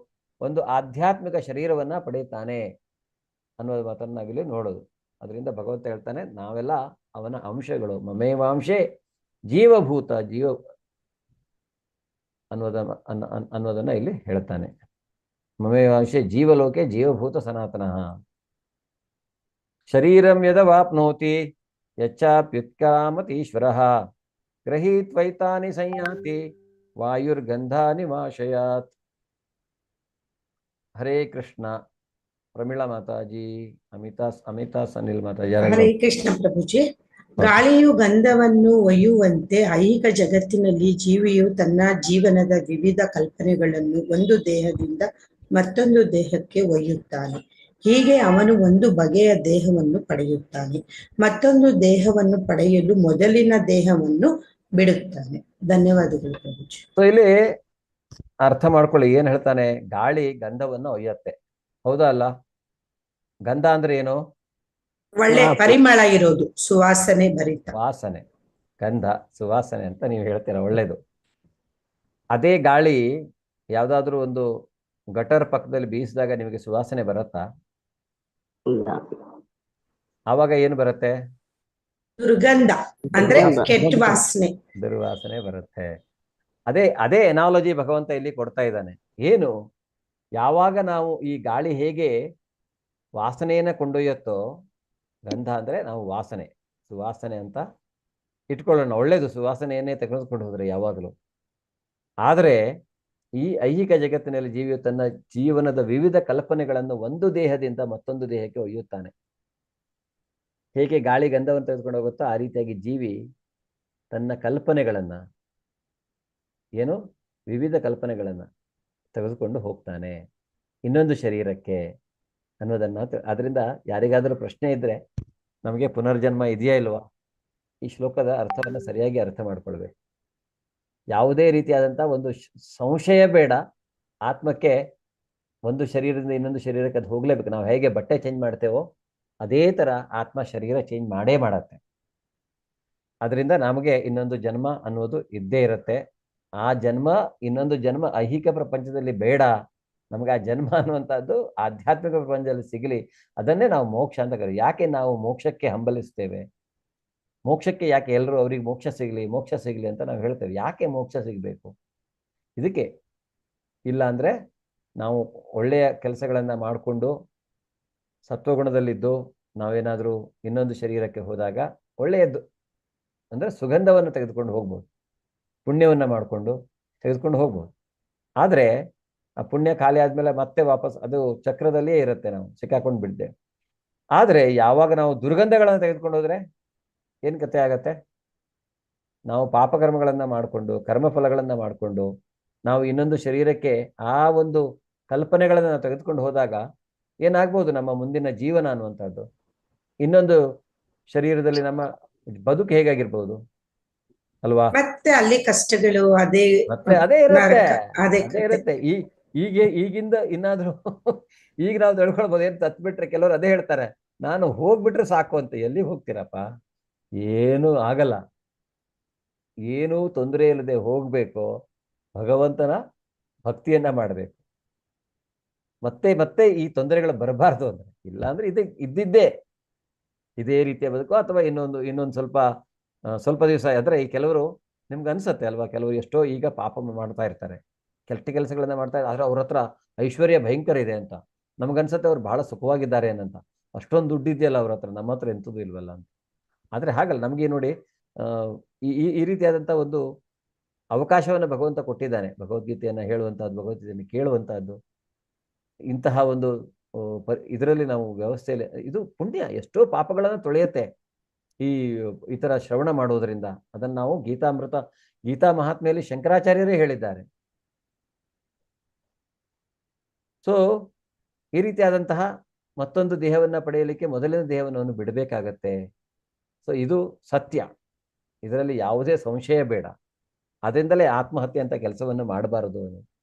ಒಂದು ಆಧ್ಯಾತ್ಮಿಕ ಶರೀರವನ್ನ ಪಡೆಯುತ್ತಾನೆ ಅನ್ನೋದು ಮಾತನ್ನು ನಾವಿಲ್ಲಿ ನೋಡೋದು. ಅದರಿಂದ ಭಗವಂತ ಹೇಳ್ತಾನೆ, ನಾವೆಲ್ಲ ಅವನ ಅಂಶಗಳು. ಮಮೇವಾಂಶೇ ಜೀವಭೂತ ಜೀವ ಅನ್ನೋದನ್ನ ಇಲ್ಲಿ ಹೇಳ್ತಾನೆ. ಮಮೇವಾಂಶೇ ಜೀವಲೋಕೆ ಜೀವಭೂತ ಸನಾತನಃ. ಶರೀರಂ ಯದವಾಪ್ನೋತಿ ಯಚ್ಚಾಪ್ಯುತ್ಕ್ರಾಮತೀಶ್ವರಃ ಗೃಹೀತ್ವೈತಾನಿ ಸಂಯಾತಿ ವಾಯುರ್ಗಂಧಾನಿ ವಾಶಯಾತ್. ಹರೇ ಕೃಷ್ಣ. ಪ್ರಮೀಳಾ ಮಾತಾಜಿ, ಅಮಿತಾ ಸನಿಲ್ ಮಾತಾಜಿ. ಹರೇ ಕೃಷ್ಣ ಪ್ರಭುಜಿ. ಗಾಳಿಯು ಗಂಧವನ್ನು ಒಯ್ಯುವಂತೆ ಐಹಿಕ ಜಗತ್ತಿನಲ್ಲಿ ಜೀವಿಯು ತನ್ನ ಜೀವನದ ವಿವಿಧ ಕಲ್ಪನೆಗಳನ್ನು ಒಂದು ದೇಹದಿಂದ ಮತ್ತೊಂದು ದೇಹಕ್ಕೆ ಒಯ್ಯುತ್ತಾನೆ. ಹೀಗೆ ಅವನು ಒಂದು ಬಗೆಯ ದೇಹವನ್ನು ಪಡೆಯುತ್ತಾನೆ, ಮತ್ತೊಂದು ದೇಹವನ್ನು ಪಡೆಯಲು ಮೊದಲಿನ ದೇಹವನ್ನು ಬಿಡುತ್ತಾನೆ. ಧನ್ಯವಾದಗಳು ಪ್ರಭುಜಿ. ಸೊ ಇಲ್ಲಿ ಅರ್ಥ ಮಾಡ್ಕೊಳ್ಳಿ, ಏನ್ ಹೇಳ್ತಾನೆ, ಗಾಳಿ ಗಂಧವನ್ನು ಒಯ್ಯತ್ತೆ. ಹೌದಾ ಅಲ್ಲ? ಗಂಧ ಅಂದ್ರೆ ಏನು? ಒಳ್ಳೆ ಪರಿಮಳ ಇರೋದು, ಸುವಾಸನೆ ಭರಿತ. ವಾಸನೆ, ಗಂಧ ಸುವಾಸನೆ ಅಂತ ನೀವು ಹೇಳ್ತೀರಾ, ಒಳ್ಳೇದು. ಅದೇ ಗಾಳಿ ಯಾವ್ದಾದ್ರು ಒಂದು ಗಟರ್ ಪಕ್ಕದಲ್ಲಿ ಬೀಸಿದಾಗ ನಿಮಗೆ ಸುವಾಸನೆ ಬರುತ್ತಾ? ಆವಾಗ ಏನು ಬರುತ್ತೆ? ದುರ್ಗಂಧ, ಅಂದ್ರೆ ಕೆಟ್ಟ ವಾಸನೆ, ದುರ್ವಾಸನೆ ಬರುತ್ತೆ. ಅದೇ ಎನಾಲಜಿ ಭಗವಂತ ಇಲ್ಲಿ ಕೊಡ್ತಾ ಇದ್ದಾನೆ. ಏನು, ಯಾವಾಗ ನಾವು ಈ ಗಾಳಿ ಹೇಗೆ ವಾಸನೆಯನ್ನ ಕೊಂಡೊಯ್ಯತ್ತೋ, ಗಂಧ ಅಂದ್ರೆ ನಾವು ವಾಸನೆ, ಸುವಾಸನೆ ಅಂತ ಇಟ್ಕೊಳ್ಳೋಣ. ಒಳ್ಳೇದು ಸುವಾಸನೆಯನ್ನೇ ತೆಗೆದುಕೊಂಡು ಹೋದ್ರೆ ಯಾವಾಗಲೂ. ಆದರೆ ಈ ಐಹಿಕ ಜಗತ್ತಿನಲ್ಲಿ ಜೀವಿಯು ತನ್ನ ಜೀವನದ ವಿವಿಧ ಕಲ್ಪನೆಗಳನ್ನು ಒಂದು ದೇಹದಿಂದ ಮತ್ತೊಂದು ದೇಹಕ್ಕೆ ಒಯ್ಯುತ್ತಾನೆ. ಹೇಗೆ ಗಾಳಿ ಗಂಧವನ್ನು ತೆಗೆದುಕೊಂಡು ಹೋಗುತ್ತೋ ಆ ರೀತಿಯಾಗಿ ಜೀವಿ ತನ್ನ ಕಲ್ಪನೆಗಳನ್ನ, ಏನು, ವಿವಿಧ ಕಲ್ಪನೆಗಳನ್ನ ತೆಗೆದುಕೊಂಡು ಹೋಗ್ತಾನೆ ಇನ್ನೊಂದು ಶರೀರಕ್ಕೆ ಅನ್ನೋದನ್ನ. ಅದರಿಂದ ಯಾರಿಗಾದರೂ ಪ್ರಶ್ನೆ ಇದ್ರೆ ನಮಗೆ ಪುನರ್ಜನ್ಮ ಇದೆಯಾ ಇಲ್ವಾ, ಈ ಶ್ಲೋಕದ ಅರ್ಥವನ್ನು ಸರಿಯಾಗಿ ಅರ್ಥ ಮಾಡ್ಕೊಳ್ಬೇಕು. ಯಾವುದೇ ರೀತಿಯಾದಂಥ ಒಂದು ಸಂಶಯ ಬೇಡ. ಆತ್ಮಕ್ಕೆ ಒಂದು ಶರೀರದಿಂದ ಇನ್ನೊಂದು ಶರೀರಕ್ಕೆ ಅದು ಹೋಗ್ಲೇಬೇಕು. ನಾವು ಹೇಗೆ ಬಟ್ಟೆ ಚೇಂಜ್ ಮಾಡ್ತೇವೋ ಅದೇ ಥರ ಆತ್ಮ ಶರೀರ ಚೇಂಜ್ ಮಾಡೇ ಮಾಡತ್ತೆ. ಅದರಿಂದ ನಮಗೆ ಇನ್ನೊಂದು ಜನ್ಮ ಅನ್ನೋದು ಇದ್ದೇ ಇರುತ್ತೆ. ಆ ಜನ್ಮ, ಇನ್ನೊಂದು ಜನ್ಮ ಐಹಿಕ ಪ್ರಪಂಚದಲ್ಲಿ ಬೇಡ. ನಮಗೆ ಆ ಜನ್ಮ ಅನ್ನುವಂಥದ್ದು ಆಧ್ಯಾತ್ಮಿಕ ಪ್ರಪಂಚದಲ್ಲಿ ಸಿಗಲಿ. ಅದನ್ನೇ ನಾವು ಮೋಕ್ಷ ಅಂತ ಕರೀತೀವಿ. ಯಾಕೆ ನಾವು ಮೋಕ್ಷಕ್ಕೆ ಹಂಬಲಿಸ್ತೇವೆ? ಮೋಕ್ಷಕ್ಕೆ ಯಾಕೆ ಎಲ್ಲರೂ ಅವ್ರಿಗೆ ಮೋಕ್ಷ ಸಿಗಲಿ ಅಂತ ನಾವು ಹೇಳ್ತೇವೆ. ಯಾಕೆ ಮೋಕ್ಷ ಸಿಗಬೇಕು? ಇದಕ್ಕೆ. ಇಲ್ಲ ಅಂದರೆ ನಾವು ಒಳ್ಳೆಯ ಕೆಲಸಗಳನ್ನು ಮಾಡಿಕೊಂಡು ಸತ್ವಗುಣದಲ್ಲಿದ್ದು ನಾವೇನಾದರೂ ಇನ್ನೊಂದು ಶರೀರಕ್ಕೆ ಹೋದಾಗ ಒಳ್ಳೆಯದ್ದು ಅಂದರೆ ಸುಗಂಧವನ್ನು ತೆಗೆದುಕೊಂಡು ಹೋಗ್ಬೋದು, ಪುಣ್ಯವನ್ನು ಮಾಡಿಕೊಂಡು ತೆಗೆದುಕೊಂಡು ಹೋಗ್ಬೋದು. ಆದರೆ ಆ ಪುಣ್ಯ ಖಾಲಿ ಆದಮೇಲೆ ಮತ್ತೆ ವಾಪಸ್ ಅದು ಚಕ್ರದಲ್ಲಿಯೇ ಇರುತ್ತೆ, ನಾವು ಸಿಕ್ಕಾಕೊಂಡು ಬಿಡ್ತೇವೆ. ಆದರೆ ಯಾವಾಗ ನಾವು ದುರ್ಗಂಧಗಳನ್ನು ತೆಗೆದುಕೊಂಡು ಹೋದರೆ ಏನು ಕತೆ ಆಗತ್ತೆ? ನಾವು ಪಾಪಕರ್ಮಗಳನ್ನು ಮಾಡಿಕೊಂಡು ಕರ್ಮಫಲಗಳನ್ನು ಮಾಡಿಕೊಂಡು ನಾವು ಇನ್ನೊಂದು ಶರೀರಕ್ಕೆ ಆ ಒಂದು ಕಲ್ಪನೆಗಳನ್ನು ನಾವು ತೆಗೆದುಕೊಂಡು ಹೋದಾಗ ಏನಾಗ್ಬೋದು? ನಮ್ಮ ಮುಂದಿನ ಜೀವನ ಅನ್ನುವಂಥದ್ದು, ಇನ್ನೊಂದು ಶರೀರದಲ್ಲಿ ನಮ್ಮ ಬದುಕು ಹೇಗಾಗಿರ್ಬೋದು ಅಲ್ವಾ? ಮತ್ತೆ ಅಲ್ಲಿ ಕಷ್ಟಗಳು ಅದೇ ಇರುತ್ತೆ. ಈಗಿಂದ ಇನ್ನಾದ್ರೂ ಈಗ ನಾವು ತಿಳ್ಕೊಳ್ಬೋದು. ಏನು ತತ್ಬಿಟ್ರೆ ಕೆಲವರು ಅದೇ ಹೇಳ್ತಾರೆ, ನಾನು ಹೋಗ್ಬಿಟ್ರೆ ಸಾಕು ಅಂತ. ಎಲ್ಲಿಗೆ ಹೋಗ್ತೀರಪ್ಪ? ಏನೂ ಆಗಲ್ಲ, ಏನೂ ತೊಂದರೆ ಇಲ್ಲದೆ ಹೋಗ್ಬೇಕು. ಭಗವಂತನ ಭಕ್ತಿಯನ್ನ ಮಾಡಬೇಕು. ಮತ್ತೆ ಮತ್ತೆ ಈ ತೊಂದರೆಗಳು ಬರಬಾರ್ದು ಅಂದ್ರೆ. ಇಲ್ಲಾಂದ್ರೆ ಇದ್ದಿದ್ದೇ ಇದೇ ರೀತಿಯ ಬದುಕು. ಅಥವಾ ಇನ್ನೊಂದು ಸ್ವಲ್ಪ ದಿವಸ ಆದರೆ ಈ ಕೆಲವರು, ನಿಮ್ಗೆ ಅನ್ಸತ್ತೆ ಅಲ್ವಾ, ಕೆಲವರು ಎಷ್ಟೋ ಈಗ ಪಾಪ ಮಾಡ್ತಾ ಇರ್ತಾರೆ, ಕೆಟ್ಟ ಕೆಲಸಗಳನ್ನ ಮಾಡ್ತಾ ಇರ್ತಾರೆ, ಆದ್ರೆ ಅವ್ರ ಹತ್ರ ಐಶ್ವರ್ಯ ಭಯಂಕರ ಇದೆ ಅಂತ. ನಮಗನ್ಸುತ್ತೆ ಅವ್ರು ಬಹಳ ಸುಖವಾಗಿದ್ದಾರೆ ಏನಂತ. ಅಷ್ಟೊಂದು ದುಡ್ಡು ಇದೆಯಲ್ಲ ಅವ್ರ ಹತ್ರ, ನಮ್ಮ ಹತ್ರ ಎಂಥದ್ದು ಇಲ್ವಲ್ಲ ಅಂತ. ಆದರೆ ಹಾಗಲ್ಲ, ನಮಗೆ ನೋಡಿ ಈ ಈ ರೀತಿಯಾದಂಥ ಒಂದು ಅವಕಾಶವನ್ನು ಭಗವಂತ ಕೊಟ್ಟಿದ್ದಾನೆ. ಭಗವದ್ಗೀತೆಯನ್ನು ಹೇಳುವಂಥದ್ದು, ಭಗವದ್ಗೀತೆಯನ್ನು ಕೇಳುವಂಥದ್ದು, ಇಂತಹ ಒಂದು ಇದರಲ್ಲಿ ನಾವು ವ್ಯವಸ್ಥೆಯಲ್ಲಿ ಇದು ಪುಣ್ಯ ಎಷ್ಟೋ ಪಾಪಗಳನ್ನು ತೊಳೆಯುತ್ತೆ ಈ ಥರ ಶ್ರವಣ ಮಾಡೋದರಿಂದ. ಅದನ್ನು ನಾವು ಗೀತಾ ಮಹಾತ್ಮೆಯಲ್ಲಿ ಶಂಕರಾಚಾರ್ಯರೇ ಹೇಳಿದ್ದಾರೆ. ಸೊ ಈ ರೀತಿಯಾದಂತಹ ಮತ್ತೊಂದು ದೇಹವನ್ನು ಪಡೆಯಲಿಕ್ಕೆ ಮೊದಲಿನ ದೇಹವನ್ನು ಅವನು ಬಿಡಬೇಕಾಗತ್ತೆ. ಸೊ ಇದು ಸತ್ಯ, ಇದರಲ್ಲಿ ಯಾವುದೇ ಸಂಶಯ ಬೇಡ. ಅದರಿಂದಲೇ ಆತ್ಮಹತ್ಯೆ ಅಂತ ಕೆಲಸವನ್ನು ಮಾಡಬಾರದು.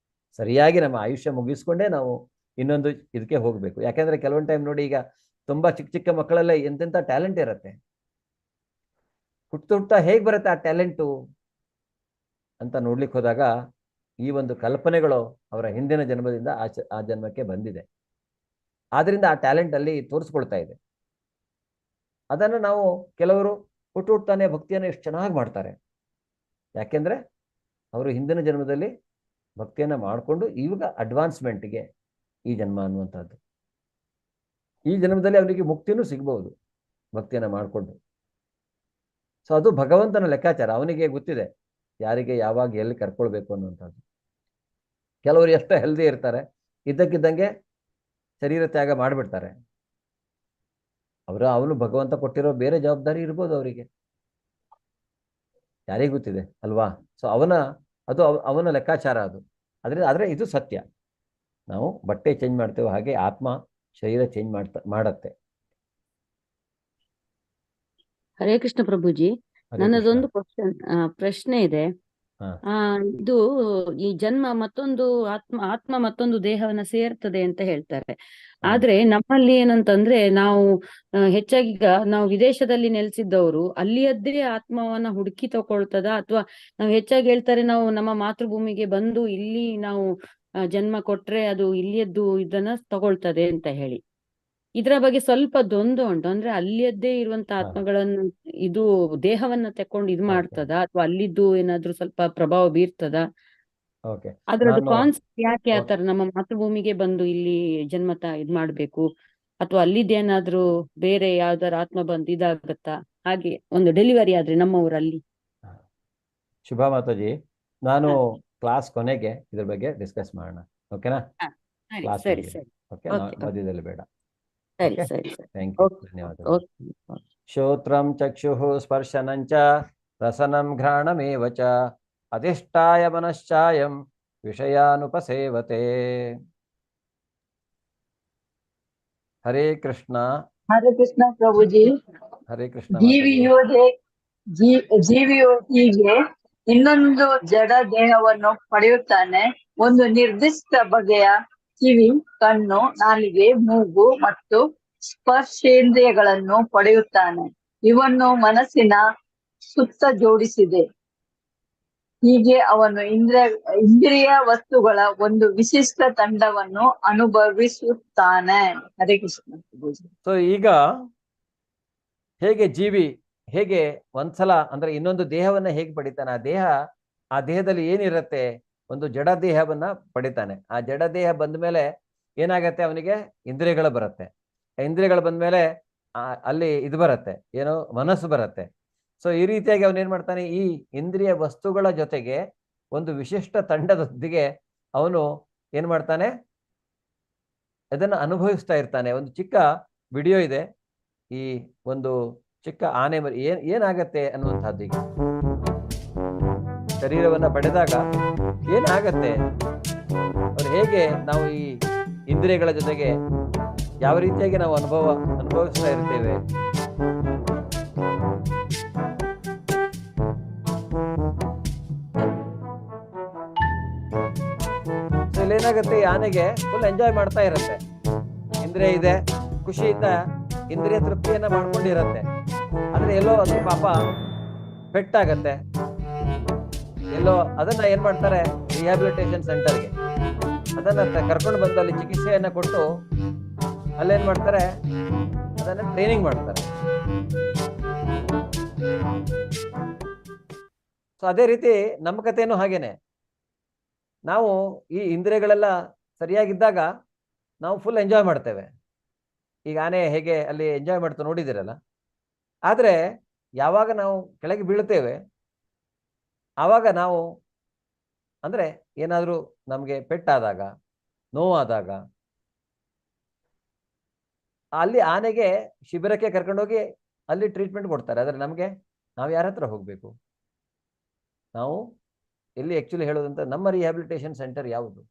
ಸರಿಯಾಗಿ ನಮ್ಮ ಆಯುಷ್ಯ ಮುಗಿಸ್ಕೊಂಡೇ ನಾವು ಇನ್ನೊಂದು ಇದಕ್ಕೆ ಹೋಗಬೇಕು. ಯಾಕೆಂದರೆ ಕೆಲವೊಂದು ಟೈಮ್ ನೋಡಿ, ಈಗ ತುಂಬ ಚಿಕ್ಕ ಚಿಕ್ಕ ಮಕ್ಕಳೆಲ್ಲ ಎಂತೆಂಥ ಟ್ಯಾಲೆಂಟ್ ಇರುತ್ತೆ, ಹುಟ್ಟುತ್ತಾ ಹೇಗೆ ಬರುತ್ತೆ ಆ ಟ್ಯಾಲೆಂಟು ಅಂತ ನೋಡ್ಲಿಕ್ಕೆ ಹೋದಾಗ ಈ ಒಂದು ಕಲ್ಪನೆಗಳು ಅವರ ಹಿಂದಿನ ಜನ್ಮದಿಂದ ಆ ಜನ್ಮಕ್ಕೆ ಬಂದಿದೆ. ಆದ್ದರಿಂದ ಆ ಟ್ಯಾಲೆಂಟ್ ಅಲ್ಲಿ ತೋರಿಸ್ಕೊಳ್ತಾ ಇದೆ. ಅದನ್ನು ನಾವು ಕೆಲವರು ಹುಟ್ಟುತ್ತಾನೆ ಭಕ್ತಿಯನ್ನು ಎಷ್ಟು ಚೆನ್ನಾಗಿ ಮಾಡ್ತಾರೆ, ಯಾಕೆಂದರೆ ಅವರು ಹಿಂದಿನ ಜನ್ಮದಲ್ಲಿ ಭಕ್ತಿಯನ್ನು ಮಾಡಿಕೊಂಡು ಇವಾಗ ಅಡ್ವಾನ್ಸ್ಮೆಂಟ್ಗೆ ಈ ಜನ್ಮ ಅನ್ನುವಂಥದ್ದು. ಈ ಜನ್ಮದಲ್ಲಿ ಅವನಿಗೆ ಮುಕ್ತಿನೂ ಸಿಗ್ಬೋದು ಭಕ್ತಿಯನ್ನು ಮಾಡಿಕೊಂಡು. ಸೊ ಅದು ಭಗವಂತನ ಲೆಕ್ಕಾಚಾರ, ಅವನಿಗೆ ಗೊತ್ತಿದೆ ಯಾರಿಗೆ ಯಾವಾಗ ಎಲ್ಲಿ ಕರ್ಕೊಳ್ಬೇಕು ಅನ್ನುವಂಥದ್ದು. ಕೆಲವರು ಎಷ್ಟು ಹೆಲ್ದಿ ಇರ್ತಾರೆ, ಇದ್ದಕ್ಕಿದ್ದಂಗೆ ಶರೀರ ತ್ಯಾಗ ಮಾಡಿಬಿಡ್ತಾರೆ. ಅವನು ಭಗವಂತ ಕೊಟ್ಟಿರೋ ಬೇರೆ ಜವಾಬ್ದಾರಿ ಇರ್ಬೋದು ಅವರಿಗೆ, ಯಾರಿಗೆ ಗೊತ್ತಿದೆ ಅಲ್ವಾ? ಸೊ ಅವನ ಲೆಕ್ಕಾಚಾರ ಅದು. ಆದರೆ ಇದು ಸತ್ಯ. ನಾವು ಬಟ್ಟೆ ಚೇಂಜ್ ಮಾಡ್ತೇವೆ, ಹಾಗೆ ಆತ್ಮ ಶರೀರ ಚೇಂಜ್ ಮಾಡತ್ತೆ. ಹರೇ ಕೃಷ್ಣ ಪ್ರಭುಜಿ, ನನ್ನದೊಂದು ಪ್ರಶ್ನೆ ಇದೆ. ಇದು ಈ ಜನ್ಮ ಮತ್ತೊಂದು ಆತ್ಮ ಮತ್ತೊಂದು ದೇಹವನ್ನ ಸೇರ್ತದೆ ಅಂತ ಹೇಳ್ತಾರೆ. ಆದ್ರೆ ನಮ್ಮಲ್ಲಿ ಏನಂತಂದ್ರೆ, ನಾವು ಹೆಚ್ಚಾಗಿ ಈಗ ನಾವು ವಿದೇಶದಲ್ಲಿ ನೆಲೆಸಿದ್ದವರು ಅಲ್ಲಿಯದ್ದೇ ಆತ್ಮವನ್ನ ಹುಡುಕಿ ತಗೊಳ್ತದ, ಅಥವಾ ನಾವು ಹೆಚ್ಚಾಗಿ ಹೇಳ್ತಾರೆ ನಾವು ನಮ್ಮ ಮಾತೃಭೂಮಿಗೆ ಬಂದು ಇಲ್ಲಿ ನಾವು ಜನ್ಮ ಕೊಟ್ರೆ ಅದು ಇಲ್ಲಿಯದ್ದು ಇದನ್ನ ತಗೊಳ್ತದೆ ಅಂತ ಹೇಳಿ. ಇದರ ಬಗ್ಗೆ ಸ್ವಲ್ಪ ದ್ವಂದ್ವ ಉಂಟು. ಅಂದ್ರೆ ಅಲ್ಲಿಯದ್ದೇ ಇರುವಂತ ಆತ್ಮಗಳನ್ನು ಇದು ದೇಹವನ್ನ ತಕೊಂಡು ಇದು ಮಾಡ್ತದ, ಅಥವಾ ಅಲ್ಲಿದ್ದು ಏನಾದ್ರೂ ಸ್ವಲ್ಪ ಪ್ರಭಾವ ಬೀರ್ತದ? ಅದ್ರದ್ದು ಕಾನ್ಸೆಪ್ಟ್ ಯಾಕೆ ಆತರ ನಮ್ಮ ಮಾತೃಭೂಮಿಗೆ ಬಂದು ಇಲ್ಲಿ ಜನ್ಮತ ಇದ್ ಮಾಡ್ಬೇಕು, ಅಥವಾ ಅಲ್ಲಿದ್ದೇನಾದ್ರೂ ಬೇರೆ ಯಾವ್ದಾರ ಆತ್ಮ ಬಂದು ಇದಾಗತ್ತಾ? ಹಾಗೆ ಒಂದು ಡೆಲಿವರಿ ಆದ್ರೆ ನಮ್ಮ ಊರಲ್ಲಿ. ಶುಭ ಮಾತಾಜಿ, ನಾನು ಕ್ಲಾಸ್ ಕೊನೆಗೆ ಇದ್ರ ಬಗ್ಗೆ ಡಿಸ್ಕಸ್ ಮಾಡೋಣ, ಓಕೆನಾ? ಸರಿ ಸರಿ ಓಕೆ, ಮಧ್ಯದಲ್ಲಿ ಬೇಡ. ಸರಿ ಸರಿ ಥ್ಯಾಂಕ್ ಯು, ಧನ್ಯವಾದಗಳು. ಶ್ರೋತ್ರಂ ಚಕ್ಷುಃ ಸ್ಪರ್ಶನಂಚ ರಸನಂ ಘ್ರಾಣಮೇವ ಚ ಅಧಿಷ್ಠಾಯ ಮನಶ್ಚಾಯಂ ವಿಷಯಾನುಪಸೇವತೆ. ಹರೇ ಕೃಷ್ಣ. ಹರೇ ಕೃಷ್ಣ ಪ್ರಭುಜಿ. ಹರೇ ಕೃಷ್ಣ. ಜೀವಿಯು ಹೀಗೆ ಇನ್ನೊಂದು ಜಡ ದೇಹವನ್ನು ಪಡೆಯುತ್ತಾನೆ. ಒಂದು ನಿರ್ದಿಷ್ಟ ಬಗೆಯ ಕಿವಿ, ಕಣ್ಣು, ನಾಲಿಗೆ, ಮೂಗು ಮತ್ತು ಸ್ಪರ್ಶೇಂದ್ರಿಯಗಳನ್ನು ಪಡೆಯುತ್ತಾನೆ. ಇವನ್ನು ಮನಸ್ಸಿನ ಸುತ್ತ ಜೋಡಿಸಿದೆ. ಹೀಗೆ ಅವನು ಇಂದ್ರಿಯ ವಸ್ತುಗಳ ಒಂದು ವಿಶಿಷ್ಟ ತಂಡವನ್ನು ಅನುಭವಿಸುತ್ತಾನೆ. ಹರೇ ಕೃಷ್ಣ. ಸೊ ಈಗ ಹೇಗೆ ಒಂದ್ಸಲ ಅಂದ್ರೆ ಇನ್ನೊಂದು ದೇಹವನ್ನ ಹೇಗೆ ಪಡಿತಾನೆ, ಆ ದೇಹದಲ್ಲಿ ಏನಿರುತ್ತೆ, ಒಂದು ಜಡ ದೇಹವನ್ನ ಪಡಿತಾನೆ. ಆ ಜಡ ದೇಹ ಬಂದ ಮೇಲೆ ಏನಾಗತ್ತೆ, ಅವನಿಗೆ ಇಂದ್ರಿಯಗಳು ಬರುತ್ತೆ. ಇಂದ್ರಿಯಗಳು ಬಂದ್ಮೇಲೆ ಅಲ್ಲಿ ಇದು ಬರುತ್ತೆ, ಏನೋ ಮನಸ್ಸು ಬರುತ್ತೆ. ಸೊ ಈ ರೀತಿಯಾಗಿ ಅವನೇನ್ ಮಾಡ್ತಾನೆ, ಈ ಇಂದ್ರಿಯ ವಸ್ತುಗಳ ಜೊತೆಗೆ ಒಂದು ವಿಶಿಷ್ಟ ತಂಡದೊಂದಿಗೆ ಅವನು ಏನ್ ಮಾಡ್ತಾನೆ, ಅದನ್ನು ಅನುಭವಿಸ್ತಾ ಇರ್ತಾನೆ. ಒಂದು ಚಿಕ್ಕ ವಿಡಿಯೋ ಇದೆ, ಈ ಒಂದು ಚಿಕ್ಕ ಆನೆ ಮರಿ ಏನಾಗತ್ತೆ ಅನ್ನುವಂಥದ್ದು. ಈಗ ಶರೀರವನ್ನ ಪಡೆದಾಗ ಏನಾಗತ್ತೆ, ಅವ್ರು ಹೇಗೆ ನಾವು ಈ ಇಂದ್ರಿಯಗಳ ಜೊತೆಗೆ ಯಾವ ರೀತಿಯಾಗಿ ನಾವು ಅನುಭವಿಸ್ತಾ ಇರ್ತೇವೆ. ಇಲ್ಲೇನಾಗತ್ತೆ, ಈ ಆನೆಗೆ ಫುಲ್ ಎಂಜಾಯ್ ಮಾಡ್ತಾ ಇರುತ್ತೆ. ಇಂದ್ರಿಯ ಇದೆ, ಖುಷಿಯಿಂದ ಇಂದ್ರಿಯ ತೃಪ್ತಿಯನ್ನ ಮಾಡ್ಕೊಂಡಿರತ್ತೆ. ಆದ್ರೆ ಎಲ್ಲೋ ಅದು ಪಾಪ ಪೆಟ್ಟಾಗತ್ತೆ. ಎಲ್ಲೋ ಅದನ್ನ ಏನ್ ಮಾಡ್ತಾರೆ, ರಿಹ್ಯಾಬಿಲಿಟೇಷನ್ ಸೆಂಟರ್ಗೆ ಅದನ್ನ ಕರ್ಕೊಂಡು ಬಂದು ಅಲ್ಲಿ ಚಿಕಿತ್ಸೆಯನ್ನ ಕೊಟ್ಟು ಅಲ್ಲೇನ್ ಮಾಡ್ತಾರೆ, ಅದನ್ನ ಟ್ರೈನಿಂಗ್ ಮಾಡ್ತಾರೆ. ಸೊ ಅದೇ ರೀತಿ ನಮ್ಮ ಕಥೆನೂ ಹಾಗೇನೆ. ನಾವು ಈ ಇಂದ್ರಿಯಗಳೆಲ್ಲ ಸರಿಯಾಗಿದ್ದಾಗ ನಾವು ಫುಲ್ ಎಂಜಾಯ್ ಮಾಡ್ತೇವೆ. ಈಗ ಆನೆ ಹೇಗೆ ಅಲ್ಲಿ ಎಂಜಾಯ್ ಮಾಡ್ತಾ ನೋಡಿದಿರಲ್ಲ. ಆದರೆ ಯಾವಾಗ ನಾವು ಕೆಳಗೆ ಬೀಳ್ತೇವೆ ಆವಾಗ ನಾವು ಅಂದರೆ ಏನಾದರೂ ನಮಗೆ ಪೆಟ್ಟಾದಾಗ, ನೋವಾದಾಗ, ಅಲ್ಲಿ ಆನೆಗೆ ಶಿಬಿರಕ್ಕೆ ಕರ್ಕೊಂಡೋಗಿ ಅಲ್ಲಿ ಟ್ರೀಟ್ಮೆಂಟ್ ಕೊಡ್ತಾರೆ. ಆದರೆ ನಮಗೆ ನಾವು ಯಾರ ಹತ್ರ ಹೋಗಬೇಕು? ನಾವು ಎಲ್ಲಿ ಆ್ಯಕ್ಚುಲಿ ಹೇಳೋದಂತ ನಮ್ಮ ರಿಹ್ಯಾಬಿಲಿಟೇಷನ್ ಸೆಂಟರ್ ಯಾವುದು?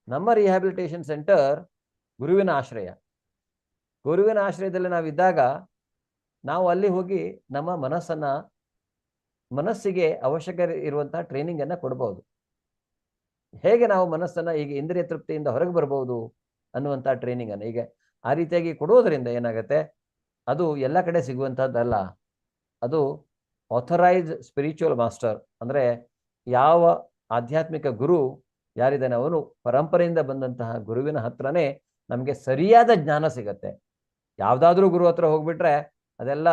ನಮ್ಮ ರಿಹ್ಯಾಬಿಲಿಟೇಷನ್ ಸೆಂಟರ್ ಗುರುವಿನ ಆಶ್ರಯ. ಗುರುವಿನ ಆಶ್ರಯದಲ್ಲಿ ನಾವಿದ್ದಾಗ ನಾವು ಅಲ್ಲಿ ಹೋಗಿ ನಮ್ಮ ಮನಸ್ಸಿಗೆ ಅವಶ್ಯಕ ಇರುವಂತಹ ಟ್ರೈನಿಂಗನ್ನು ಕೊಡ್ಬೋದು. ಹೇಗೆ ನಾವು ಮನಸ್ಸನ್ನು ಈಗ ಇಂದ್ರಿಯ ತೃಪ್ತಿಯಿಂದ ಹೊರಗೆ ಬರ್ಬೋದು ಅನ್ನುವಂಥ ಟ್ರೈನಿಂಗನ್ನು ಈಗ ಆ ರೀತಿಯಾಗಿ ಕೊಡೋದರಿಂದ ಏನಾಗುತ್ತೆ, ಅದು ಎಲ್ಲ ಕಡೆ ಸಿಗುವಂಥದ್ದಲ್ಲ. ಅದು ಆಥರೈಸ್ಡ್ ಸ್ಪಿರಿಚುವಲ್ ಮಾಸ್ಟರ್, ಅಂದರೆ ಯಾವ ಆಧ್ಯಾತ್ಮಿಕ ಗುರು ಯಾರಿದ್ದಾನೆ ಅವನು ಪರಂಪರೆಯಿಂದ ಬಂದಂತಹ ಗುರುವಿನ ಹತ್ರನೇ ನಮಗೆ ಸರಿಯಾದ ಜ್ಞಾನ ಸಿಗತ್ತೆ. ಯಾವುದಾದ್ರೂ ಗುರು ಹತ್ರ ಹೋಗ್ಬಿಟ್ರೆ ಅದೆಲ್ಲ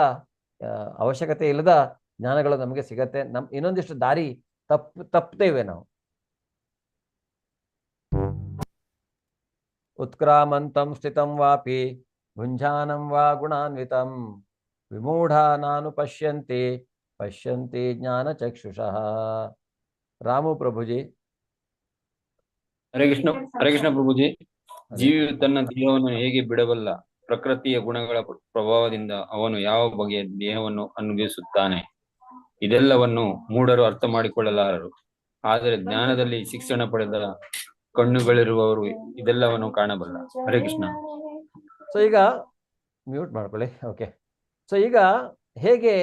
ಅವಶ್ಯಕತೆ ಇಲ್ಲದ ಜ್ಞಾನಗಳು ನಮಗೆ ಸಿಗತ್ತೆ. ಇನ್ನೊಂದಿಷ್ಟು ದಾರಿ ತಪ್ಪುತ್ತೇವೆ ನಾವು. ಉತ್ಕ್ರಾಮಂತಂ ಸ್ಥಿತಂ ವಾಪಿ ಭುಂಜಾನಂ ವಾ ಗುಣಾನ್ವಿತಂ ವಿಮೂಢಾನಾನು ಪಶ್ಯಂತಿ ಜ್ಞಾನ ಚಕ್ಷುಷಃ. ರಾಮು ಪ್ರಭುಜಿ. ಹರೇ ಕೃಷ್ಣ ಪ್ರಭುಜಿ. ಜೀವಿಯು ತನ್ನ ದೇಹವನ್ನು ಹೇಗೆ ಬಿಡಬಲ್ಲ? ಪ್ರಕೃತಿಯ ಗುಣಗಳ ಪ್ರಭಾವದಿಂದ ಅವನು ಯಾವ ಬಗೆಯ ದೇಹವನ್ನು ಅನುಭವಿಸುತ್ತಾನೆ? ಇದೆಲ್ಲವನ್ನು ಮೂಢರು ಅರ್ಥ ಮಾಡಿಕೊಳ್ಳಲಾರರು. ಆದರೆ ಜ್ಞಾನದಲ್ಲಿ ಶಿಕ್ಷಣ ಪಡೆದ ಕಣ್ಣುಗಳಿರುವವರು ಇದೆಲ್ಲವನ್ನು ಕಾಣಬಲ್ಲ. ಹರೇ ಕೃಷ್ಣ. ಸೊ ಈಗ ಮ್ಯೂಟ್ ಮಾಡ್ಕೊಳ್ಳಿ. ಓಕೆ. ಸೊ ಈಗ ಹೇಗೆ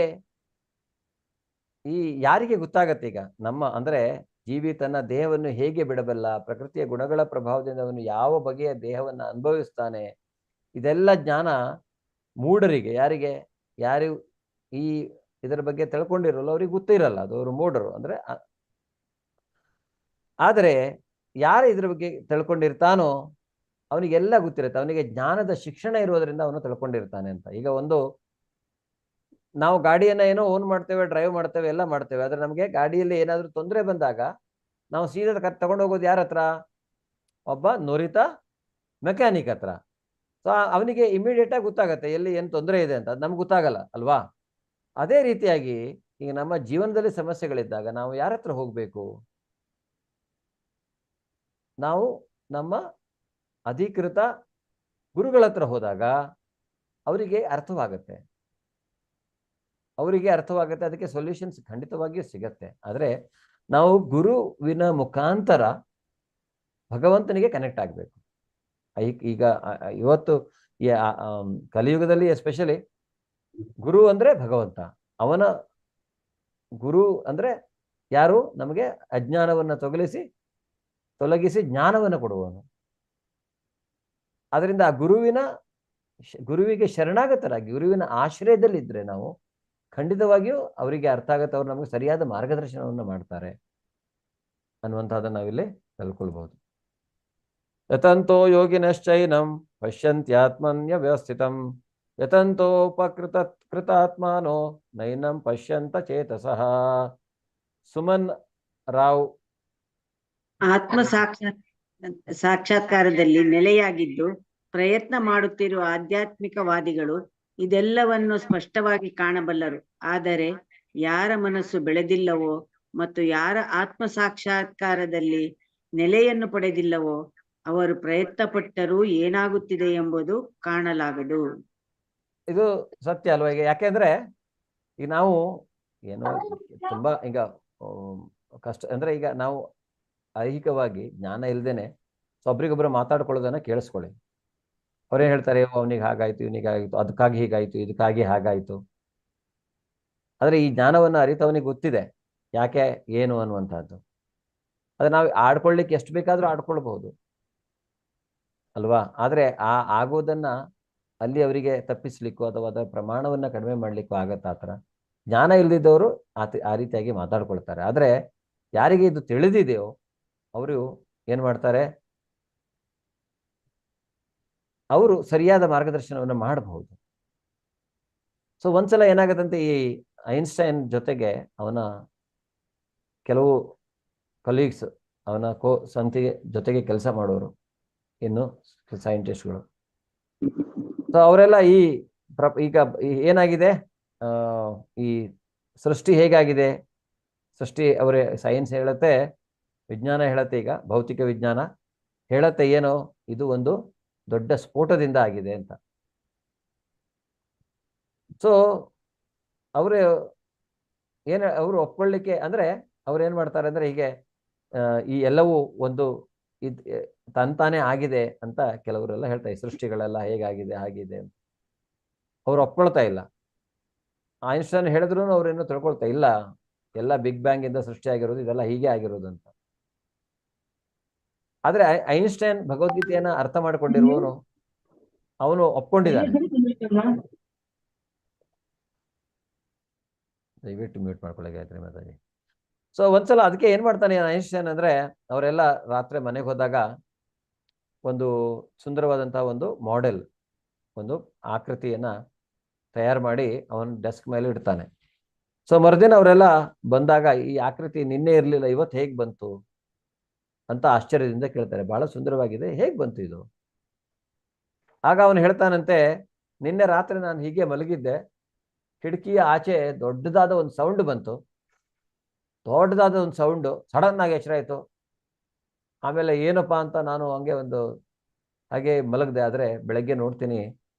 ಯಾರಿಗೆ ಗೊತ್ತಾಗತ್ತೆ ಈಗ ನಮ್ಮ ಅಂದರೆ ಜೀವಿ ತನ್ನ ದೇಹವನ್ನು ಹೇಗೆ ಬಿಡಬಲ್ಲ, ಪ್ರಕೃತಿಯ ಗುಣಗಳ ಪ್ರಭಾವದಿಂದ ಅವನು ಯಾವ ಬಗೆಯ ದೇಹವನ್ನು ಅನುಭವಿಸ್ತಾನೆ, ಇದೆಲ್ಲ ಜ್ಞಾನ ಮೂಢರಿಗೆ, ಯಾರು ಈ ಇದರ ಬಗ್ಗೆ ತಿಳ್ಕೊಂಡಿರಲ್ಲ ಅವ್ರಿಗೆ ಗೊತ್ತಿರಲ್ಲ, ಅದು ಅವರು ಮೂಢರು. ಅಂದರೆ ಆದರೆ ಯಾರು ಇದ್ರ ಬಗ್ಗೆ ತಿಳ್ಕೊಂಡಿರ್ತಾನೋ ಅವನಿಗೆಲ್ಲ ಗೊತ್ತಿರುತ್ತೆ, ಅವನಿಗೆ ಜ್ಞಾನದ ಶಿಕ್ಷಣ ಇರೋದ್ರಿಂದ ಅವನು ತಿಳ್ಕೊಂಡಿರ್ತಾನೆ ಅಂತ. ಈಗ ನಾವು ಗಾಡಿಯನ್ನು ಏನೋ ಓನ್ ಮಾಡ್ತೇವೆ, ಡ್ರೈವ್ ಮಾಡ್ತೇವೆ, ಎಲ್ಲ ಮಾಡ್ತೇವೆ. ಆದರೆ ನಮಗೆ ಗಾಡಿಯಲ್ಲಿ ಏನಾದರೂ ತೊಂದರೆ ಬಂದಾಗ ನಾವು ಸೀದಾ ತಗೊಂಡೋಗೋದು ಯಾರ ಹತ್ರ? ಒಬ್ಬ ನುರಿತ ಮೆಕ್ಯಾನಿಕ್ ಹತ್ರ. ಸೊ ಅವನಿಗೆ ಇಮಿಡಿಯೇಟಾಗಿ ಗೊತ್ತಾಗತ್ತೆ ಎಲ್ಲಿ ಏನು ತೊಂದರೆ ಇದೆ ಅಂತ. ಅದು ನಮ್ಗೆ ಗೊತ್ತಾಗಲ್ಲ ಅಲ್ವಾ? ಅದೇ ರೀತಿಯಾಗಿ ಈಗ ನಮ್ಮ ಜೀವನದಲ್ಲಿ ಸಮಸ್ಯೆಗಳಿದ್ದಾಗ ನಾವು ಯಾರ ಹತ್ರ ಹೋಗಬೇಕು? ನಾವು ನಮ್ಮ ಅಧಿಕೃತ ಗುರುಗಳ ಹತ್ರ ಹೋದಾಗ ಅವರಿಗೆ ಅರ್ಥವಾಗುತ್ತೆ, ಅದಕ್ಕೆ ಸೊಲ್ಯೂಷನ್ಸ್ ಖಂಡಿತವಾಗಿಯೂ ಸಿಗತ್ತೆ. ಆದರೆ ನಾವು ಗುರುವಿನ ಮುಖಾಂತರ ಭಗವಂತನಿಗೆ ಕನೆಕ್ಟ್ ಆಗಬೇಕು. ಈಗ ಇವತ್ತು ಕಲಿಯುಗದಲ್ಲಿ ಎಸ್ಪೆಷಲಿ ಗುರು ಅಂದರೆ ಭಗವಂತ. ಅವನ ಗುರು ಅಂದರೆ ಯಾರು? ನಮಗೆ ಅಜ್ಞಾನವನ್ನು ತೊಲಗಿಸಿ ಜ್ಞಾನವನ್ನು ಕೊಡುವವನು. ಅದರಿಂದ ಆ ಗುರುವಿಗೆ ಶರಣಾಗತರಾಗಿ ಗುರುವಿನ ಆಶ್ರಯದಲ್ಲಿದ್ದರೆ ನಾವು ಖಂಡಿತವಾಗಿಯೂ ಅವರಿಗೆ ಅರ್ಥ ಆಗುತ್ತೆ, ಅವ್ರು ನಮಗೆ ಸರಿಯಾದ ಮಾರ್ಗದರ್ಶನವನ್ನು ಮಾಡ್ತಾರೆ ಅನ್ನುವಂಥದ್ದನ್ನು ನಾವಿಲ್ಲಿ ತಿಳ್ಕೊಳ್ಬಹುದು. ಯತಂತೋ ಯೋಗಿನಶ್ಚೈನಂ ಪಶ್ಯಂತ್ಯಾತ್ಮನ್ಯ ವ್ಯವಸ್ಥಿತಂ ಯತಂತೋಪಕೃತಾತ್ಮಾನೋ ನೈನಂ ಪಶ್ಯಂತ ಚೇತಸಃ. ಸುಮನ್ ರಾವ್. ಸಾಕ್ಷಾತ್ಕಾರದಲ್ಲಿ ನೆಲೆಯಾಗಿದ್ದು ಪ್ರಯತ್ನ ಮಾಡುತ್ತಿರುವ ಆಧ್ಯಾತ್ಮಿಕವಾದಿಗಳು ಇದೆಲ್ಲವನ್ನು ಸ್ಪಷ್ಟವಾಗಿ ಕಾಣಬಲ್ಲರು. ಆದರೆ ಯಾರ ಮನಸ್ಸು ಬೆಳೆದಿಲ್ಲವೋ ಮತ್ತು ಯಾರ ಆತ್ಮ ಸಾಕ್ಷಾತ್ಕಾರದಲ್ಲಿ ನೆಲೆಯನ್ನು ಪಡೆದಿಲ್ಲವೋ ಅವರು ಪ್ರಯತ್ನ ಪಟ್ಟರೂ ಏನಾಗುತ್ತಿದೆ ಎಂಬುದು ಕಾಣಲಾಗದು. ಇದು ಸತ್ಯ ಅಲ್ವಾ? ಈಗ ಯಾಕೆಂದ್ರೆ ಈಗ ನಾವು ಏನೋ ತುಂಬಾ ಈಗ ಕಷ್ಟ ಅಂದ್ರೆ ಈಗ ನಾವು ಐಹಿಕವಾಗಿ ಜ್ಞಾನ ಇಲ್ದೇನೆ ಒಬ್ರಿಗೊಬ್ಬರು ಮಾತಾಡ್ಕೊಳ್ಳೋದನ್ನ ಕೇಳಿಸ್ಕೊಳ್ಳಿ. ಅವ್ರೇನ್ ಹೇಳ್ತಾರೆ, ಅವನಿಗೆ ಹಾಗಾಯ್ತು, ಇವನಿಗೆ ಹಾಗಾಯ್ತು, ಅದಕ್ಕಾಗಿ ಹೀಗಾಯ್ತು, ಇದಕ್ಕಾಗಿ ಹಾಗಾಯ್ತು. ಆದ್ರೆ ಈ ಜ್ಞಾನವನ್ನು ಅರಿತವನಿಗೆ ಗೊತ್ತಿದೆ ಯಾಕೆ ಏನು ಅನ್ನುವಂಥದ್ದು. ಅದು ನಾವು ಆಡ್ಕೊಳ್ಳಿಕ್ಕೆ ಎಷ್ಟು ಬೇಕಾದ್ರೂ ಆಡ್ಕೊಳ್ಬಹುದು ಅಲ್ವಾ? ಆದ್ರೆ ಆಗೋದನ್ನ ಅಲ್ಲಿ ಅವರಿಗೆ ತಪ್ಪಿಸ್ಲಿಕ್ಕೋ ಅಥವಾ ಅದರ ಪ್ರಮಾಣವನ್ನ ಕಡಿಮೆ ಮಾಡ್ಲಿಕ್ಕೂ ಆಗತ್ತ. ಆ ಥರ ಜ್ಞಾನ ಇಲ್ದಿದ್ದವರು ಆ ರೀತಿಯಾಗಿ ಮಾತಾಡ್ಕೊಳ್ತಾರೆ. ಆದ್ರೆ ಯಾರಿಗೆ ಇದು ತಿಳಿದಿದೆಯೋ ಅವರು ಏನ್ ಮಾಡ್ತಾರೆ, ಅವರು ಸರಿಯಾದ ಮಾರ್ಗದರ್ಶನವನ್ನು ಮಾಡಬಹುದು. ಸೊ ಒಂದ್ಸಲ ಏನಾಗತ್ತಂತೆ, ಈ ಐನ್ಸ್ಟೈನ್ ಜೊತೆಗೆ ಅವನ ಕೆಲವು ಕಲೀಗ್ಸ್, ಅವನ ಸಂತಿಗೆ ಜೊತೆಗೆ ಕೆಲಸ ಮಾಡೋರು ಇನ್ನು ಸೈಂಟಿಸ್ಟ್ಗಳು. ಸೊ ಅವರೆಲ್ಲ ಈಗ ಏನಾಗಿದೆ, ಈ ಸೃಷ್ಟಿ ಹೇಗಾಗಿದೆ, ಸೃಷ್ಟಿ ಅವರೇ ಸೈನ್ಸ್ ಹೇಳುತ್ತೆ, ವಿಜ್ಞಾನ ಹೇಳುತ್ತೆ, ಈಗ ಭೌತಿಕ ವಿಜ್ಞಾನ ಹೇಳುತ್ತೆ ಏನು, ಇದು ಒಂದು ದೊಡ್ಡ ಸ್ಫೋಟದಿಂದ ಆಗಿದೆ ಅಂತ. ಸೊ ಅವರು ಒಪ್ಕೊಳ್ಳಿಕ್ಕೆ ಅಂದ್ರೆ ಅವ್ರು ಏನ್ ಮಾಡ್ತಾರೆ ಅಂದ್ರೆ, ಹೀಗೆ ಈ ಎಲ್ಲವೂ ಒಂದು ತಂತಾನೇ ಆಗಿದೆ ಅಂತ ಕೆಲವರೆಲ್ಲ ಹೇಳ್ತಾರೆ. ಸೃಷ್ಟಿಗಳೆಲ್ಲ ಹೇಗಾಗಿದೆ ಆಗಿದೆ ಅಂತ ಅವ್ರು ಒಪ್ಕೊಳ್ತಾ ಇಲ್ಲ. ಐನ್ಸ್ಟೈನ್ ಹೇಳಿದ್ರು ಅವ್ರೇನು ತಿಳ್ಕೊಳ್ತಾ ಇಲ್ಲ, ಎಲ್ಲ ಬಿಗ್ ಬ್ಯಾಂಗ್ ಇಂದ ಸೃಷ್ಟಿಯಾಗಿರೋದು, ಇದೆಲ್ಲ ಹೀಗೆ ಆಗಿರೋದು ಅಂತ. ಆದ್ರೆ ಐನ್ಸ್ಟೈನ್ ಭಗವದ್ಗೀತೆಯನ್ನ ಅರ್ಥ ಮಾಡಿಕೊಂಡಿರುವವನು, ಅವನು ಒಪ್ಕೊಂಡಿದ್ದಾನೆ. ದಯವಿಟ್ಟು ಮ್ಯೂಟ್ ಮಾಡ್ಕೊಳ್ಳಿ ಗಾಯತ್ರಿ ಮಾತಾಜಿ. ಸೊ ಒಂದ್ಸಲ ಅದಕ್ಕೆ ಏನ್ ಮಾಡ್ತಾನೆ ಐನ್ಸ್ಟೈನ್ ಅಂದ್ರೆ, ಅವರೆಲ್ಲ ರಾತ್ರಿ ಮನೆಗೆ ಹೋದಾಗ ಒಂದು ಸುಂದರವಾದಂತಹ ಒಂದು ಮಾಡೆಲ್, ಒಂದು ಆಕೃತಿಯನ್ನ ತಯಾರು ಮಾಡಿ ಅವನ ಡೆಸ್ಕ್ ಮೇಲೆ ಇಡ್ತಾನೆ. ಸೊ ಮರುದಿನ ಅವರೆಲ್ಲ ಬಂದಾಗ ಈ ಆಕೃತಿ ನಿನ್ನೆ ಇರಲಿಲ್ಲ, ಇವತ್ತು ಹೇಗೆ ಬಂತು ಅಂತ ಆಶ್ಚರ್ಯದಿಂದ ಕೇಳ್ತಾರೆ. ಬಹಳ ಸುಂದರವಾಗಿದೆ, ಹೇಗೆ ಬಂತು ಇದು? ಆಗ ಅವನು ಹೇಳ್ತಾನಂತೆ, ನಿನ್ನೆ ರಾತ್ರಿ ನಾನು ಹೀಗೆ ಮಲಗಿದ್ದೆ, ಕಿಟಕಿಯ ಆಚೆ ದೊಡ್ಡದಾದ ಒಂದು ಸೌಂಡ್ ಬಂತು, ದೊಡ್ಡದಾದ ಒಂದು ಸೌಂಡು, ಸಡನ್ ಆಗಿ ಎಚ್ಚರ ಆಯಿತು. ಆಮೇಲೆ ಏನಪ್ಪಾ ಅಂತ ನಾನು ಹಾಗೆ ಮಲಗದೆ. ಆದರೆ ಬೆಳಗ್ಗೆ ನೋಡ್ತೀನಿ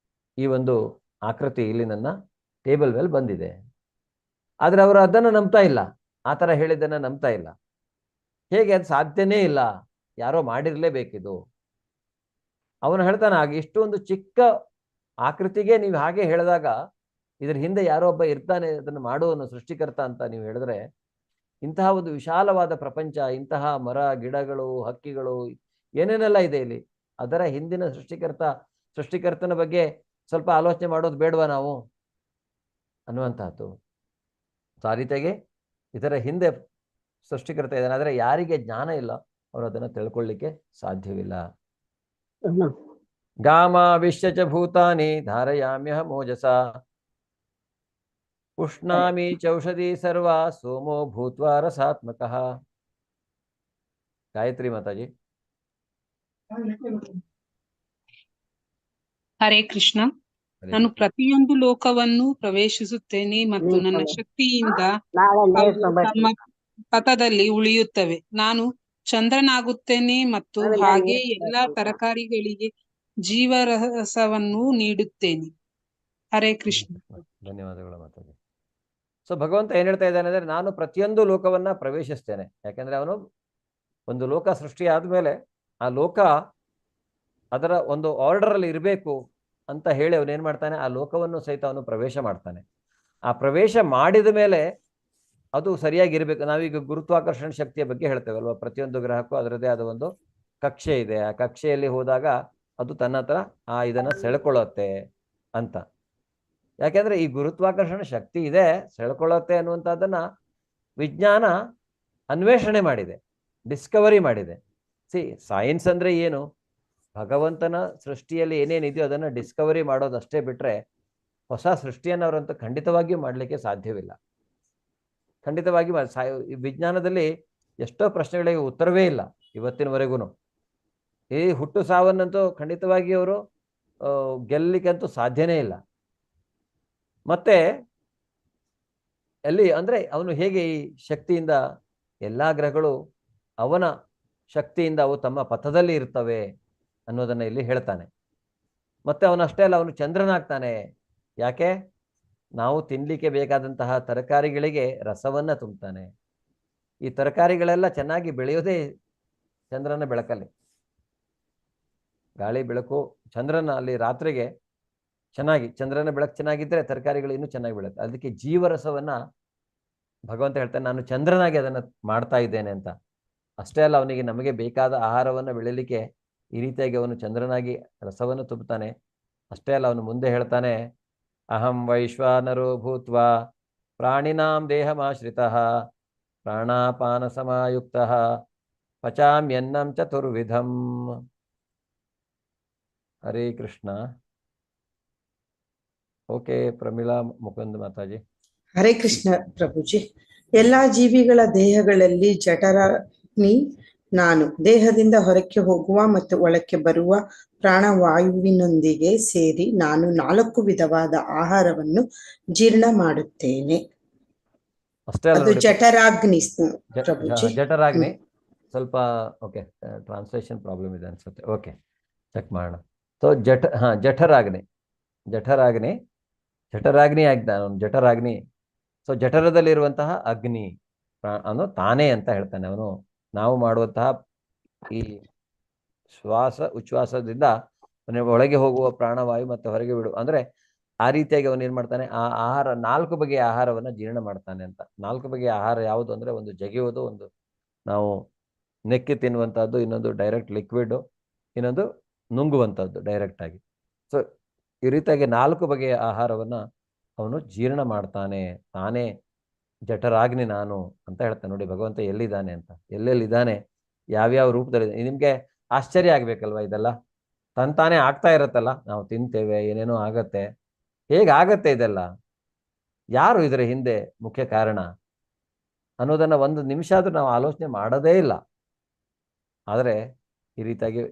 ಈ ಒಂದು ಆಕೃತಿ ಇಲ್ಲಿ ನನ್ನ ಟೇಬಲ್ ಮೇಲೆ ಬಂದಿದೆ. ಆದರೆ ಅವರು ಅದನ್ನು ನಂಬ್ತಾ ಇಲ್ಲ, ಆ ಥರ ಹೇಳಿದ್ದನ್ನು ನಂಬ್ತಾ ಇಲ್ಲ. ಹೇಗೆ? ಅದು ಸಾಧ್ಯನೇ ಇಲ್ಲ, ಯಾರೋ ಮಾಡಿರಲೇಬೇಕಿದು. ಅವನು ಹೇಳ್ತಾನೆ, ಆಗ ಇಷ್ಟೊಂದು ಚಿಕ್ಕ ಆಕೃತಿಗೆ ನೀವು ಹಾಗೆ ಹೇಳಿದಾಗ ಇದ್ರ ಹಿಂದೆ ಯಾರೋ ಒಬ್ಬ ಇರ್ತಾನೆ, ಅದನ್ನು ಮಾಡುವನು ಸೃಷ್ಟಿಕರ್ತ ಅಂತ ನೀವು ಹೇಳಿದ್ರೆ, ಇಂತಹ ಒಂದು ವಿಶಾಲವಾದ ಪ್ರಪಂಚ, ಇಂತಹ ಮರ ಗಿಡಗಳು ಹಕ್ಕಿಗಳು ಏನೇನೆಲ್ಲ ಇದೆ ಇಲ್ಲಿ, ಅದರ ಹಿಂದಿನ ಸೃಷ್ಟಿಕರ್ತನ ಬಗ್ಗೆ ಸ್ವಲ್ಪ ಆಲೋಚನೆ ಮಾಡೋದು ಬೇಡವಾ ನಾವು ಅನ್ನುವಂತಹದ್ದು. ಆ ರೀತಿಯಾಗಿ ಇದರ ಹಿಂದೆ ಸೃಷ್ಟಿಕರ್ತ ಇದ್ದಾನೆ. ಆದರೆ ಯಾರಿಗೆ ಜ್ಞಾನ ಇಲ್ಲ ಅವರು ಅದನ್ನು ತಿಳ್ಕೊಳ್ಳಿಕ್ಕೆ ಸಾಧ್ಯವಿಲ್ಲ. ಗಾಮ ವಿಶ್ಯಚ ಭೂತಾನಿ ಧಾರಯಾಮ್ಯಹ ಮೋಜಸ ಉಷ್ಣಾಮಿ ಚೌಷಧಿ ಸರ್ವ ಸೋಮೋ ಭೂತ್ವಾ ರಸಾತ್ಮಕಃ. ಗಾಯತ್ರಿ ಮಾತಾಜಿ. ಹರೇ ಕೃಷ್ಣ. ನಾನು ಪ್ರತಿಯೊಂದು ಲೋಕವನ್ನು ಪ್ರವೇಶಿಸುತ್ತೇನೆ ಮತ್ತು ನನ್ನ ಶಕ್ತಿಯಿಂದ ತಮ್ಮ ಪಥದಲ್ಲಿ ಉಳಿಯುತ್ತವೆ. ನಾನು ಚಂದ್ರನಾಗುತ್ತೇನೆ ಮತ್ತು ಹಾಗೆ ಎಲ್ಲಾ ತರಕಾರಿಗಳಿಗೆ ಜೀವರಸವನ್ನು ನೀಡುತ್ತೇನೆ. ಹರೇ ಕೃಷ್ಣ. ಧನ್ಯವಾದಗಳು ಮಾತಾಜಿ. ಸೊ ಭಗವಂತ ಏನ್ ಹೇಳ್ತಾ ಇದ್ದಾನೆ ಅಂದ್ರೆ, ನಾನು ಪ್ರತಿಯೊಂದು ಲೋಕವನ್ನ ಪ್ರವೇಶಿಸ್ತೇನೆ. ಯಾಕಂದ್ರೆ ಅವನು ಒಂದು ಲೋಕ ಸೃಷ್ಟಿ ಆದ್ಮೇಲೆ ಆ ಲೋಕ ಅದರ ಒಂದು ಆರ್ಡರ್ ಅಲ್ಲಿ ಇರಬೇಕು ಅಂತ ಹೇಳಿ ಅವನೇನ್ ಮಾಡ್ತಾನೆ, ಆ ಲೋಕವನ್ನು ಸಹಿತ ಅವನು ಪ್ರವೇಶ ಮಾಡ್ತಾನೆ. ಆ ಪ್ರವೇಶ ಮಾಡಿದ ಮೇಲೆ ಅದು ಸರಿಯಾಗಿರ್ಬೇಕು. ನಾವೀಗ ಗುರುತ್ವಾಕರ್ಷಣ ಶಕ್ತಿಯ ಬಗ್ಗೆ ಹೇಳ್ತೇವೆ ಅಲ್ವಾ, ಪ್ರತಿಯೊಂದು ಗ್ರಹಕ್ಕೂ ಅದರದೇ ಆದ ಒಂದು ಕಕ್ಷೆ ಇದೆ. ಆ ಕಕ್ಷೆಯಲ್ಲಿ ಹೋದಾಗ ಅದು ತನ್ನ ಹತ್ರ ಇದನ್ನ ಸೆಳ್ಕೊಳ್ಳುತ್ತೆ ಅಂತ. ಯಾಕೆಂದ್ರೆ ಈ ಗುರುತ್ವಾಕರ್ಷಣ ಶಕ್ತಿ ಇದೆ, ಸೆಳ್ಕೊಳ್ಳುತ್ತೆ ಅನ್ನುವಂಥದ್ದನ್ನ ವಿಜ್ಞಾನ ಅನ್ವೇಷಣೆ ಮಾಡಿದೆ, ಡಿಸ್ಕವರಿ ಮಾಡಿದೆ. ಸೈನ್ಸ್ ಅಂದ್ರೆ ಏನು? ಭಗವಂತನ ಸೃಷ್ಟಿಯಲ್ಲಿ ಏನೇನಿದೆಯೋ ಅದನ್ನು ಡಿಸ್ಕವರಿ ಮಾಡೋದಷ್ಟೇ ಬಿಟ್ರೆ ಹೊಸ ಸೃಷ್ಟಿಯನ್ನು ಅವರಂತೂ ಖಂಡಿತವಾಗಿಯೂ ಮಾಡಲಿಕ್ಕೆ ಸಾಧ್ಯವಿಲ್ಲ. ಖಂಡಿತವಾಗಿ ವಿಜ್ಞಾನದಲ್ಲಿ ಎಷ್ಟೋ ಪ್ರಶ್ನೆಗಳಿಗೆ ಉತ್ತರವೇ ಇಲ್ಲ ಇವತ್ತಿನವರೆಗೂ. ಈ ಹುಟ್ಟು ಸಾವನ್ನಂತೂ ಖಂಡಿತವಾಗಿ ಅವರು ಗೆಲ್ಲಲಿಕ್ಕಂತೂ ಸಾಧ್ಯನೇ ಇಲ್ಲ. ಮತ್ತೆ ಅಲ್ಲಿ ಅಂದ್ರೆ ಅವನು ಹೇಗೆ ಈ ಶಕ್ತಿಯಿಂದ ಎಲ್ಲಾ ಗ್ರಹಗಳು ಅವನ ಶಕ್ತಿಯಿಂದ ಅವು ತಮ್ಮ ಪಥದಲ್ಲಿ ಇರ್ತವೆ ಅನ್ನೋದನ್ನ ಇಲ್ಲಿ ಹೇಳ್ತಾನೆ. ಮತ್ತೆ ಅವನಷ್ಟೇ ಅಲ್ಲ, ಅವನು ಚಂದ್ರನಾಗ್ತಾನೆ. ಯಾಕೆ? ನಾವು ತಿನ್ಲಿಕ್ಕೆ ಬೇಕಾದಂತಹ ತರಕಾರಿಗಳಿಗೆ ರಸವನ್ನ ತುಂಬುತ್ತಾನೆ. ಈ ತರಕಾರಿಗಳೆಲ್ಲ ಚೆನ್ನಾಗಿ ಬೆಳೆಯೋದೇ ಚಂದ್ರನ ಬೆಳಕಲ್ಲಿ. ಗಾಳಿ ಬೆಳಕು ಚಂದ್ರನ ಅಲ್ಲಿ ರಾತ್ರಿಗೆ ಚಂದ್ರನ ಬೆಳಕು ಚೆನ್ನಾಗಿದ್ರೆ ತರಕಾರಿಗಳು ಇನ್ನೂ ಚೆನ್ನಾಗಿ ಬೆಳುತ್ತೆ. ಅದಕ್ಕೆ ಜೀವರಸವನ್ನ ಭಗವಂತ ಹೇಳ್ತಾನೆ, ನಾನು ಚಂದ್ರನಾಗಿ ಅದನ್ನ ಮಾಡ್ತಾ ಇದ್ದೇನೆ ಅಂತ. ಅಷ್ಟೇ ಅಲ್ಲ, ಅವನಿಗೆ ನಮಗೆ ಬೇಕಾದ ಆಹಾರವನ್ನು ಬೆಳೀಲಿಕ್ಕೆ ಈ ರೀತಿಯಾಗಿ ಅವನು ಚಂದ್ರನಾಗಿ ರಸವನ್ನು ತುಂಬುತ್ತಾನೆ. ಅಷ್ಟೇ ಅಲ್ಲ, ಅವನು ಮುಂದೆ ಹೇಳ್ತಾನೆ, ಅಹಂ ವೈಶ್ವಾನರೋ ಭೂತ್ವಾ ಪ್ರಾಣಿನಾಂ ದೇಹಮಾಶ್ರಿತಃ ಪ್ರಾಣಾಪಾನ ಸಮಾಯುಕ್ತಃ ಪಚಾಮ್ಯನ್ನಂ ಚತುರ್ವಿಧಂ. ಹರೇ ಕೃಷ್ಣ. ಓಕೆ, ಪ್ರಮೀಳಾ ಮುಕುಂದ್ ಮಾತಾಜಿ. ಹರೇ ಕೃಷ್ಣ ಪ್ರಭುಜಿ. ಎಲ್ಲಾ ಜೀವಿಗಳ ದೇಹಗಳಲ್ಲಿ ಜಠರಾಗ್ನಿ ನಾನು ದೇಹದಿಂದ ಹೊರಕ್ಕೆ ಹೋಗುವ ಮತ್ತು ಒಳಕ್ಕೆ ಬರುವ ಪ್ರಾಣವಾಯುವಿನೊಂದಿಗೆ ಸೇರಿ ನಾನು 4 ವಿಧವಾದ ಆಹಾರವನ್ನು ಜೀರ್ಣ ಮಾಡುತ್ತೇನೆ. ಅಷ್ಟೇ ಅಲ್ಲ ಅದು ನೋಡಿ, ಜಠರಾಗ್ನಿ ಪ್ರಭುಜಿ. ಜಠರಾಗ್ನಿ ಸ್ವಲ್ಪ ಓಕೆ, ಟ್ರಾನ್ಸ್ಲೇಷನ್ ಪ್ರಾಬ್ಲಮ್ ಇದೆ ಅನ್ಸುತ್ತೆ. ಓಕೆ, ಚೆಕ್ ಮಾಡೋಣ. ಸೊ ಜಠರಾಗ್ನಿ ಆಗ್ತಾನೆ ಅವನು, ಜಠರಾಗ್ನಿ. ಸೊ ಜಠರದಲ್ಲಿರುವಂತಹ ಅಗ್ನಿ ಅವನು ತಾನೇ ಅಂತ ಹೇಳ್ತಾನೆ. ಅವನು ನಾವು ಮಾಡುವಂತಹ ಈ ಶ್ವಾಸ ಉಚ್ಛ್ವಾಸದಿಂದ ಒಳಗೆ ಹೋಗುವ ಪ್ರಾಣವಾಯು ಮತ್ತು ಹೊರಗೆ ಬಿಡು, ಅಂದ್ರೆ ಆ ರೀತಿಯಾಗಿ ಅವನು ಏನ್ ಮಾಡ್ತಾನೆ, ಆ ಆಹಾರ 4 ಬಗೆಯ ಆಹಾರವನ್ನ ಜೀರ್ಣ ಮಾಡ್ತಾನೆ ಅಂತ. 4 ಬಗೆಯ ಆಹಾರ ಯಾವುದು ಅಂದ್ರೆ, ಒಂದು ಜಗಿಯೋದು, ಒಂದು ನಾವು ನೆಕ್ಕಿ ತಿನ್ನುವಂತಹದ್ದು, ಇನ್ನೊಂದು ಡೈರೆಕ್ಟ್ ಲಿಕ್ವಿಡ್, ಇನ್ನೊಂದು ನುಂಗುವಂಥದ್ದು ಡೈರೆಕ್ಟ್ ಆಗಿ. ಸೊ ಈ ರೀತಿಯಾಗಿ 4 ಬಗೆಯ ಆಹಾರವನ್ನ ಅವನು ಜೀರ್ಣ ಮಾಡ್ತಾನೆ, ತಾನೇ ಜಠರಾಗ್ನಿ ನಾನು ಅಂತ ಹೇಳ್ತಾನೆ. ನೋಡಿ ಭಗವಂತ ಎಲ್ಲಿದ್ದಾನೆ ಅಂತ, ಎಲ್ಲೆಲ್ಲಿದ್ದಾನೆ, ಯಾವ್ಯಾವ ರೂಪದಲ್ಲಿ. ನಿಮ್ಗೆ ಆಶ್ಚರ್ಯ ಆಗ್ಬೇಕಲ್ವಾ, ಇದೆಲ್ಲ ತಾನೇ ಆಗ್ತಾ ಇರತ್ತಲ್ಲ. ನಾವು ತಿಂತೇವೆ, ಏನೇನೋ ಆಗತ್ತೆ, ಹೇಗಾಗತ್ತೆ ಇದೆಲ್ಲ, ಯಾರು ಇದರ ಹಿಂದೆ ಮುಖ್ಯ ಕಾರಣ ಅನ್ನೋದನ್ನ ಒಂದು ನಿಮಿಷ ಆದ್ರೂ ನಾವು ಆಲೋಚನೆ ಮಾಡೋದೇ ಇಲ್ಲ. ಆದರೆ ಈ ರೀತಿಯಾಗಿ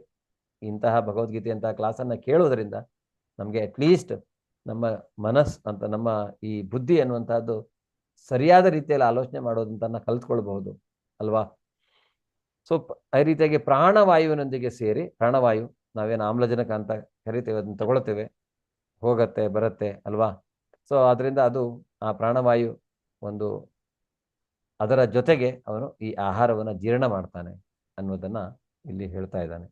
ಇಂತಹ ಭಗವದ್ಗೀತೆಯಂತಹ ಕ್ಲಾಸನ್ನು ಕೇಳೋದ್ರಿಂದ ನಮಗೆ ಅಟ್ಲೀಸ್ಟ್ ನಮ್ಮ ಅಂತ ನಮ್ಮ ಈ ಬುದ್ಧಿ ಅನ್ನುವಂತಹದ್ದು ಸರಿಯಾದ ರೀತಿಯಲ್ಲಿ ಆಲೋಚನೆ ಮಾಡೋದಂತನ್ನ ಕಲ್ತ್ಕೊಳ್ಬಹುದು ಅಲ್ವಾ. ಸೊ ಈ ರೀತಿಯಾಗಿ ಪ್ರಾಣವಾಯುವಿನೊಂದಿಗೆ ಸೇರಿ, ಪ್ರಾಣವಾಯು ನಾವೇನು ಆಮ್ಲಜನಕ ಅಂತ ಕರಿತೇವೆ, ಅದನ್ನು ತಗೊಳ್ತೇವೆ, ಹೋಗತ್ತೆ ಬರುತ್ತೆ ಅಲ್ವಾ. ಸೊ ಅದರಿಂದ ಅದು ಆ ಪ್ರಾಣವಾಯು ಒಂದು ಅದರ ಜೊತೆಗೆ ಅವನು ಈ ಆಹಾರವನ್ನು ಜೀರ್ಣ ಮಾಡ್ತಾನೆ ಅನ್ನೋದನ್ನ ಇಲ್ಲಿ ಹೇಳ್ತಾ ಇದ್ದಾನೆ.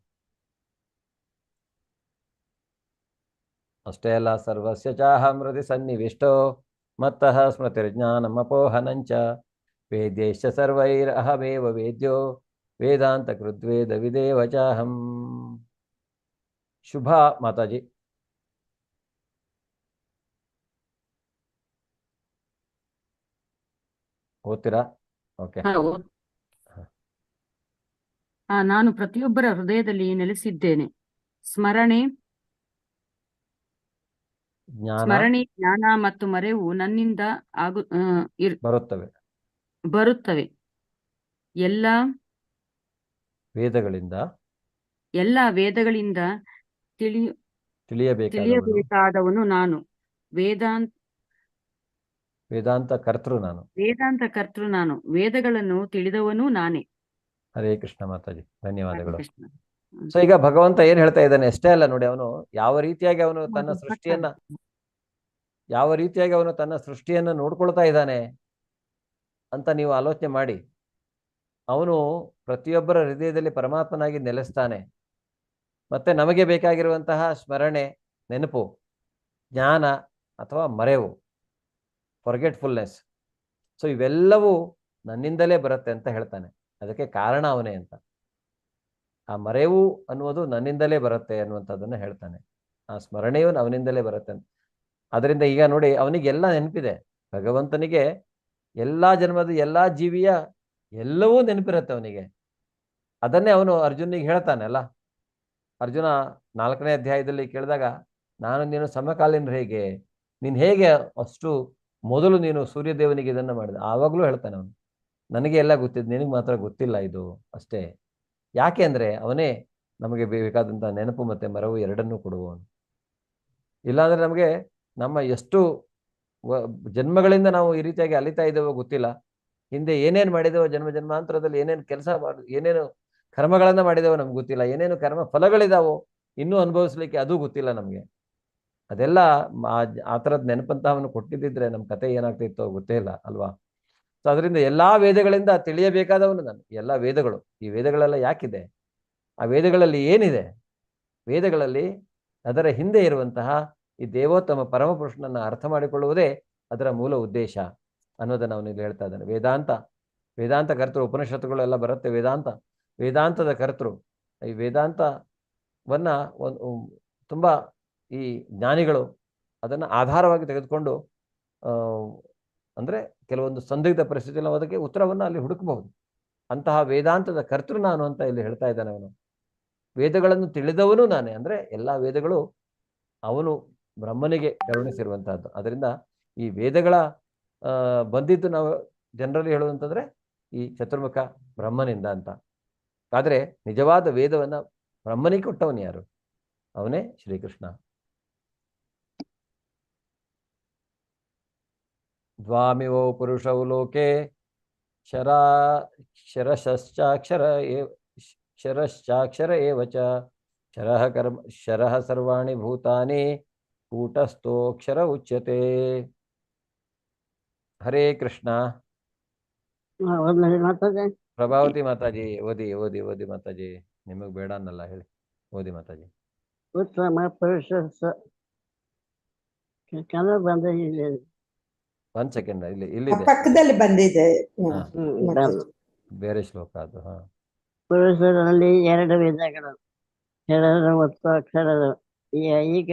ಅಷ್ಟೇ ಅಲ್ಲ, ಸರ್ವಸ್ಯ ಚಾಹಂ ಹೃದಯ ಸನ್ನಿವಿಷ್ಟೋ ಮತ್ತಃ ಸ್ಮೃತಿರ್ಜ್ಞಾನಮಪೋಹನಂಚ ವೇದ್ಯಶ್ಚ ಸರ್ವೈರಹಮೇವ ವೇದ್ಯೋ ವೇದಾಂತ ಕೃದ್ವೇದ ವಿದೇವ ಚಾಹಂ. ಶುಭ ಮಾತಾಜಿ. ಓದ್ತೀರಾ? ಓಕೆ. ನಾನು ಪ್ರತಿಯೊಬ್ಬರ ಹೃದಯದಲ್ಲಿ ನೆಲೆಸಿದ್ದೇನೆ. ಸ್ಮರಣೆ, ಜ್ಞಾನ ಮತ್ತು ಮರೆವು ನನ್ನಿಂದ ಬರುತ್ತವೆ. ಎಲ್ಲ ವೇದಗಳಿಂದ ತಿಳಿಯಬೇಕಾದವನು ನಾನು. ವೇದಾಂತ ಕರ್ತೃ ನಾನು. ವೇದಗಳನ್ನು ತಿಳಿದವನು ನಾನೇ. ಹರೇ ಕೃಷ್ಣ ಮಾತಾಜಿ, ಧನ್ಯವಾದಗಳು. ಸೊ ಈಗ ಭಗವಂತ ಏನ್ ಹೇಳ್ತಾ ಇದ್ದಾನೆ, ಅಷ್ಟೇ ಅಲ್ಲ ನೋಡಿ, ಅವನು ಯಾವ ರೀತಿಯಾಗಿ ಅವನು ತನ್ನ ಸೃಷ್ಟಿಯನ್ನ ನೋಡ್ಕೊಳ್ತಾ ಇದ್ದಾನೆ ಅಂತ ನೀವು ಆಲೋಚನೆ ಮಾಡಿ. ಅವನು ಪ್ರತಿಯೊಬ್ಬರ ಹೃದಯದಲ್ಲಿ ಪರಮಾತ್ಮನಾಗಿ ನೆಲೆಸ್ತಾನೆ. ಮತ್ತೆ ನಮಗೆ ಬೇಕಾಗಿರುವಂತಹ ಸ್ಮರಣೆ, ನೆನಪು, ಜ್ಞಾನ ಅಥವಾ ಮರೆವು, ಫಾರ್ಗೆಟ್ಫುಲ್ನೆಸ್, ಸೊ ಇವೆಲ್ಲವೂ ನನ್ನಿಂದಲೇ ಬರುತ್ತೆ ಅಂತ ಹೇಳ್ತಾನೆ. ಅದಕ್ಕೆ ಕಾರಣ ಅವನೇ ಅಂತ. ಆ ಮರೆವು ಅನ್ನುವುದು ನನ್ನಿಂದಲೇ ಬರುತ್ತೆ ಅನ್ನುವಂಥದ್ದನ್ನು ಹೇಳ್ತಾನೆ. ಆ ಸ್ಮರಣೆಯು ಅವನಿಂದಲೇ ಬರುತ್ತೆ ಅಂತ. ಅದರಿಂದ ಈಗ ನೋಡಿ, ಅವನಿಗೆಲ್ಲ ನೆನಪಿದೆ. ಭಗವಂತನಿಗೆ ಎಲ್ಲ ಜನ್ಮದ ಎಲ್ಲ ಜೀವಿಯ ಎಲ್ಲವೂ ನೆನಪಿರುತ್ತೆ ಅವನಿಗೆ. ಅದನ್ನೇ ಅವನು ಅರ್ಜುನಿಗೆ ಹೇಳ್ತಾನೆ ಅಲ್ಲ. ಅರ್ಜುನ 4ನೇ ಅಧ್ಯಾಯದಲ್ಲಿ ಕೇಳಿದಾಗ, ನಾನು ನೀನು ಸಮಕಾಲೀನರು ಹೇಗೆ, ನೀನು ಹೇಗೆ ಅಷ್ಟು ಮೊದಲು ನೀನು ಸೂರ್ಯದೇವನಿಗೆ ಇದನ್ನು ಮಾಡಿದ, ಆವಾಗಲೂ ಹೇಳ್ತಾನೆ ಅವನು, ನನಗೆ ಎಲ್ಲ ಗೊತ್ತಿದ್ದು, ನಿನಗೆ ಮಾತ್ರ ಗೊತ್ತಿಲ್ಲ ಇದು ಅಷ್ಟೇ. ಯಾಕೆ ಅಂದರೆ ಅವನೇ ನಮಗೆ ಬೇಕಾದಂಥ ನೆನಪು ಮತ್ತು ಮರವು ಎರಡನ್ನೂ ಕೊಡುವವನು. ಇಲ್ಲಾಂದರೆ ನಮಗೆ ನಮ್ಮ ಎಷ್ಟು ಜನ್ಮಗಳಿಂದ ನಾವು ಈ ರೀತಿಯಾಗಿ ಅಲಿತಾ ಇದ್ದೇವೋ ಗೊತ್ತಿಲ್ಲ. ಹಿಂದೆ ಏನೇನು ಮಾಡಿದೇವೋ, ಜನ್ಮಾಂತರದಲ್ಲಿ ಏನೇನು ಏನೇನು ಕರ್ಮಗಳನ್ನು ಮಾಡಿದೇವೋ ನಮ್ಗೆ ಗೊತ್ತಿಲ್ಲ. ಏನೇನು ಕರ್ಮ ಫಲಗಳಿದಾವೋ ಇನ್ನೂ ಅನುಭವಿಸ್ಲಿಕ್ಕೆ ಅದು ಗೊತ್ತಿಲ್ಲ ನಮಗೆ. ಅದೆಲ್ಲ ಆ ಥರದ ನೆನಪಂತಹವನ್ನು ಕೊಟ್ಟಿದ್ದಿದ್ರೆ ನಮ್ಮ ಕತೆ ಏನಾಗ್ತಿತ್ತೋ ಗೊತ್ತೇ ಇಲ್ಲ ಅಲ್ವಾ. ಸೊ ಅದರಿಂದ ಎಲ್ಲ ವೇದಗಳಿಂದ ತಿಳಿಯಬೇಕಾದವನು ನಾನು. ಎಲ್ಲ ವೇದಗಳು, ಈ ವೇದಗಳೆಲ್ಲ ಯಾಕಿದೆ, ಆ ವೇದಗಳಲ್ಲಿ ಏನಿದೆ, ವೇದಗಳಲ್ಲಿ ಅದರ ಹಿಂದೆ ಇರುವಂತಹ ಈ ದೇವೋತ್ತಮ ಪರಮಪುರುಷನನ್ನು ಅರ್ಥ ಮಾಡಿಕೊಳ್ಳುವುದೇ ಅದರ ಮೂಲ ಉದ್ದೇಶ ಅನ್ನೋದನ್ನು ಅವನು ಇಲ್ಲಿ ಹೇಳ್ತಾ ಇದ್ದಾನೆ. ವೇದಾಂತ ಕರ್ತೃ, ಉಪನಿಷತ್ತುಗಳೆಲ್ಲ ಬರುತ್ತೆ. ವೇದಾಂತದ ಕರ್ತೃ. ಈ ವೇದಾಂತವನ್ನ ತುಂಬ ಈ ಜ್ಞಾನಿಗಳು ಅದನ್ನು ಆಧಾರವಾಗಿ ತೆಗೆದುಕೊಂಡು ಅಂದರೆ ಕೆಲವೊಂದು ಸಂದಿಗ್ಧ ಪರಿಸ್ಥಿತಿಯಲ್ಲಿ ಅದಕ್ಕೆ ಉತ್ತರವನ್ನು ಅಲ್ಲಿ ಹುಡುಕಬಹುದು. ಅಂತಹ ವೇದಾಂತದ ಕರ್ತೃ ನಾನು ಅಂತ ಇಲ್ಲಿ ಹೇಳ್ತಾ ಇದ್ದಾನೆ ಅವನು. ವೇದಗಳನ್ನು ತಿಳಿದವನು ನಾನೇ, ಅಂದರೆ ಎಲ್ಲ ವೇದಗಳು ಅವನು ಬ್ರಹ್ಮನಿಗೆ ಕರುಣಿಸಿರುವಂತಹದ್ದು. ಅದರಿಂದ ಈ ವೇದಗಳ ಬಂದಿದ್ದು ನಾವು ಜನರಲ್ಲಿ ಹೇಳುವಂತಂದ್ರೆ ಈ ಚತುರ್ಮುಖ ಬ್ರಹ್ಮನಿಂದ ಅಂತ. ಆದರೆ ನಿಜವಾದ ವೇದವನ್ನ ಬ್ರಹ್ಮನಿಗೆ ಕೊಟ್ಟವನು ಯಾರು? ಅವನೇ ಶ್ರೀಕೃಷ್ಣ. ದ್ವಾಮಿವೋ ಪುರುಷೌ ಲೋಕೆ ಶರಶ್ಚಾಕ್ಷರ ಏವ ಚ ಶರಃ ಸರ್ವಾಣಿ ಭೂತಾನಿ ಕೂಟಸ್ಥೋಕ್ಷರ ಉಚ್ಯತೆ. ಹರೇ ಕೃಷ್ಣ. ಪ್ರಭಾವತಿ ಮಾತಾಜಿ ಓದಿ ಓದಿ ಓದಿ ಮಾತಾಜಿ, ನಿಮಗ್ ಬೇಡ ಅನ್ನಲ್ಲ, ಹೇಳಿ ಓದಿ ಮಾತಾಜಿ. ಉತ್ತಮ ಪುರುಷ ಕನ್ನಡ ಬಂದಿದೆ. 1 ಸೆಕೆಂಡ್, ಇಲ್ಲಿದೆ ಪಕ್ಕದಲ್ಲಿ ಬಂದಿದೆ ಬೇರೆ ಶ್ಲೋಕ ಅದು. ಪುರುಷರಲ್ಲಿ 2 ವಿಧಗಳು, ಶರರು ಮತ್ತು ಅಕ್ಷರರು. ಈ ಐಹಿಕ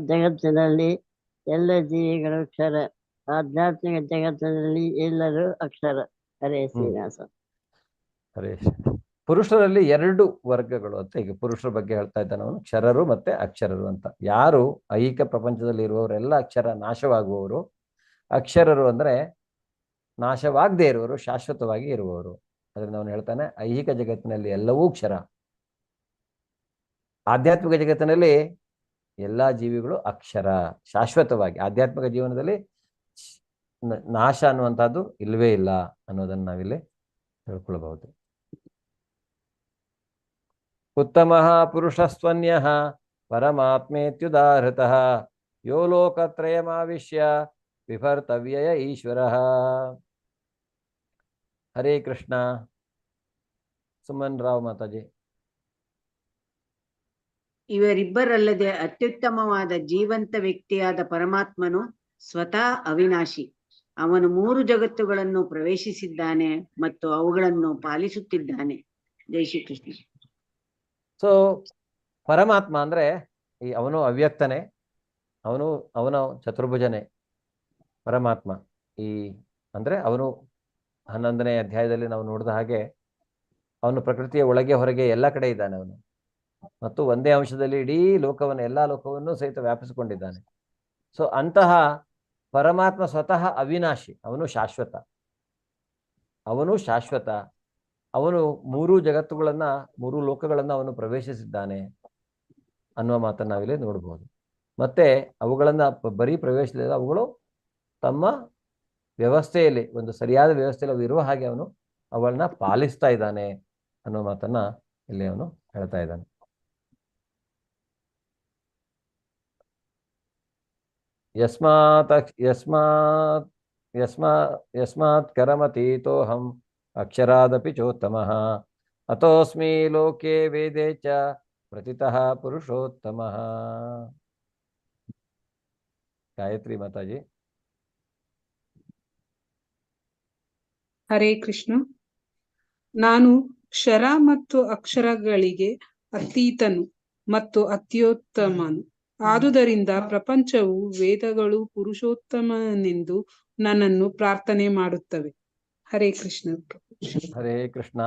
ಜಗತ್ತಿನಲ್ಲಿ ಎಲ್ಲ ಜೀವಿಗಳು ಕ್ಷರ, ಆಧ್ಯಾತ್ಮಿಕ ಜಗತ್ತಿನಲ್ಲಿ ಎಲ್ಲರೂ ಅಕ್ಷರ. ಹರೇ ಶ್ರೀನಿವಾಸ. ಹರೇ. ಪುರುಷರಲ್ಲಿ 2 ವರ್ಗಗಳು ಅಂತ ಈಗ ಪುರುಷರ ಬಗ್ಗೆ ಹೇಳ್ತಾ ಇದ್ದಾನೆ ಅವನು, ಕ್ಷರರು ಮತ್ತೆ ಅಕ್ಷರರು ಅಂತ. ಯಾರು ಐಹಿಕ ಪ್ರಪಂಚದಲ್ಲಿ ಇರುವವರೆಲ್ಲ ಅಕ್ಷರ ನಾಶವಾಗುವವರು, ಅಕ್ಷರರು ಅಂದ್ರೆ ನಾಶವಾಗದೇ ಇರುವವರು, ಶಾಶ್ವತವಾಗಿ ಇರುವವರು. ಅದರಿಂದ ಅವನು ಹೇಳ್ತಾನೆ ಐಹಿಕ ಜಗತ್ತಿನಲ್ಲಿ ಎಲ್ಲವೂ ಕ್ಷರ, ಆಧ್ಯಾತ್ಮಿಕ ಜಗತ್ತಿನಲ್ಲಿ ಎಲ್ಲಾ ಜೀವಿಗಳು ಅಕ್ಷರ, ಶಾಶ್ವತವಾಗಿ. ಆಧ್ಯಾತ್ಮಿಕ ಜೀವನದಲ್ಲಿ ನಾಶ ಅನ್ನುವಂಥದ್ದು ಇಲ್ಲವೇ ಇಲ್ಲ ಅನ್ನೋದನ್ನು ನಾವಿಲ್ಲಿ ತಿಳ್ಕೊಳ್ಬಹುದು. ಉತ್ತಮ ಪುರುಷಸ್ತ್ವನ್ಯ ಪರಮಾತ್ಮೇತ್ಯುದಾಹೃತಃ ಯೋ ಲೋಕತ್ರಯಮಾವಿಶ್ಯ ವಿಭರ್ತವ್ಯಯ ಈಶ್ವರ. ಹರೇ ಕೃಷ್ಣ. ಸುಮನ್ ರಾವ್ ಮಾತಾಜಿ. ಇವರಿಬ್ಬರಲ್ಲದೆ ಅತ್ಯುತ್ತಮವಾದ ಜೀವಂತ ವ್ಯಕ್ತಿಯಾದ ಪರಮಾತ್ಮನು ಸ್ವತಃ ಅವಿನಾಶಿ. ಅವನು 3 ಜಗತ್ತುಗಳನ್ನು ಪ್ರವೇಶಿಸಿದ್ದಾನೆ ಮತ್ತು ಅವುಗಳನ್ನು ಪಾಲಿಸುತ್ತಿದ್ದಾನೆ. ಜೈ ಶ್ರೀಕೃಷ್ಣ. ಸೊ ಪರಮಾತ್ಮ ಅಂದ್ರೆ ಅವನು ಅವ್ಯಕ್ತನೇ, ಅವನು ಚತುರ್ಭುಜನೇ ಪರಮಾತ್ಮ. ಅಂದ್ರೆ ಅವನು 11ನೇ ಅಧ್ಯಾಯದಲ್ಲಿ ನಾವು ನೋಡಿದ ಹಾಗೆ ಅವನು ಪ್ರಕೃತಿಯ ಒಳಗೆ ಹೊರಗೆ ಎಲ್ಲ ಕಡೆ ಇದ್ದಾನೆ ಅವನು, ಮತ್ತು ಒಂದೇ ಅಂಶದಲ್ಲಿ ಇಡೀ ಲೋಕವನ್ನು, ಎಲ್ಲ ಲೋಕವನ್ನು ಸಹಿತ ವ್ಯಾಪಿಸಿಕೊಂಡಿದ್ದಾನೆ. ಸೊ ಅಂತಹ ಪರಮಾತ್ಮ ಸ್ವತಃ ಅವಿನಾಶಿ, ಅವನು ಶಾಶ್ವತ. ಅವನು 3 ಜಗತ್ತುಗಳನ್ನ, 3 ಲೋಕಗಳನ್ನ ಅವನು ಪ್ರವೇಶಿಸಿದ್ದಾನೆ ಅನ್ನುವ ಮಾತನ್ನು ನಾವಿಲ್ಲಿ ನೋಡ್ಬೋದು. ಮತ್ತೆ ಅವುಗಳನ್ನ ಬರೀ ಪ್ರವೇಶಿಸಿದ, ಅವುಗಳು ತಮ್ಮ ವ್ಯವಸ್ಥೆಯಲ್ಲಿ, ಒಂದು ಸರಿಯಾದ ವ್ಯವಸ್ಥೆಯಲ್ಲಿ ಅವು ಇರುವ ಹಾಗೆ ಅವನು ಅವುಗಳನ್ನ ಪಾಲಿಸ್ತಾ ಇದ್ದಾನೆ ಅನ್ನೋ ಮಾತನ್ನ ಇಲ್ಲಿ ಅವನು ಹೇಳ್ತಾ ಇದ್ದಾನೆ. ಯಸ್ಮಾತ್ ಕರಮತೀತೋಹಂ ಅಕ್ಷರಾದಪಿ ಚೋತ್ತಮಃ ಅತೋಸ್ಮಿ ಲೋಕೆ ವೇದೇ ಚ ಪ್ರತಿತಃ ಪುರುಷೋತ್ತಮಃ. ಗಾಯತ್ರಿ ಮಾತಾಜಿ. ಹರೇ ಕೃಷ್ಣ. ನಾನು ಕ್ಷರ ಮತ್ತು ಅಕ್ಷರಗಳಿಗೆ ಅತೀತನು ಮತ್ತು ಅತ್ಯುತ್ತಮನು. ಆದುದರಿಂದ ಪ್ರಪಂಚವು ವೇದಗಳು ಪುರುಷೋತ್ತಮನೆಂದು ನನ್ನನ್ನು ಪ್ರಾರ್ಥನೆ ಮಾಡುತ್ತವೆ. ಹರೇ ಕೃಷ್ಣ. ಹರೇ ಕೃಷ್ಣ.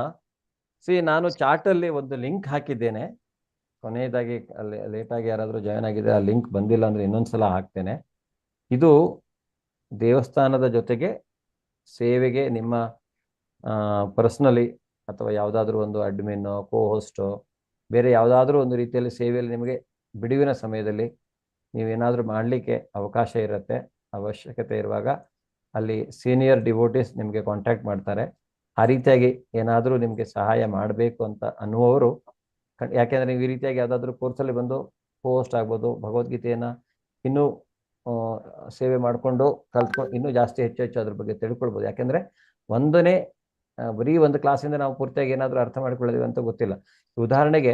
ನಾನು ಚಾರ್ಟಲ್ಲಿ ಒಂದು ಲಿಂಕ್ ಹಾಕಿದ್ದೇನೆ, ಕೊನೆಯದಾಗಿ ಅಲ್ಲಿ ಲೇಟಾಗಿ ಯಾರಾದರೂ ಜಾಯ್ನ್ ಆಗಿದೆ, ಆ ಲಿಂಕ್ ಬಂದಿಲ್ಲ ಅಂದರೆ ಇನ್ನೊಂದ್ಸಲ ಹಾಕ್ತೇನೆ. ಇದು ದೇವಸ್ಥಾನದ ಜೊತೆಗೆ ಸೇವೆಗೆ ನಿಮ್ಮ ಪರ್ಸ್ನಲಿ ಅಥವಾ ಯಾವುದಾದ್ರೂ ಒಂದು ಅಡ್ಮಿನ್ನೋ ಕೋ-ಹೋಸ್ಟೋ ಬೇರೆ ಯಾವುದಾದ್ರೂ ಒಂದು ರೀತಿಯಲ್ಲಿ ಸೇವೆಯಲ್ಲಿ ನಿಮಗೆ ಬಿಡುವಿನ ಸಮಯದಲ್ಲಿ ನೀವೇನಾದರೂ ಮಾಡಲಿಕ್ಕೆ ಅವಕಾಶ ಇರುತ್ತೆ, ಅವಶ್ಯಕತೆ ಇರುವಾಗ ಅಲ್ಲಿ ಸೀನಿಯರ್ ಡಿವೋಟೀಸ್ ನಿಮಗೆ ಕಾಂಟ್ಯಾಕ್ಟ್ ಮಾಡ್ತಾರೆ. ಆ ರೀತಿಯಾಗಿ ಏನಾದರೂ ನಿಮಗೆ ಸಹಾಯ ಮಾಡಬೇಕು ಅಂತ ಅನ್ನುವವರು, ಯಾಕೆಂದರೆ ನೀವು ಈ ರೀತಿಯಾಗಿ ಯಾವುದಾದ್ರೂ ಕೋರ್ಸಲ್ಲಿ ಬಂದು ಹೋಸ್ಟ್ ಆಗ್ಬೋದು, ಭಗವದ್ಗೀತೆಯನ್ನು ಇನ್ನೂ ಸೇವೆ ಮಾಡಿಕೊಂಡು ಕಲ್ತ್ಕೊಂಡು ಇನ್ನೂ ಜಾಸ್ತಿ ಹೆಚ್ಚು ಅದ್ರ ಬಗ್ಗೆ ತಿಳ್ಕೊಳ್ಬೋದು. ಯಾಕೆಂದರೆ ಬರೀ ಒಂದು ಕ್ಲಾಸಿಂದ ನಾವು ಪೂರ್ತಿಯಾಗಿ ಏನಾದರೂ ಅರ್ಥ ಮಾಡ್ಕೊಳ್ಳೋದಿವಿ ಅಂತ ಗೊತ್ತಿಲ್ಲ. ಉದಾಹರಣೆಗೆ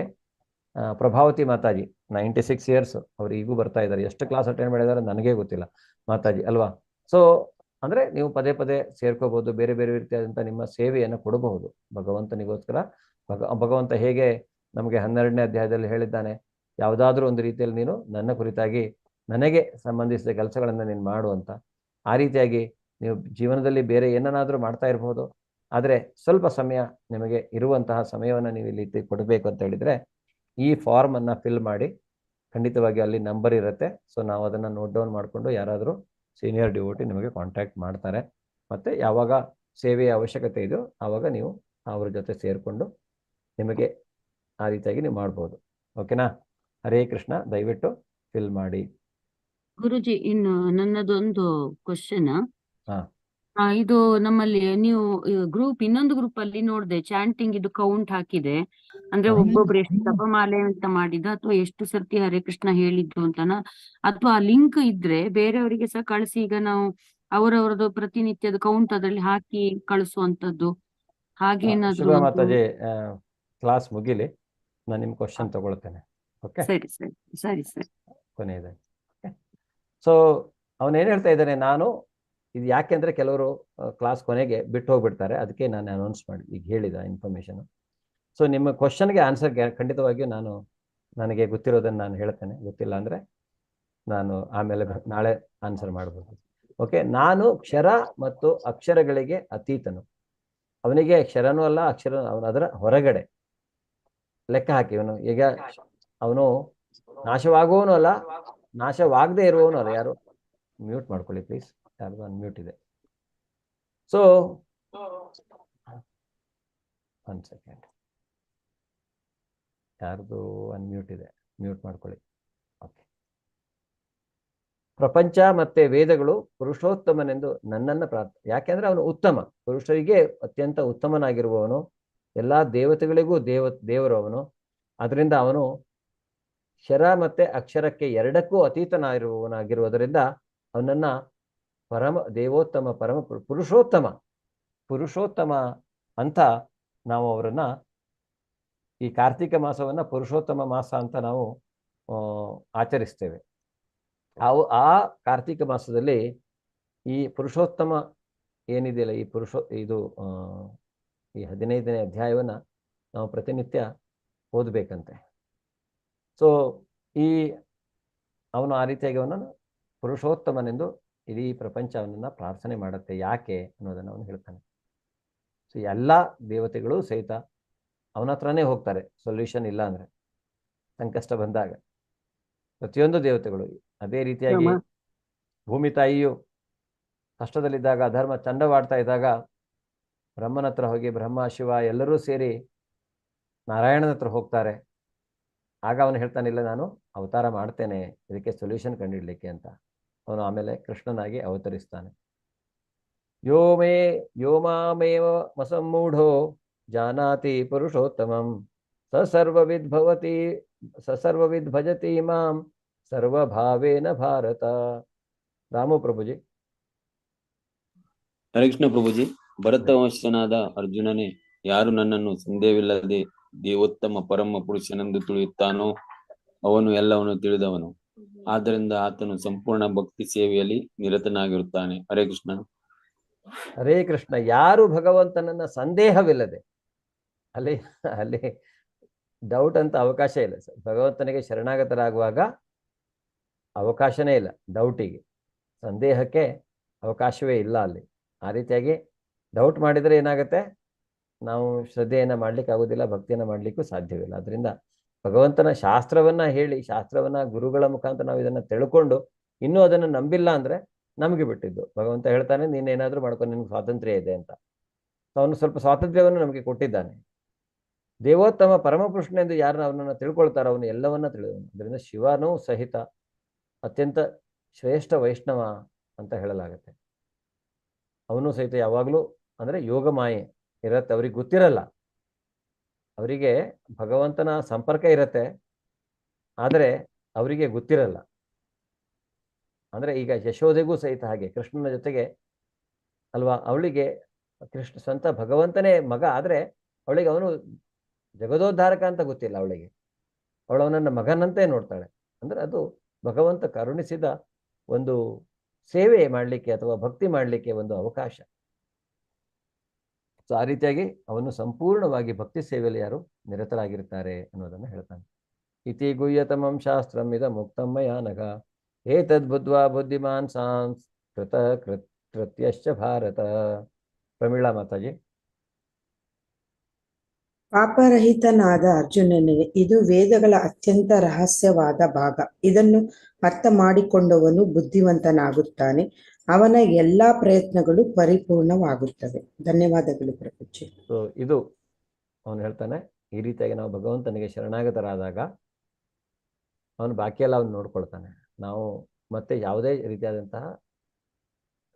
ಪ್ರಭಾವತಿ ಮಾತಾಜಿ 96 ಇಯರ್ಸ್, ಅವರು ಈಗೂ ಬರ್ತಾ ಇದ್ದಾರೆ. ಎಷ್ಟು ಕ್ಲಾಸ್ ಅಟೆಂಡ್ ಮಾಡಿದ್ದಾರೆ ನನಗೇ ಗೊತ್ತಿಲ್ಲ ಮಾತಾಜಿ ಅಲ್ವಾ. ಸೊ ಅಂದರೆ ನೀವು ಪದೇ ಪದೇ ಸೇರ್ಕೋಬಹುದು, ಬೇರೆ ಬೇರೆ ರೀತಿಯಾದಂಥ ನಿಮ್ಮ ಸೇವೆಯನ್ನು ಕೊಡಬಹುದು ಭಗವಂತನಿಗೋಸ್ಕರ. ಭಗವಂತ ಹೇಗೆ ನಮಗೆ 12ನೇ ಅಧ್ಯಾಯದಲ್ಲಿ ಹೇಳಿದ್ದಾನೆ, ಯಾವುದಾದ್ರೂ ಒಂದು ರೀತಿಯಲ್ಲಿ ನೀನು ನನ್ನ ಕುರಿತಾಗಿ ನನಗೆ ಸಂಬಂಧಿಸಿದ ಕೆಲಸಗಳನ್ನು ನೀನು ಮಾಡು ಅಂತ. ಆ ರೀತಿಯಾಗಿ ನೀವು ಜೀವನದಲ್ಲಿ ಬೇರೆ ಏನನ್ನಾದರೂ ಮಾಡ್ತಾ ಇರಬಹುದು, ಆದರೆ ಸ್ವಲ್ಪ ಸಮಯ ನಿಮಗೆ ಇರುವಂತಹ ಸಮಯವನ್ನು ನೀವು ಇಲ್ಲಿ ಕೊಡಬೇಕು ಅಂತ ಹೇಳಿದರೆ ಈ ಫಾರ್ಮನ್ನು ಫಿಲ್ ಮಾಡಿ, ಖಂಡಿತವಾಗಿ ಅಲ್ಲಿ ನಂಬರ್ ಇರುತ್ತೆ. ಸೊ ನಾವು ಅದನ್ನು ನೋಟ್ ಡೌನ್ ಮಾಡಿಕೊಂಡು ಯಾರಾದರೂ ಸೀನಿಯರ್ ಡಿವೋಟಿ ನಿಮಗೆ ಕಾಂಟ್ಯಾಕ್ಟ್ ಮಾಡ್ತಾರೆ. ಮತ್ತು ಯಾವಾಗ ಸೇವೆಯ ಅವಶ್ಯಕತೆ ಇದೆಯೋ ಆವಾಗ ನೀವು ಅವ್ರ ಜೊತೆ ಸೇರಿಕೊಂಡು ನಿಮಗೆ ಆ ರೀತಿಯಾಗಿ ನೀವು ಮಾಡ್ಬೋದು. ಓಕೆನಾ? ಹರೇ ಕೃಷ್ಣ. ದಯವಿಟ್ಟು ಫಿಲ್ ಮಾಡಿ. ಗುರುಜಿ, ಇನ್ನು ನನ್ನದೊಂದು ಕ್ವಶನ್. ಹಾ. ಇದು ನಮ್ಮಲ್ಲಿ ನೀವು ಇನ್ನೊಂದು ಗ್ರೂಪ್ ಅಲ್ಲಿ ನೋಡಿದೆ, ಚಾಂಟಿಂಗ್ ಇದು ಕೌಂಟ್ ಹಾಕಿದೆ. ಅಂದ್ರೆ ಒಬ್ಬೊಬ್ರು ಎಷ್ಟು ಜಪಮಾಲೆ ಅಂತ ಮಾಡಿದ ಅಥವಾ ಎಷ್ಟು ಸರ್ತಿ ಹರೇ ಕೃಷ್ಣ ಹೇಳಿದ್ದು ಅಂತನ, ಅಥವಾ ಆ ಲಿಂಕ್ ಇದ್ರೆ ಬೇರೆಯವರಿಗೆ ಸಹ ಕಳಿಸಿ, ಈಗ ನಾವು ಅವರವರದು ಪ್ರತಿನಿತ್ಯದ ಕೌಂಟ್ ಅದರಲ್ಲಿ ಹಾಕಿ ಕಳಿಸುವಂತದ್ದು ಹಾಗೇನಾದ್ರು ಶುಭ ಉಂಟು? ಮಾತಾಜಿ, ಕ್ಲಾಸ್ ಮುಗಿಲಿ, ನಾನು ನಿಮ್ಮ ಕ್ವಶನ್ ತಗೊಳ್ತೇನೆ. ಓಕೆ, ಸರಿ ಸರಿ ಸರಿ ಸರಿ. ಕೊನೆಯದಾಗಿ ಸೊ ಅವನೇನು ಹೇಳ್ತಾ ಇದ್ದಾನೆ, ನಾನು ಇದು ಯಾಕೆಂದರೆ ಕೆಲವರು ಕ್ಲಾಸ್ ಕೊನೆಗೆ ಬಿಟ್ಟು ಹೋಗ್ಬಿಡ್ತಾರೆ, ಅದಕ್ಕೆ ನಾನು ಅನೌನ್ಸ್ ಮಾಡಿ ಈಗ ಹೇಳಿದ ಇನ್ಫಾರ್ಮೇಷನು. ಸೊ ನಿಮ್ಮ ಕ್ವಶನ್ಗೆ ಆನ್ಸರ್ ಖಂಡಿತವಾಗಿಯೂ ನನಗೆ ಗೊತ್ತಿರೋದನ್ನು ನಾನು ಹೇಳ್ತೇನೆ, ಗೊತ್ತಿಲ್ಲ ಅಂದರೆ ನಾನು ಆಮೇಲೆ ನಾಳೆ ಆನ್ಸರ್ ಮಾಡ್ಬೋದು. ಓಕೆ, ನಾನು ಕ್ಷರ ಮತ್ತು ಅಕ್ಷರಗಳಿಗೆ ಅತೀತನು. ಅವನಿಗೆ ಕ್ಷರನೂ ಅಲ್ಲ, ಅಕ್ಷರ ಅವನು ಅದರ ಹೊರಗಡೆ. ಲೆಕ್ಕ ಹಾಕಿ, ಇವನು ಈಗ ಅವನು ನಾಶವಾಗುವವನು ಅಲ್ಲ, ನಾಶವಾಗದೇ ಇರುವವನು ಅಲ್ಲ. ಯಾರು ಮ್ಯೂಟ್ ಮಾಡ್ಕೊಳ್ಳಿ ಪ್ಲೀಸ್, ಯಾರ್ದು ಅನ್ಮ್ಯೂಟ್ ಇದೆ. ಸೊ 1 ಸೆಕೆಂಡ್, ಯಾರ್ದು ಅನ್ಮ್ಯೂಟ್ ಇದೆ, ಮ್ಯೂಟ್ ಮಾಡ್ಕೊಳ್ಳಿ. ಓಕೆ. ಪ್ರಪಂಚ ಮತ್ತೆ ವೇದಗಳು ಪುರುಷೋತ್ತಮನೆಂದು ನನ್ನನ್ನು ಯಾಕೆಂದ್ರೆ ಅವನು ಉತ್ತಮ, ಪುರುಷರಿಗೆ ಅತ್ಯಂತ ಉತ್ತಮನಾಗಿರುವವನು, ಎಲ್ಲ ದೇವತೆಗಳಿಗೂ ದೇವರು ಅವನು. ಅದರಿಂದ ಅವನು ಕ್ಷರ ಮತ್ತೆ ಅಕ್ಷರಕ್ಕೆ ಎರಡಕ್ಕೂ ಅತೀತನಾಗಿರುವುದರಿಂದ ಅವನನ್ನ ದೇವೋತ್ತಮ, ಪುರುಷೋತ್ತಮ ಅಂತ ನಾವು ಅವರನ್ನ, ಈ ಕಾರ್ತಿಕ ಮಾಸವನ್ನ ಪುರುಷೋತ್ತಮ ಮಾಸ ಅಂತ ನಾವು ಆಚರಿಸ್ತೇವೆ. ಆ ಕಾರ್ತಿಕ ಮಾಸದಲ್ಲಿ ಈ ಪುರುಷೋತ್ತಮ ಏನಿದೆಯಲ್ಲ, ಈ 15ನೇ ಅಧ್ಯಾಯವನ್ನ ನಾವು ಪ್ರತಿನಿತ್ಯ ಓದಬೇಕಂತೆ. ಸೊ ಅವನು ಆ ರೀತಿಯಾಗಿ ಅವನನ್ನು ಪುರುಷೋತ್ತಮನೆಂದು ಇಡೀ ಪ್ರಪಂಚ ಅವನನ್ನು ಪ್ರಾರ್ಥನೆ ಮಾಡುತ್ತೆ. ಯಾಕೆ ಅನ್ನೋದನ್ನು ಅವನು ಹೇಳ್ತಾನೆ. ಸೊ ಎಲ್ಲ ದೇವತೆಗಳು ಸಹಿತ ಅವನ ಹತ್ರನೇ ಹೋಗ್ತಾರೆ, ಸೊಲ್ಯೂಷನ್ ಇಲ್ಲ ಅಂದರೆ, ಸಂಕಷ್ಟ ಬಂದಾಗ ಪ್ರತಿಯೊಂದು ದೇವತೆಗಳು. ಅದೇ ರೀತಿಯಾಗಿ ಭೂಮಿ ತಾಯಿಯು ಕಷ್ಟದಲ್ಲಿದ್ದಾಗ, ಅಧರ್ಮ ಚಂಡವಾಡ್ತಾ ಇದ್ದಾಗ ಬ್ರಹ್ಮನ ಹತ್ರ ಹೋಗಿ, ಬ್ರಹ್ಮ ಶಿವ ಎಲ್ಲರೂ ಸೇರಿ ನಾರಾಯಣನ ಹತ್ರ ಹೋಗ್ತಾರೆ. ಆಗ ಅವನು ಹೇಳ್ತಾನಿಲ್ಲ, ನಾನು ಅವತಾರ ಮಾಡ್ತೇನೆ ಇದಕ್ಕೆ ಸೊಲ್ಯೂಷನ್ ಕಂಡಿಡ್ಲಿಕ್ಕೆ ಅಂತ. ಅವನು ಆಮೇಲೆ ಕೃಷ್ಣನಾಗಿ ಅವತರಿಸ್ತಾನೆ. ಯೋಮಾಮೇವ ಮಸಮ್ಮೂಢೋ ಜಾನಾತಿ ಪುರುಷೋತ್ತಮಂ ಸರ್ವವಿದ್ ಭಜತಿ ಮಾಂ ಸರ್ವಭಾವೇನ ಭಾರತ. ರಾಮು ಪ್ರಭುಜಿ. ಹರೇ ಕೃಷ್ಣ ಪ್ರಭುಜಿ. ಭರತವಂಶನಾದ ಅರ್ಜುನನೇ, ಯಾರು ನನ್ನನ್ನು ಸಂದೇಹವಿಲ್ಲದೆ ದೇವೋತ್ತಮ ಪರಮ ಪುರುಷನೆಂದು ತಿಳಿಯುತ್ತಾನೋ ಅವನು ಎಲ್ಲವನ್ನು ತಿಳಿದವನು. ಆದ್ದರಿಂದ ಆತನು ಸಂಪೂರ್ಣ ಭಕ್ತಿ ಸೇವೆಯಲ್ಲಿ ನಿರತನಾಗಿರುತ್ತಾನೆ. ಹರೇ ಕೃಷ್ಣ. ಹರೇ ಕೃಷ್ಣ. ಯಾರು ಭಗವಂತನನ್ನ ಸಂದೇಹವಿಲ್ಲದೆ, ಅಲ್ಲಿ ಡೌಟ್ ಅಂತ ಅವಕಾಶ ಇಲ್ಲ ಸರ್. ಭಗವಂತನಿಗೆ ಶರಣಾಗತರಾಗುವಾಗ ಅವಕಾಶನೇ ಇಲ್ಲ ಡೌಟಿಗೆ, ಸಂದೇಹಕ್ಕೆ ಅವಕಾಶವೇ ಇಲ್ಲ ಅಲ್ಲಿ. ಆ ರೀತಿಯಾಗಿ ಡೌಟ್ ಮಾಡಿದರೆ ಏನಾಗುತ್ತೆ, ನಾವು ಶ್ರದ್ಧೆಯನ್ನು ಮಾಡ್ಲಿಕ್ಕೆ ಆಗೋದಿಲ್ಲ, ಭಕ್ತಿಯನ್ನು ಮಾಡಲಿಕ್ಕೂ ಸಾಧ್ಯವಿಲ್ಲ. ಅದರಿಂದ ಭಗವಂತನ ಶಾಸ್ತ್ರವನ್ನ ಹೇಳಿ, ಶಾಸ್ತ್ರವನ್ನ ಗುರುಗಳ ಮುಖಾಂತರ ನಾವು ಇದನ್ನು ತಿಳ್ಕೊಂಡು ಇನ್ನೂ ಅದನ್ನು ನಂಬಿಲ್ಲ ಅಂದರೆ ನಮಗೆ ಬಿಟ್ಟಿದ್ದು. ಭಗವಂತ ಹೇಳ್ತಾನೆ, ನೀನೇನಾದರೂ ಮಾಡ್ಕೊಂಡು, ನಿನ್ಗೆ ಸ್ವಾತಂತ್ರ್ಯ ಇದೆ ಅಂತ. ಅವನು ಸ್ವಲ್ಪ ಸ್ವಾತಂತ್ರ್ಯವನ್ನು ನಮಗೆ ಕೊಟ್ಟಿದ್ದಾನೆ. ದೇವೋತ್ತಮ ಪರಮಪುರುಷನೆಂದು ಯಾರನ್ನ ಅವನನ್ನು ತಿಳ್ಕೊಳ್ತಾರೋ ಅವನು ಎಲ್ಲವನ್ನ ತಿಳಿದವನು. ಅದರಿಂದ ಶಿವನೂ ಸಹಿತ ಅತ್ಯಂತ ಶ್ರೇಷ್ಠ ವೈಷ್ಣವ ಅಂತ ಹೇಳಲಾಗತ್ತೆ. ಅವನು ಸಹಿತ ಯಾವಾಗಲೂ ಅಂದರೆ ಯೋಗ ಮಾಯೆ ಇರತ್ತೆ, ಅವ್ರಿಗೆ ಗೊತ್ತಿರಲ್ಲ. ಅವರಿಗೆ ಭಗವಂತನ ಸಂಪರ್ಕ ಇರತ್ತೆ, ಆದರೆ ಅವರಿಗೆ ಗೊತ್ತಿರಲ್ಲ. ಅಂದರೆ ಈಗ ಯಶೋದೆಗೂ ಸಹಿತ ಹಾಗೆ, ಕೃಷ್ಣನ ಜೊತೆಗೆ ಅಲ್ವಾ, ಅವಳಿಗೆ ಕೃಷ್ಣ ಸ್ವಂತ ಭಗವಂತನೇ ಮಗ, ಆದರೆ ಅವಳಿಗೆ ಅವನು ಜಗದೋದ್ಧಾರಕ ಅಂತ ಗೊತ್ತಿಲ್ಲ ಅವಳಿಗೆ. ಅವಳು ಅವನನ್ನು ಮಗನಂತೆ ನೋಡ್ತಾಳೆ. ಅಂದರೆ ಅದು ಭಗವಂತ ಕರುಣಿಸಿದ ಒಂದು ಸೇವೆ ಮಾಡಲಿಕ್ಕೆ ಅಥವಾ ಭಕ್ತಿ ಮಾಡಲಿಕ್ಕೆ ಒಂದು ಅವಕಾಶ. ಸೊ ಆ ರೀತಿಯಾಗಿ ಅವನು ಸಂಪೂರ್ಣವಾಗಿ ಭಕ್ತಿ ಸೇವೆಯಲ್ಲಿ ಯಾರು ನಿರತರಾಗಿರ್ತಾರೆ ಅನ್ನೋದನ್ನು ಹೇಳ್ತಾನೆ. ಇತಿ ಗುಹ್ಯತಮಂ ಶಾಸ್ತ್ರಂ ಇದ ಮುಕ್ತಂ ಮಯಾ ನಘ ಏತದ್ಬುದ್ಧ್ವಾ ಬುದ್ಧಿಮಾನ್ ಕೃತ್ಯಶ್ಚ ಭಾರತ. ಪ್ರಮೀಳಾ ಮಾತಾಜಿ. ಪಾಪರಹಿತನಾದ ಅರ್ಜುನನೇ, ಇದು ವೇದಗಳ ಅತ್ಯಂತ ರಹಸ್ಯವಾದ ಭಾಗ. ಇದನ್ನು ಅರ್ಥ ಮಾಡಿಕೊಂಡವನು ಬುದ್ಧಿವಂತನಾಗುತ್ತಾನೆ, ಅವನ ಎಲ್ಲಾ ಪ್ರಯತ್ನಗಳು ಪರಿಪೂರ್ಣವಾಗುತ್ತವೆ. ಧನ್ಯವಾದಗಳು ಪ್ರಭುಜಿ. ಸೊ ಇದು ಅವನು ಹೇಳ್ತಾನೆ, ಈ ರೀತಿಯಾಗಿ ನಾವು ಭಗವಂತನಿಗೆ ಶರಣಾಗತರಾದಾಗ ಅವನು ಬಾಕಿ ಎಲ್ಲ ಅವನು ನೋಡ್ಕೊಳ್ತಾನೆ. ನಾವು ಮತ್ತೆ ಯಾವುದೇ ರೀತಿಯಾದಂತಹ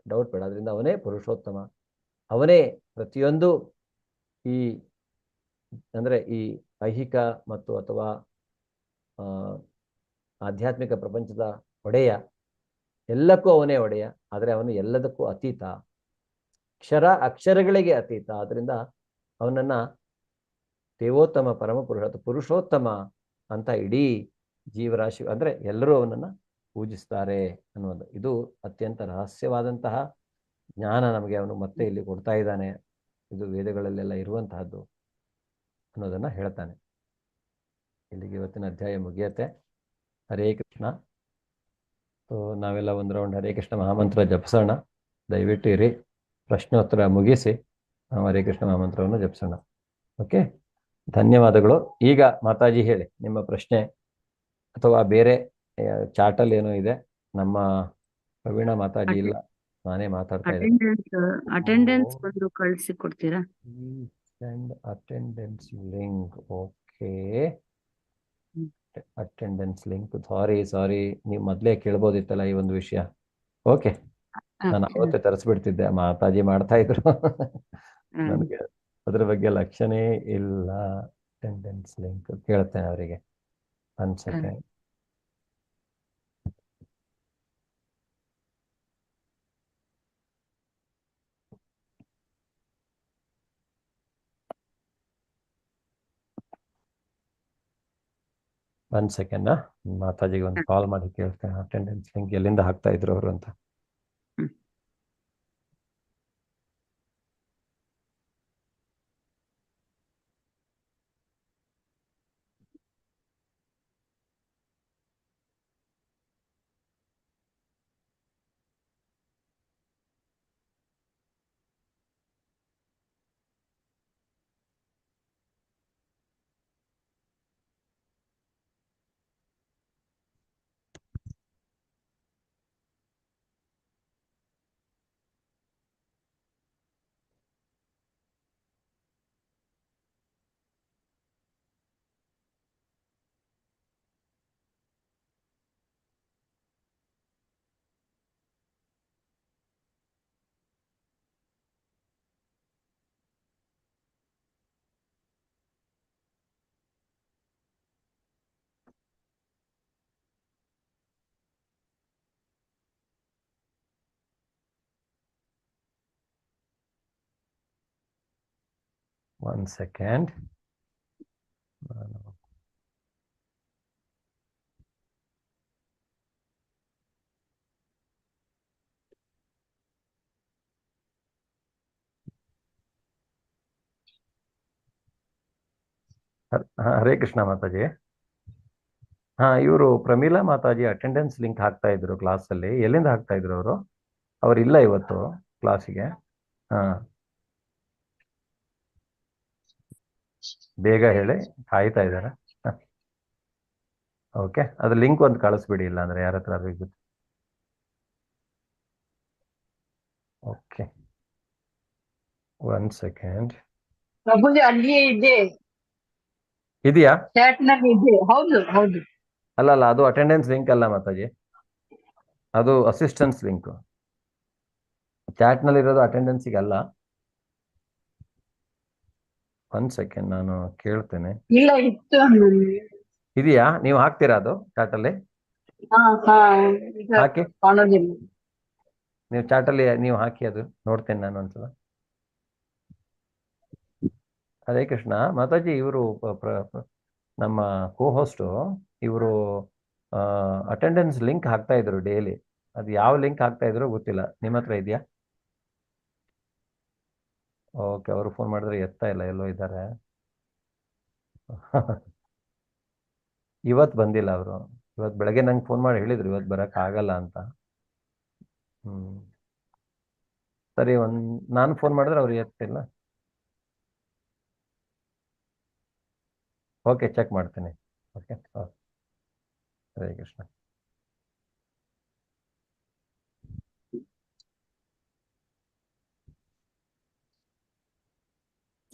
ಡೌಟ್ ಬೇಡ. ಅದರಿಂದ ಅವನೇ ಪುರುಷೋತ್ತಮ, ಅವನೇ ಪ್ರತಿಯೊಂದು ಈ ಅಂದರೆ ಈ ಐಹಿಕ ಮತ್ತು ಅಥವಾ ಆಧ್ಯಾತ್ಮಿಕ ಪ್ರಪಂಚದ ಒಡೆಯ, ಎಲ್ಲಕ್ಕೂ ಅವನೇ ಒಡೆಯ. ಆದರೆ ಅವನು ಎಲ್ಲದಕ್ಕೂ ಅತೀತ, ಅಕ್ಷರಗಳಿಗೆ ಅತೀತ. ಆದ್ದರಿಂದ ಅವನನ್ನ ದೇವೋತ್ತಮ, ಪರಮಪುರುಷ ಅಥವಾ ಪುರುಷೋತ್ತಮ ಅಂತ ಇಡೀ ಜೀವರಾಶಿ ಅಂದರೆ ಎಲ್ಲರೂ ಅವನನ್ನು ಪೂಜಿಸ್ತಾರೆ ಅನ್ನೋದು. ಇದು ಅತ್ಯಂತ ರಹಸ್ಯವಾದಂತಹ ಜ್ಞಾನ ನಮಗೆ ಅವನು ಮತ್ತೆ ಇಲ್ಲಿ ಕೊಡ್ತಾ ಇದ್ದಾನೆ. ಇದು ವೇದಗಳಲ್ಲೆಲ್ಲ ಇರುವಂತಹದ್ದು ಅನ್ನೋದನ್ನು ಹೇಳ್ತಾನೆ. ಇಲ್ಲಿಗೆ ಇವತ್ತಿನ ಅಧ್ಯಾಯ ಮುಗಿಯತ್ತೆ. ಹರೇ ಕೃಷ್ಣ. ಸೊ ನಾವೆಲ್ಲ ಒಂದು ರೌಂಡ್ ಹರೇ ಕೃಷ್ಣ ಮಹಾಮಂತ್ರ ಜಪಿಸೋಣ. ದಯವಿಟ್ಟು ಇರಿ, ಪ್ರಶ್ನೋತ್ತರ ಮುಗಿಸಿ ನಾವು ಹರೇ ಕೃಷ್ಣ ಮಹಾಮಂತ್ರವನ್ನು ಜಪಿಸೋಣ. ಓಕೆ, ಧನ್ಯವಾದಗಳು. ಈಗ ಮಾತಾಜಿ ಹೇಳಿ ನಿಮ್ಮ ಪ್ರಶ್ನೆ, ಅಥವಾ ಬೇರೆ ಚಾಟಲ್ಲಿ ಏನೋ ಇದೆ. ನಮ್ಮ ಪ್ರವೀಣ ಮಾತಾಜಿ ಇಲ್ಲ, ನಾನೇ ಮಾತಾಡ್ತಾ ಇದ್ದೀನಿ. ಅಟೆಂಡೆನ್ಸ್ ಬಂದು ಕಳಿಸಿ ಕೊಡ್ತೀರಾ? Attendance link. Okay, attendance link. Sorry, ನೀವು ಮೊದಲೇ ಕೇಳ್ಬೋದಿತ್ತಲ್ಲ ಈ ಒಂದು ವಿಷಯ. ಓಕೆ, ನಾನು ಅವತ್ತೇ ತರಿಸ್ಬಿಡ್ತಿದ್ದೆ, ಮಾತಾಜಿ ಮಾಡ್ತಾ ಇದ್ರು. ನನಗೆ ಅದ್ರ ಬಗ್ಗೆ ಲಕ್ಷ್ಯನೇ ಇಲ್ಲ. ಅಟೆಂಡೆನ್ಸ್ ಲಿಂಕ್ ಕೇಳ್ತೇನೆ ಅವರಿಗೆ. 1 ಸೆಕೆಂಡ್. ಮಾತಾಜಿಗೆ ಒಂದು ಕಾಲ್ ಮಾಡಿ ಕೇಳ್ತೇನೆ ಅಟೆಂಡೆನ್ಸ್ ಲಿಂಕ್ ಎಲ್ಲಿಂದ ಹಾಕ್ತಾ ಇದ್ರು ಅವರು ಅಂತ. One second. ಹರೇ ಕೃಷ್ಣ ಮಾತಾಜಿ. ಇವರು ಪ್ರಮೀಳಾ ಮಾತಾಜಿ ಅಟೆಂಡೆನ್ಸ್ ಲಿಂಕ್ ಹಾಕ್ತಾ ಇದ್ರು ಕ್ಲಾಸಲ್ಲಿ. ಎಲ್ಲಿಂದ ಹಾಕ್ತಾ ಇದ್ರು ಅವರು? ಅವರಿಲ್ಲ ಇವತ್ತು ಕ್ಲಾಸಿಗೆ. ಬೇಗ ಹೇಳಿ, ಕಾಯ್ತಾ ಇದ್ದಾರೆ. ಓಕೆ, ಅದು ಲಿಂಕ್ ಒಂದು ಕಳಿಸ್ಬಿಡಿ, ಇಲ್ಲ ಅಂದ್ರೆ ಯಾರ ಹತ್ರ ಆಗುತ್ತೆ. Okay, 1 second. ಪ್ರಭುಜಿ ಅಲ್ಲಿಯೇ ಇದೆ, ಇದೆಯಾ? ಚಾಟ್ ನಲ್ಲಿ ಇದೆ. ಹೌದು. ಅಲ್ಲ, ಅದು ಅಟೆಂಡೆನ್ಸ್ ಲಿಂಕ್ ಅಲ್ಲ ಮಾತಾಜಿ, ಅದು ಅಸಿಸ್ಟೆನ್ಸ್ ಲಿಂಕ್. ಚಾಟ್ ನಲ್ಲಿ ಇರೋದು ಅಟೆಂಡೆನ್ಸಿಗೆ ಅಲ್ಲ. 1 ಸೆಕೆಂಡ್, ನಾನು ಕೇಳ್ತೇನೆ. ಇಲ್ಲ, ಇತ್ತು. ಇದೆಯಾ? ನೀವು ಹಾಕ್ತೀರಾ ಅದು ಚಾಟ್ ಅಲ್ಲಿ? ಹಾಕಿ, ನೀವು ಚಾಟ್ ಅಲ್ಲಿ ನೀವು ಹಾಕಿ, ಅದು ನೋಡ್ತೇನೆ ನಾನು ಒಂದ್ಸಲ. ಹರೇ ಕೃಷ್ಣ ಮಾತಾಜಿ. ಇವರು ನಮ್ಮ ಕೋ ಹೋಸ್ಟು, ಇವರು ಅಟೆಂಡೆನ್ಸ್ ಲಿಂಕ್ ಹಾಕ್ತಾ ಇದ್ರು ಡೈಲಿ. ಅದು ಯಾವ ಲಿಂಕ್ ಹಾಕ್ತಾ ಇದ್ರು ಗೊತ್ತಿಲ್ಲ. ನಿಮ್ಮ ಹತ್ರ ಇದೆಯಾ? ಓಕೆ, ಅವರು ಫೋನ್ ಮಾಡಿದ್ರೆ ಎತ್ತಾ ಇಲ್ಲ, ಎಲ್ಲೋ ಇದ್ದಾರೆ. ಇವತ್ತು ಬಂದಿಲ್ಲ ಅವರು. ಇವತ್ತು ಬೆಳಗ್ಗೆ ನಂಗೆ ಫೋನ್ ಮಾಡಿ ಹೇಳಿದ್ರು ಇವತ್ತು ಬರಕ್ ಆಗಲ್ಲ ಅಂತ. ಸರಿ, ನಾನು ಫೋನ್ ಮಾಡಿದ್ರೆ ಅವ್ರು ಎತ್ತಿಲ್ಲ. ಓಕೆ, ಚೆಕ್ ಮಾಡ್ತೀನಿ. ಓಕೆ, ಹರೇ ಕೃಷ್ಣ.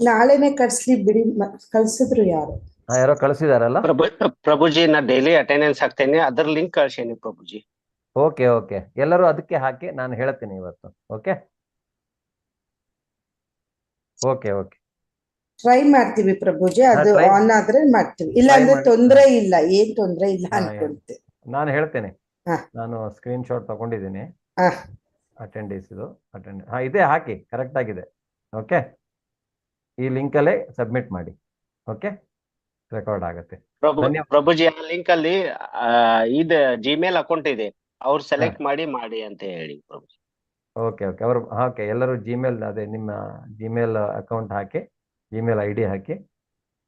ನಾಳೆನೆ ಕಳ್ಸ್ಲಿ ಬಿಡಿ, ಕಳ್ಸಿದ್ರು ಯಾರು? ಯಾರೋ ಕಳಿಸಿದಾರಲ್ಲ. ಪ್ರಭುಜಿ ನಾ ಡೈಲಿ ಅಟೆಂಡೆನ್ಸ್ ಹಾಕ್ತೇನೆ, ಅದ್ರ ಲಿಂಕ್ ಕಳ್ಸೇನಿ ಪ್ರಭುಜಿ. ಓಕೆ ಓಕೆ, ಎಲ್ಲರೂ ಅದಕ್ಕೆ ಹಾಕಿ ನಾನು ಹೇಳ್ತೀನಿ ಇವತ್ತು. ಓಕೆ ಓಕೆ ಓಕೆ, ಟ್ರೈ ಮಾಡ್ತೀವಿ ಪ್ರಭುಜಿ, ಅದು try- ಆನ್ ಆದ್ರೆ ಮಾಡ್ತೀವಿ, ಇಲ್ಲ try ಅಂದ್ರೆ ಮಾಡಿ. ತೊಂದ್ರೆ ಇಲ್ಲ, ಏನ್ ತೊಂದ್ರೆ ಇಲ್ಲ ಅನ್ಕೊಂತೆ. ನಾನು ಹೇಳ್ತೇನೆ. ಹಾ. ನಾನು ಸ್ಕ್ರೀನ್ ಶಾಟ್ ತಗೊಂಡಿದ್ದೀನಿ ಹಾ. ಅಟೆಂಡೆನ್ಸ್ ಇದು. ಇದೆ, ಹಾಕಿ, ಕರೆಕ್ಟ್ ಆಗಿದೆ. ಓಕೆ, ಈ ಲಿಂಕಲ್ಲೇ ಸಬ್ಮಿಟ್ ಮಾಡಿ. ಓಕೆ, ರೆಕಾರ್ಡ್ ಆಗುತ್ತೆ. ಪ್ರಭುಜಿ ಆ ಲಿಂಕ್ ಅಲ್ಲಿ ಇದು ಜಿಮೇಲ್ ಅಕೌಂಟ್ ಇದೆ, ಅವ್ರು ಸೆಲೆಕ್ಟ್ ಮಾಡಿ ಅಂತ ಹೇಳಿ ಪ್ರಭುಜಿ. ಓಕೆ ಓಕೆ, ಅವರು ಓಕೆ, ಎಲ್ಲರೂ ಜಿಮೇಲ್, ಅದೇ ನಿಮ್ಮ ಜಿಮೇಲ್ ಅಕೌಂಟ್ ಹಾಕಿ, ಜಿಮೇಲ್ ID ಹಾಕಿ,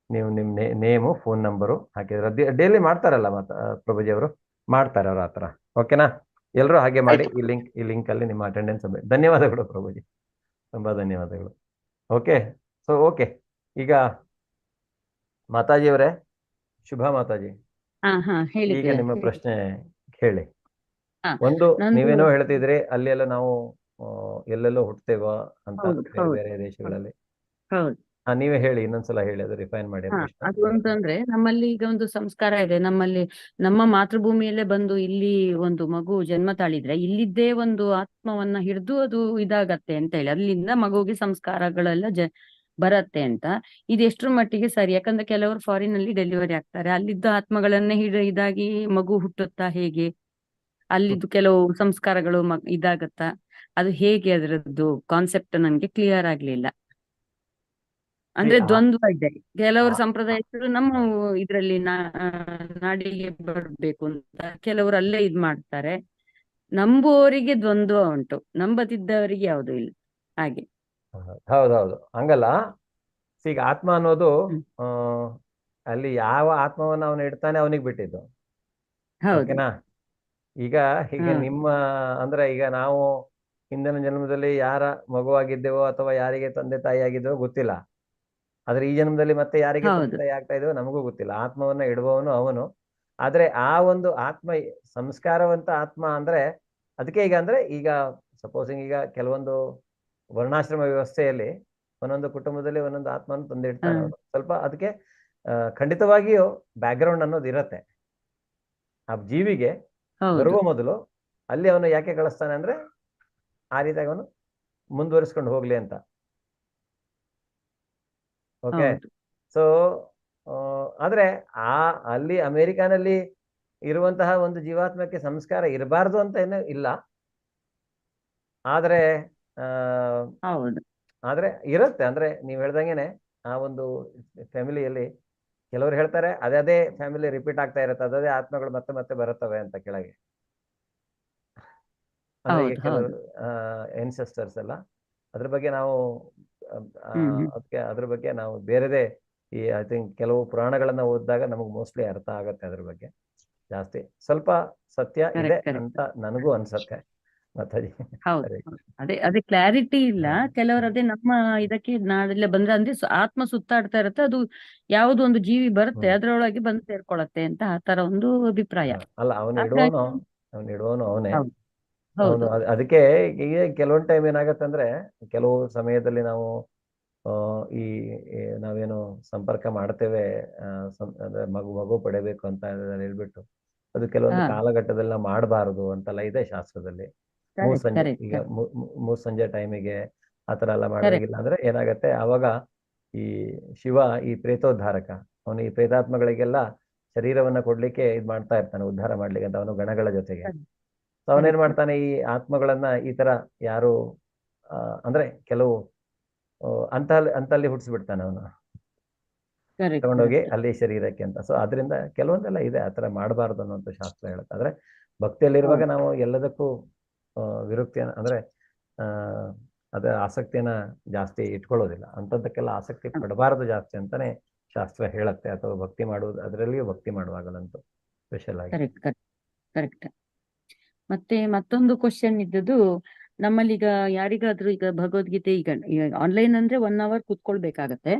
ನೀವು ನಿಮ್ಮ ನೇಮು ಫೋನ್ ನಂಬರು ಹಾಕಿದ್ರೆ ಡೈಲಿ ಮಾಡ್ತಾರಲ್ಲ ಪ್ರಭುಜಿ ಅವರು ಮಾಡ್ತಾರೆ ಅವ್ರ ಹತ್ರ. ಓಕೆನಾ, ಎಲ್ಲರೂ ಹಾಗೆ ಮಾಡಿ. ಈ ಲಿಂಕಲ್ಲಿ ನಿಮ್ಮ ಅಟೆಂಡೆನ್ಸ್. ಧನ್ಯವಾದಗಳು ಪ್ರಭುಜಿ, ತುಂಬ ಧನ್ಯವಾದಗಳು. ಓಕೆ, ಸೊ ಓಕೆ, ಈಗ ಮಾತಾಜಿಯವರೇ, ಶುಭ ಮಾತಾಜಿ, ಈಗ ನಿಮ್ಮ ಪ್ರಶ್ನೆ ಹೇಳಿ. ಒಂದು, ನೀವೇನೋ ಹೇಳ್ತಿದ್ರಿ ಅಲ್ಲೆಲ್ಲ ನಾವು ಎಲ್ಲೆಲ್ಲೋ ಹುಟ್ಟುತ್ತೇವ ಅಂತ ಬೇರೆ ಬೇರೆ ದೇಶಗಳಲ್ಲಿ. ನೀವೇ ಹೇಳಿ, ಇನ್ನೊಂದ್ಸಲ ಹೇಳಿ, ಅದು ರಿಫೈನ್ ಮಾಡಿ. ಅದು ಅಂತಂದ್ರೆ ನಮ್ಮಲ್ಲಿ ಈಗ ಒಂದು ಸಂಸ್ಕಾರ ಇದೆ. ನಮ್ಮಲ್ಲಿ ನಮ್ಮ ಮಾತೃಭೂಮಿಯಲ್ಲೇ ಬಂದು ಇಲ್ಲಿ ಒಂದು ಮಗು ಜನ್ಮ ತಾಳಿದ್ರೆ ಇಲ್ಲಿದ್ದೇ ಒಂದು ಆತ್ಮವನ್ನ ಹಿಡಿದು ಅದು ಇದಾಗತ್ತೆ ಅಂತ ಹೇಳಿ, ಅಲ್ಲಿಂದ ಮಗುವಿಗೆ ಸಂಸ್ಕಾರಗಳೆಲ್ಲ ಬರತ್ತೆ ಅಂತ. ಇದು ಎಷ್ಟರ ಮಟ್ಟಿಗೆ ಸರಿ? ಯಾಕಂದ್ರೆ ಕೆಲವರು ಫಾರಿನ್ ಅಲ್ಲಿ ಡೆಲಿವರಿ ಆಗ್ತಾರೆ, ಅಲ್ಲಿದ್ದ ಆತ್ಮಗಳನ್ನೇ ಇದಾಗಿ ಮಗು ಹುಟ್ಟುತ್ತಾ ಹೇಗೆ? ಅಲ್ಲಿದ್ದು ಕೆಲವು ಸಂಸ್ಕಾರಗಳು ಇದಾಗತ್ತಾ? ಅದು ಹೇಗೆ? ಅದರದ್ದು ಕಾನ್ಸೆಪ್ಟ್ ನನ್ಗೆ ಕ್ಲಿಯರ್ ಆಗ್ಲಿಲ್ಲ. ಅಂದ್ರೆ ದ್ವಂದ್ವ ಇದೆ. ಕೆಲವರು ಸಂಪ್ರದಾಯಸ್ಥರು ನಮ್ಮ ಇದ್ರಲ್ಲಿ ನಾಡಿಗೆ ಬರ್ಬೇಕು ಅಂತ, ಕೆಲವರು ಅಲ್ಲೇ ಇದ್ ಮಾಡ್ತಾರೆ. ನಂಬುವವರಿಗೆ ದ್ವಂದ್ವ ಉಂಟು, ನಂಬದಿದ್ದವರಿಗೆ ಯಾವುದು ಇಲ್ಲ. ಹಾಗೆ. ಹೌದೌದು, ಹಂಗಲ್ಲ. ಈಗ ಆತ್ಮ ಅನ್ನೋದು ಅಲ್ಲಿ ಯಾವ ಆತ್ಮವನ್ನ ಅವನು ಇಡ್ತಾನೆ ಅವನಿಗೆ ಬಿಟ್ಟಿದ್ದು. ಓಕೆನಾ? ಈಗ ನಿಮ್ಮ ಅಂದ್ರೆ ಈಗ ನಾವು ಹಿಂದಿನ ಜನ್ಮದಲ್ಲಿ ಯಾರ ಮಗುವಾಗಿದ್ದೇವೋ ಅಥವಾ ಯಾರಿಗೆ ತಂದೆ ತಾಯಿ ಆಗಿದ್ದೇವೋ ಗೊತ್ತಿಲ್ಲ. ಆದ್ರೆ ಈ ಜನ್ಮದಲ್ಲಿ ಮತ್ತೆ ಯಾರಿಗೆ ತಂದೆ ತಾಯಿ ಆಗ್ತಾ ಇದೆಯೋ ನಮಗೂ ಗೊತ್ತಿಲ್ಲ. ಆತ್ಮವನ್ನ ಇಡುವವನು ಅವನು. ಆದ್ರೆ ಆ ಒಂದು ಆತ್ಮ, ಸಂಸ್ಕಾರವಂತ ಆತ್ಮ ಅಂದ್ರೆ ಅದಕ್ಕೆ ಈಗ ಸಪೋಸಿಂಗ್ ಈಗ ಕೆಲವೊಂದು ವರ್ಣಾಶ್ರಮ ವ್ಯವಸ್ಥೆಯಲ್ಲಿ ಒಂದೊಂದು ಕುಟುಂಬದಲ್ಲಿ ಒಂದೊಂದು ಆತ್ಮವನ್ನು ತಂದಿಡ್ತಾನೆ ಅವನು. ಸ್ವಲ್ಪ ಅದಕ್ಕೆ ಖಂಡಿತವಾಗಿಯೂ ಬ್ಯಾಕ್ಗ್ರೌಂಡ್ ಅನ್ನೋದು ಇರತ್ತೆ. ಆ ಜೀವಿಗೆ ಬರುವ ಮೊದಲು ಅಲ್ಲಿ ಅವನು ಯಾಕೆ ಕಳಿಸ್ತಾನೆ ಅಂದ್ರೆ ಆ ರೀತಿಯಾಗಿ ಅವನು ಮುಂದುವರಿಸ್ಕೊಂಡು ಹೋಗ್ಲಿ ಅಂತ. ಓಕೆ, ಸೊ ಆದ್ರೆ ಅಲ್ಲಿ ಅಮೆರಿಕಾನಲ್ಲಿ ಇರುವಂತಹ ಒಂದು ಜೀವಾತ್ಮಕ್ಕೆ ಸಂಸ್ಕಾರ ಇರಬಾರ್ದು ಅಂತ ಏನೂ ಇಲ್ಲ. ಆದ್ರೆ ಇರುತ್ತೆ. ಅಂದ್ರೆ ನೀವು ಹೇಳ್ದಂಗೆನೆ ಆ ಒಂದು ಫ್ಯಾಮಿಲಿಯಲ್ಲಿ ಕೆಲವರು ಹೇಳ್ತಾರೆ ಅದೇ ಫ್ಯಾಮಿಲಿ ರಿಪೀಟ್ ಆಗ್ತಾ ಇರುತ್ತೆ, ಅದೇ ಆತ್ಮಗಳು ಮತ್ತೆ ಮತ್ತೆ ಬರುತ್ತವೆ ಅಂತ ಕೆಳಗೆ. ಅಂದ್ರೆ ಈಗ ಕೆಲವರು ಎನ್ಸೆಸ್ಟರ್ಸ್ ಎಲ್ಲ ಅದ್ರ ಬಗ್ಗೆ ನಾವು ಅದ್ರ ಬಗ್ಗೆ ನಾವು ಬೇರೆದೇ ಐ ಥಿಂಕ್ ಕೆಲವು ಪುರಾಣಗಳನ್ನ ಓದಿದಾಗ ನಮಗೆ ಮೋಸ್ಟ್ಲಿ ಅರ್ಥ ಆಗತ್ತೆ. ಅದ್ರ ಬಗ್ಗೆ ಜಾಸ್ತಿ ಸ್ವಲ್ಪ ಸತ್ಯ ಇದೆ ಅಂತ ನನಗೂ ಅನ್ಸತ್ತೆ. ಅದೇ ಕ್ಲಾರಿಟಿ ಇಲ್ಲ. ಕೆಲವರು ಅದೇ ನಮ್ಮ ಇದಕ್ಕೆ ನಾಳೆಲ್ಲ ಬಂದ್ರೆ ಅಂದ್ರೆ ಆತ್ಮ ಸುತ್ತಾಡ್ತಾ ಇರತ್ತೆ, ಅದು ಯಾವ್ದು ಒಂದು ಜೀವಿ ಬರುತ್ತೆ ಅದ್ರೊಳಗೆ ಬಂದು ಸೇರ್ಕೊಳತ್ತೆ ಅಂತ ಆ ತರ ಒಂದು ಅಭಿಪ್ರಾಯ. ಅಲ್ಲ, ಅವನು ಇಡುವವನು ಅವನೇ. ಹೌದು, ಅದಕ್ಕೆ ಈಗ ಕೆಲವೊಂದು ಟೈಮ್ ಏನಾಗತ್ತೆ ಅಂದ್ರೆ ಕೆಲವು ಸಮಯದಲ್ಲಿ ನಾವು ನಾವೇನು ಸಂಪರ್ಕ ಮಾಡ್ತೇವೆ, ಅಂದ್ರೆ ಮಗು ಪಡೆಯಬೇಕು ಅಂತ ಹೇಳ್ಬಿಟ್ಟು ಅದು ಕೆಲವೊಂದು ಕಾಲಘಟ್ಟದಲ್ಲಿ ಮಾಡಬಾರದು ಅಂತೆಲ್ಲ ಇದೆ ಶಾಸ್ತ್ರದಲ್ಲಿ. ಮೂಸಂಜೆ ಟೈಮಿಗೆ ಆತರ ಎಲ್ಲ ಮಾಡೋದಿಲ್ಲ. ಅಂದ್ರೆ ಏನಾಗತ್ತೆ ಆವಾಗ ಈ ಶಿವ, ಈ ಪ್ರೇತೋದ್ಧಾರಕ, ಅವನು ಈ ಪ್ರೇತಾತ್ಮಗಳಿಗೆಲ್ಲ ಶರೀರವನ್ನ ಕೊಡ್ಲಿಕ್ಕೆ ಇದ್ ಮಾಡ್ತಾ ಇರ್ತಾನೆ, ಉದ್ಧಾರ ಮಾಡ್ಲಿಕ್ಕೆ ಅಂತ ಅವನು ಗಣಗಳ ಜೊತೆಗೆ. ಅವನೇನ್ ಮಾಡ್ತಾನೆ, ಈ ಆತ್ಮಗಳನ್ನ ಈ ತರ ಯಾರು ಅಂದ್ರೆ ಕೆಲವು ಅಂತಲ್ಲಿ ಹುಟ್ಟಿಸ್ಬಿಡ್ತಾನೆ ಅವನು, ತಗೊಂಡೋಗಿ ಅಲ್ಲಿ ಶರೀರಕ್ಕೆ ಅಂತ. ಸೊ ಅದರಿಂದ ಕೆಲವೊಂದೆಲ್ಲ ಇದೆ, ಆತರ ಮಾಡಬಾರ್ದು ಅನ್ನೋಂಥ ಶಾಸ್ತ್ರ ಹೇಳುತ್ತೆ. ಆದ್ರೆ ಭಕ್ತಿಯಲ್ಲಿರುವಾಗ ನಾವು ಎಲ್ಲದಕ್ಕೂ ವಿರುಕ್ತಿಯನ್ನ ಅಂದ್ರೆ ಅದ ಆಸಕ್ತಿಯನ್ನ ಜಾಸ್ತಿ ಇಟ್ಕೊಳ್ಳೋದಿಲ್ಲ. ಅಂತದಕ್ಕೆಲ್ಲ ಆಸಕ್ತಿ ಪಡಬಾರದು ಜಾಸ್ತಿ ಅಂತಾನೆ ಶಾಸ್ತ್ರ ಹೇಳತ್ತೆ. ಅಥವಾ ಭಕ್ತಿ ಮಾಡುವುದು, ಅದರಲ್ಲಿಯೂ ಭಕ್ತಿ ಮಾಡುವಾಗಲಂತೂ ಸ್ಪೆಷಲ್ ಆಗಿ. ಕರೆಕ್ಟ್. ಮತ್ತೆ ಮತ್ತೊಂದು ಕ್ವಶನ್ ಇದ್ದದ್ದು, ನಮ್ಮಲ್ಲಿ ಈಗ ಯಾರಿಗಾದ್ರೂ ಈಗ ಭಗವದ್ಗೀತೆ ಈಗ ಆನ್ಲೈನ್ ಅಂದ್ರೆ 1 hour ಕೂತ್ಕೊಳ್ಬೇಕಾಗತ್ತೆ.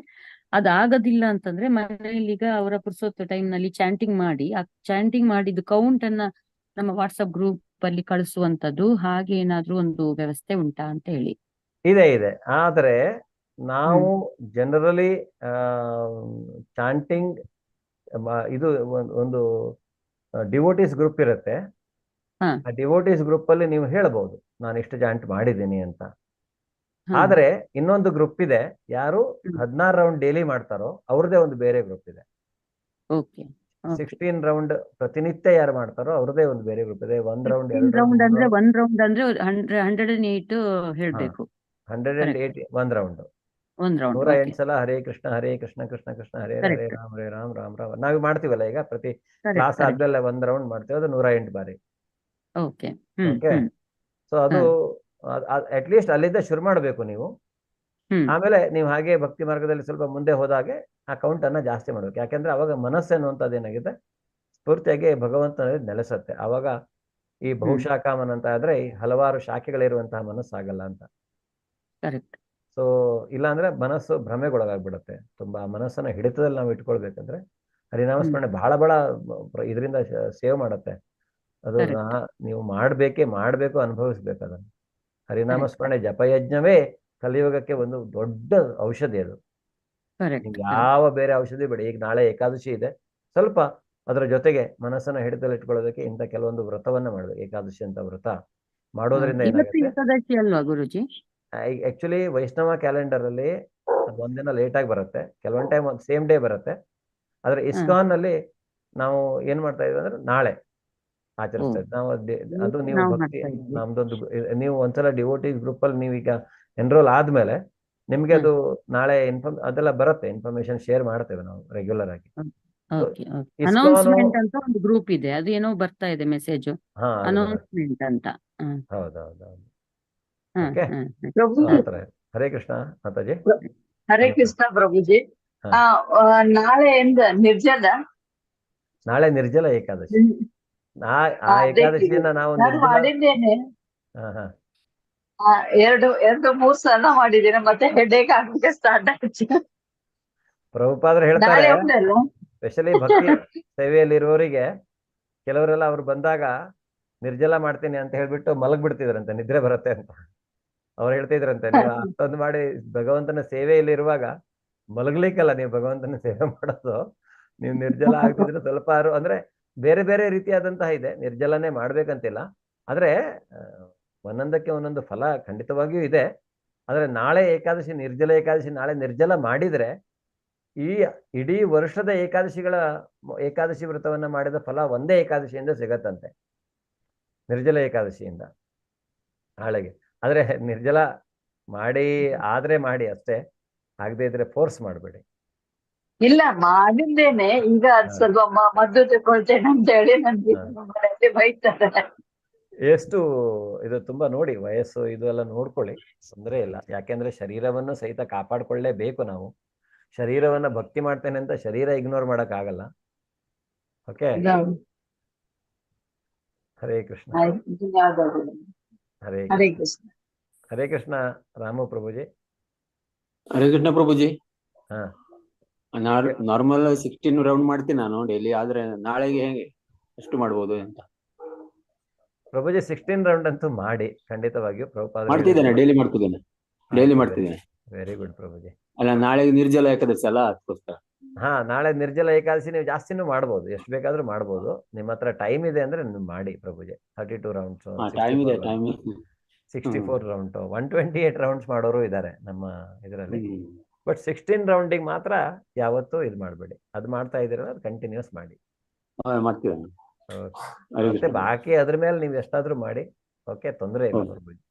ಅದಾಗದಿಲ್ಲ ಅಂತಂದ್ರೆ ಮನೆಯಲ್ಲಿ ಈಗ ಅವರ ಪುರ್ಸೊತ್ತು ಟೈಮ್ ನಲ್ಲಿ ಚಾಂಟಿಂಗ್ ಮಾಡಿ, ಆ ಚಾಂಟಿಂಗ್ ಮಾಡಿದ್ದು ಕೌಂಟ್ ಅನ್ನ ನಮ್ಮ ವಾಟ್ಸಪ್ ಗ್ರೂಪ್ ಅಲ್ಲಿ ಕಳಿಸುವಂತದ್ದು, ಹಾಗೆ ಏನಾದ್ರೂ ಒಂದು ವ್ಯವಸ್ಥೆ ಉಂಟಾ ಅಂತ ಹೇಳಿ. ಇದೆ. ಆದ್ರೆ ನಾವು ಜನರಲಿ ಚಾಂಟಿಂಗ್ ಇದು ಒಂದು ಡಿವೋಟೀಸ್ ಗ್ರೂಪ್ ಇರುತ್ತೆ. ಆ ಡಿವೋಟೀಸ್ ಗ್ರೂಪ್ ಅಲ್ಲಿ ನೀವು ಹೇಳ್ಬಹುದು ನಾನು ಇಷ್ಟು ಚಾಂಟ್ ಮಾಡಿದ್ದೀನಿ ಅಂತ. ಆದ್ರೆ ಇನ್ನೊಂದು ಗ್ರೂಪ್ ಇದೆ, ಯಾರು 16 ರೌಂಡ್ ಡೈಲಿ ಮಾಡ್ತಾರೋ ಅವ್ರದೇ ಒಂದು ಬೇರೆ ಗ್ರೂಪ್ ಇದೆ. 16 ರೌಂಡ್ ಪ್ರತಿನಿತ್ಯ ಯಾರು ಮಾಡ್ತಾರೋ ಅವ್ರದೇ ಒಂದು ಬೇರೆ ಗ್ರೂಪ್ ಇದೆ. 1 ರೌಂಡ್ 2 ರೌಂಡ್ ಅಂದ್ರೆ 1 ರೌಂಡ್ ಅಂದ್ರೆ 108 ಹೇಳ್ಬೇಕು. 108 1 ರೌಂಡ್ 108 ಸಲ ಹರೇ ಕೃಷ್ಣ ಕೃಷ್ಣ ಕೃಷ್ಣ ಹರೇ ಹರೇ ರಾಮ್ ರಾಮ್ ರಾಮ್ ನಾವ್ ಮಾಡ್ತೀವಲ್ಲ ಈಗ ಪ್ರತಿ ಕ್ಲಾಸ್ ಆದ್ಮೇಲೆ 1 ರೌಂಡ್ ಮಾಡ್ತೀವಿ, ಅದು 108 ಬಾರಿ. ಓಕೆ, ಸೊ ಅದು ಅಟ್ ಲೀಸ್ಟ್ ಅಲ್ಲಿಂದ ಶುರು ಮಾಡಬೇಕು ನೀವು. ಆಮೇಲೆ ನೀವು ಹಾಗೆ ಭಕ್ತಿ ಮಾರ್ಗದಲ್ಲಿ ಸ್ವಲ್ಪ ಮುಂದೆ ಹೋದಾಗೆ ಆ ಕೌಂಟ್ ಅನ್ನ ಜಾಸ್ತಿ ಮಾಡ್ಬೇಕು. ಯಾಕೆಂದ್ರೆ ಅವಾಗ ಮನಸ್ಸು ಅನ್ನುವಂಥದ್ದು ಏನಾಗಿದೆ ಸ್ಫೂರ್ತಿಯಾಗಿ ಭಗವಂತನಲ್ಲಿ ನೆಲೆಸುತ್ತೆ. ಅವಾಗ ಈ ಬಹುಶಾಖಾಮನ್ ಅಂತ ಆದ್ರೆ ಹಲವಾರು ಶಾಖೆಗಳಿರುವಂತಹ ಮನಸ್ಸಾಗಲ್ಲ ಅಂತ. ಸೊ ಇಲ್ಲ ಅಂದ್ರೆ ಮನಸ್ಸು ಭ್ರಮೆಗೊಳಗಾಗ್ಬಿಡುತ್ತೆ. ತುಂಬಾ ಮನಸ್ಸನ್ನ ಹಿಡಿತದಲ್ಲಿ ನಾವು ಇಟ್ಕೊಳ್ಬೇಕಂದ್ರೆ ಹರಿನಾಮಸ್ಮರಣೆ ಬಹಳ ಇದರಿಂದ ಸೇವ್ ಮಾಡುತ್ತೆ. ಅದು ನೀವು ಮಾಡ್ಬೇಕು ಅನುಭವಿಸ್ಬೇಕು ಅದನ್ನು. ಹರಿನಾಮಸ್ಮರಣೆ ಜಪಯಜ್ಞವೇ ಕಲಿಯುಗಕ್ಕೆ ಒಂದು ದೊಡ್ಡ ಔಷಧಿ ಅದು. ಯಾವ ಬೇರೆ ಔಷಧಿ ಬೇಡ. ಈಗ ನಾಳೆ ಏಕಾದಶಿ ಇದೆ, ಸ್ವಲ್ಪ ಅದರ ಜೊತೆಗೆ ಮನಸ್ಸನ್ನ ಹಿಡಿತದಲ್ಲಿ ಇಟ್ಕೊಳ್ಳೋದಕ್ಕೆ ಇಂಥ ಕೆಲವೊಂದು ವ್ರತವನ್ನ ಮಾಡ್ಬೇಕು. ಏಕಾದಶಿ ಅಂತ ವ್ರತ ಮಾಡೋದ್ರಿಂದ ಏನಾಗುತ್ತೆ, ಆಕ್ಚುಲಿ ವೈಷ್ಣವ ಕ್ಯಾಲೆಂಡರ್ ಅಲ್ಲಿ ಒಂದಿನ ಲೇಟ್ ಆಗಿ ಬರುತ್ತೆ, ಕೆಲವೊಂದು ಟೈಮ್ ಸೇಮ್ ಡೇ ಬರುತ್ತೆ. ಆದ್ರೆ ಇಸ್ಕಾನ್ ಅಲ್ಲಿ ನಾವು ಏನ್ ಮಾಡ್ತಾ ಇದೀವಿ ಅಂದ್ರೆ ನಾಳೆ ಆಚರಿಸ್ತಾ ಇದ್ವಿ ನಾವು. ಅದು ನೀವು ಭಕ್ತಿ ನಮ್ದೊಂದು ನೀವು ಒಂದ್ಸಲ ಡಿವೋಟೀಸ್ ಗ್ರೂಪ್ ಅಲ್ಲಿ ನೀವೀಗ ಎನ್ರೋಲ್ ಆದ್ಮೇಲೆ ನಿಮ್ಗೆ ಅದು ನಾಳೆ ಅದೆಲ್ಲ ಬರುತ್ತೆ, ಇನ್ಫಾರ್ಮೇಶನ್ ಶೇರ್ ಮಾಡ್ತೇವೆ ನಾವು ರೆಗ್ಯುಲರ್ ಆಗಿ. ಅನೌನ್ಸ್ಮೆಂಟ್ ಅಂತ ಒಂದು ಗ್ರೂಪ್ ಇದೆ, ಅದು ಏನೋ ಬರ್ತಾ ಇದೆ ಮೆಸೇಜ್ ಅನೌನ್ಸ್ಮೆಂಟ್ ಅಂತ. ಹೌದೌದು. ಹರೇ ಕೃಷ್ಣ ಮಾತಾಜಿ. ಹರೇ ಕೃಷ್ಣ ಪ್ರಭುಜಿ. ನಾಳೆಯಿಂದ ನಿರ್ಜಲ, ನಾಳೆ ನಿರ್ಜಲ ಏಕಾದಶಿ. ಆ ಏಕಾದಶಿಯನ್ನ ನಾವು ಮಾಡಿದ್ದೇನೆ. 2-3 ಸಲ ಮಾಡಿದ್ದೇನೆ, ಮತ್ತೆ ಹೆಡೇಕ್ ಆಗ್ಲಿಕ್ಕೆ ಸ್ಟಾರ್ಟ್ ಆಯ್ತು. ಪ್ರಭುಪಾದರು ಹೇಳ್ತಾರೆ, ಸ್ಪೆಷಲಿ ಭಕ್ತಿ ಸೇವೆಯಲ್ಲಿ ಇರುವವರಿಗೆ ಕೆಲವರೆಲ್ಲ ಅವ್ರು ಬಂದಾಗ ನಿರ್ಜಲ ಮಾಡ್ತೀನಿ ಅಂತ ಹೇಳ್ಬಿಟ್ಟು ಮಲಗ್ ಬಿಡ್ತಿದ್ರಂತೆ, ನಿದ್ರೆ ಬರುತ್ತೆ ಅಂತ ಅವ್ರು ಹೇಳ್ತಿದ್ರಂತೆ. ನೀವು ಅಷ್ಟೊಂದು ಮಾಡಿ ಭಗವಂತನ ಸೇವೆಯಲ್ಲಿ ಇರುವಾಗ ಮಲಗ್ಲಿಕ್ಕಲ್ಲ ನೀವು ಭಗವಂತನ ಸೇವೆ ಮಾಡೋದು. ನೀವು ನಿರ್ಜಲ ಆಗ್ತಿದ್ರೆ ಸ್ವಲ್ಪ ಅಂದ್ರೆ ಬೇರೆ ಬೇರೆ ರೀತಿಯಾದಂತಹ ಇದೆ, ನಿರ್ಜಲನೆ ಮಾಡ್ಬೇಕಂತಿಲ್ಲ. ಆದ್ರೆ ಒಂದೊಂದಕ್ಕೆ ಒಂದೊಂದು ಫಲ ಖಂಡಿತವಾಗಿಯೂ ಇದೆ. ಆದ್ರೆ ನಾಳೆ ಏಕಾದಶಿ ನಿರ್ಜಲ ಏಕಾದಶಿ, ನಾಳೆ ನಿರ್ಜಲ ಮಾಡಿದ್ರೆ ಈ ಇಡೀ ವರ್ಷದ ಏಕಾದಶಿ ವ್ರತವನ್ನ ಮಾಡಿದ ಫಲ ಒಂದೇ ಏಕಾದಶಿಯಿಂದ ಸಿಗತ್ತಂತೆ, ನಿರ್ಜಲ ಏಕಾದಶಿಯಿಂದ ನಾಳೆಗೆ. ಆದ್ರೆ ನಿರ್ಜಲ ಆದ್ರೆ ಮಾಡಿ ಅಷ್ಟೇ, ಆಗದೆ ಇದ್ರೆ ಫೋರ್ಸ್ ಮಾಡಬೇಡಿ. ಇಲ್ಲ ಮಾಡಿದ್ದೇನೆ, ಈಗ ಸ್ವಲ್ಪ ಮದ್ದು ತಗೊಳ್ತೇನೆ ಅಂತ ಹೇಳಿ ನನ್ಗೆ ಬೈತಾರೆ. ಎಷ್ಟು ಇದು ತುಂಬಾ ನೋಡಿ ವಯಸ್ಸು ಇದು ಎಲ್ಲ ನೋಡ್ಕೊಳ್ಳಿ, ತೊಂದರೆ ಇಲ್ಲ. ಯಾಕೆಂದ್ರೆ ಶರೀರವನ್ನು ಸಹಿತ ಕಾಪಾಡ್ಕೊಳ್ಳೇಬೇಕು ನಾವು. ಶರೀರವನ್ನ ಭಕ್ತಿ ಮಾಡ್ತೇನೆ ಅಂತ ಶರೀರ ಇಗ್ನೋರ್ ಮಾಡಕ್ ಆಗಲ್ಲ. ಓಕೆ, ಹರೇ ಕೃಷ್ಣ. ಹರೇ ಕೃಷ್ಣ. ಹರೇ ಕೃಷ್ಣ ರಾಮು ಪ್ರಭುಜಿ. ಹರೇ ಕೃಷ್ಣ ಪ್ರಭುಜಿ. ಹಾ, ನಾರ್ಮಲ್ 16 ರೌಂಡ್ ಮಾಡ್ತೀನಿ ನಾನು ಡೈಲಿ, ಆದ್ರೆ ನಾಳೆಗೆ ಹೇಗೆ ಎಷ್ಟು ಮಾಡ್ಬೋದು ಅಂತ ಪ್ರಭುಜಿ? 16 ರೌಂಡ್ ಅಂತೂ ಮಾಡಿ ಖಂಡಿತವಾಗಿಯೂ. ಪ್ರಭುಪಾದ ಮಾಡ್ತಿದ್ದೇನೆ, ಡೈಲಿ ಮಾಡ್ತಿದ್ದೇನೆ. Very good Prabhuji. ಅಲ್ಲ, ನಾಳೆ ನಿರ್ಜಲ ಏಕಾದಶಿ ಅಲ್ಲ, ಅದಕ್ಕೋಸ್ಕರ. ಹಾ, ನಾಳೆ ನಿರ್ಜಲ ಏಕಾದಶಿ ನೀವು ಜಾಸ್ತಿನೂ ಮಾಡ್ಬೋದು, ಎಷ್ಟು ಬೇಕಾದ್ರೂ ಮಾಡ್ಬೋದು. ನಿಮ್ಮ ಹತ್ರ ಟೈಮ್ ಇದೆ ಅಂದ್ರೆ ನೀವು ಮಾಡಿ ಪ್ರಭುಜಿ. 32 ರೌಂಡ್ಸ್, 64 ರೌಂಡ್, 128 ರೌಂಡ್ಸ್ ಮಾಡೋರು ಇದ್ದಾರೆ ನಮ್ಮ ಇದರಲ್ಲಿ. ಬಟ್ 16 ರೌಂಡಿಗೆ ಮಾತ್ರ ಯಾವತ್ತೂ ಇದು ಮಾಡಬೇಡಿ. ಅದು ಮಾಡ್ತಾ ಇದ್ದೀರಲ್ಲ, ಅದು ಕಂಟಿನ್ಯೂಸ್ ಮಾಡಿ. ಮತ್ತೆ ಬಾಕಿ ಅದ್ರ ಮೇಲೆ ನೀವು ಎಷ್ಟಾದ್ರೂ ಮಾಡಿ. ಓಕೆ, ತೊಂದರೆ ಇಲ್ಲ ಪ್ರಭುಜಿ.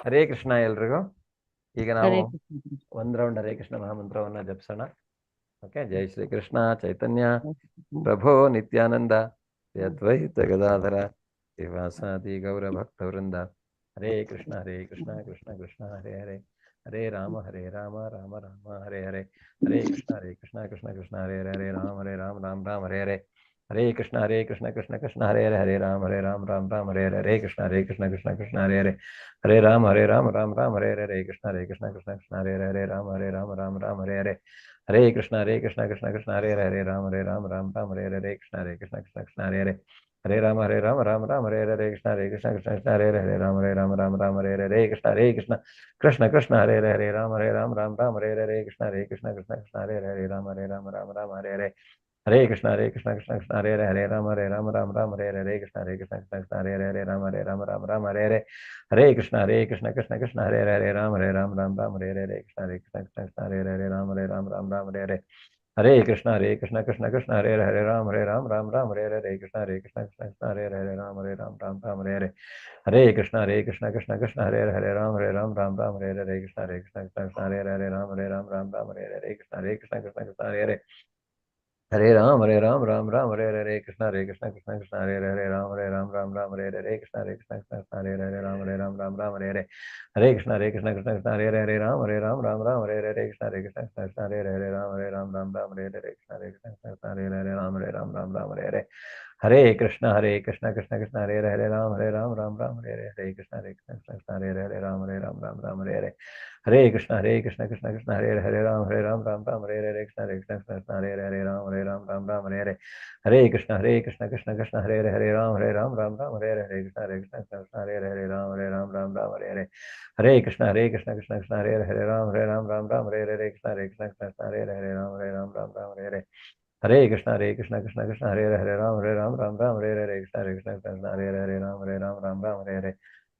ಹರೇ ಕೃಷ್ಣ ಎಲ್ರಿಗೂ. ಈಗ ನಾವು 1 ರೌಂಡ್ ಹರೇ ಕೃಷ್ಣ ಮಹಾಮಂತ್ರವನ್ನ ಜಪಿಸೋಣ. ಓಕೆ, ಜೈ ಶ್ರೀ ಕೃಷ್ಣ ಚೈತನ್ಯ ಪ್ರಭೋ ನಿತ್ಯಾನಂದ ಅದ್ವೈತ ಗದಾಧರ ಶ್ರೀವಾಸಾದಿ ಗೌರ ಭಕ್ತವೃಂದ. ಹರೇ ಕೃಷ್ಣ ಕೃಷ್ಣ ಕೃಷ್ಣ ಹರೇ ಹರೇ, ಹರೇ ರಾಮ ರಾಮ ರಾಮ ಹರೇ ಹರೇ. ಹರೇ ಕೃಷ್ಣ ಕೃಷ್ಣ ಕೃಷ್ಣ ಹರೇ ಹರೇ, ಹರೇ ರಾಮ ರಾಮ ರಾಮ ಹರೇ ಹರೇ. ಹರೇ ಕೃಷ್ಣ ಕೃಷ್ಣ ಕೃಷ್ಣ ಹರೇ ಹರೇ, ಹರೇ ರಾಮ ರಾಮ ರಾಮ ಹರೇ ಹರೇ. ಹರೇ ಕೃಷ್ಣ ಕೃಷ್ಣ ಕೃಷ್ಣ ಹರೇ ಹರೇ, ಹರೇ ರಾಮ ರಾಮ ರಾಮ ಹರೇ ಹರೇ. ಹರೇ ಕೃಷ್ಣ ಕೃಷ್ಣ ಕೃಷ್ಣ ಹರೇ ಹರೇ, ಹರೇ ರಾಮ ರಾಮ ರಾಮ ಹರೇ ಹರೇ. ಹರೇ ಕೃಷ್ಣ ಕೃಷ್ಣ ಕೃಷ್ಣ ಹರೇ ಹರೇ, ಹರೇ ರಾಮ ರಾಮ ರಾಮ ಹರೇ ಹರೇ. ಹರೇ ಕೃಷ್ಣ ಕೃಷ್ಣ ಕೃಷ್ಣ ಹರೇ ಹರೇ. हरे राम राम राम हरे हरे कृष्ण कृष्ण कृष्ण हरे हरे राम राम हरे हरे कृष्ण कृष्ण कृष्ण हरे राम राम हरे हरे कृष्ण कृष्ण कृष्ण हरे राम राम हरे हरे कृष्ण कृष्ण कृष्ण हरे राम राम हरे हरे कृष्ण कृष्ण कृष्ण हरे राम हरे कृष्ण कृष्ण कृष्ण हरे राम राम हरे हरे कृष्ण कृष्ण कृष्ण हरे राम हरे कृष्ण कृष्ण हरे राम राम हरे हरे कृष्ण कृष्ण हरे राम हरे कृष्ण कृष्ण हरे राम राम हरे हरे कृष्ण कृष्ण हरे राम हरे कृष्ण कृष्ण हरे हरे राम राम हरे हरे कृष्ण कृष्ण हरे राम हरे हरे कृष्ण कृष्ण हरे राम हरे कृष्ण हरे राम हरे हरे कृष्ण हरे राम हरे कृष्ण राम हरे हरे हरे कृष्ण कृष्ण कृष्ण हरे राम हरे कृष्ण हरे राम हरे हरे कृष्ण कृष्ण कृष्ण हरे राम हरे कृष्ण हरे राम हरे कृष्ण कृष्ण कृष्ण हरे राम हरे कृष्ण हरे राम हरे कृष्ण कृष्ण कृष्ण हरे राम हरे कृष्ण हरे राम हरे कृष्ण कृष्ण हरे राम हरे कृष्ण कृष्ण हरे राम हरे कृष्ण कृष्ण कृष्ण हरे राम हरे कृष्ण हरे राम हरे कृष्ण कृष्ण कृष्ण हरे राम हरे कृष्ण कृष्ण हरे राम हरे कृष्ण कृष्ण हरे राम हरे कृष्ण हरे राम हरे कृष्ण कृष्ण हरे राम हरे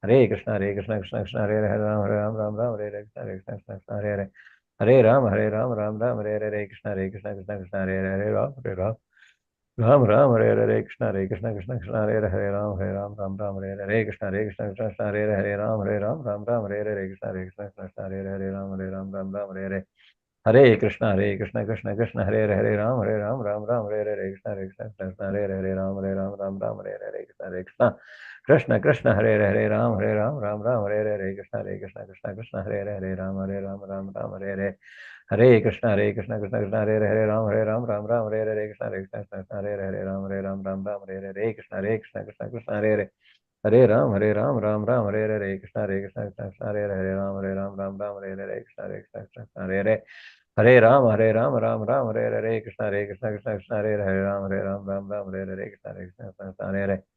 कृष्ण हरे राम हरे कृष्ण कृष्ण हरे राम हरे कृष्ण हरे राम हरे कृष्ण कृष्ण हरे राम हरे कृष्ण हरे कृष्ण हरे राम हरे कृष्ण हरे राम हरे कृष्ण हरे राम हरे कृष्ण हरे कृष्ण हरे राम हरे कृष्ण हरे राम हरे कृष्ण हरे राम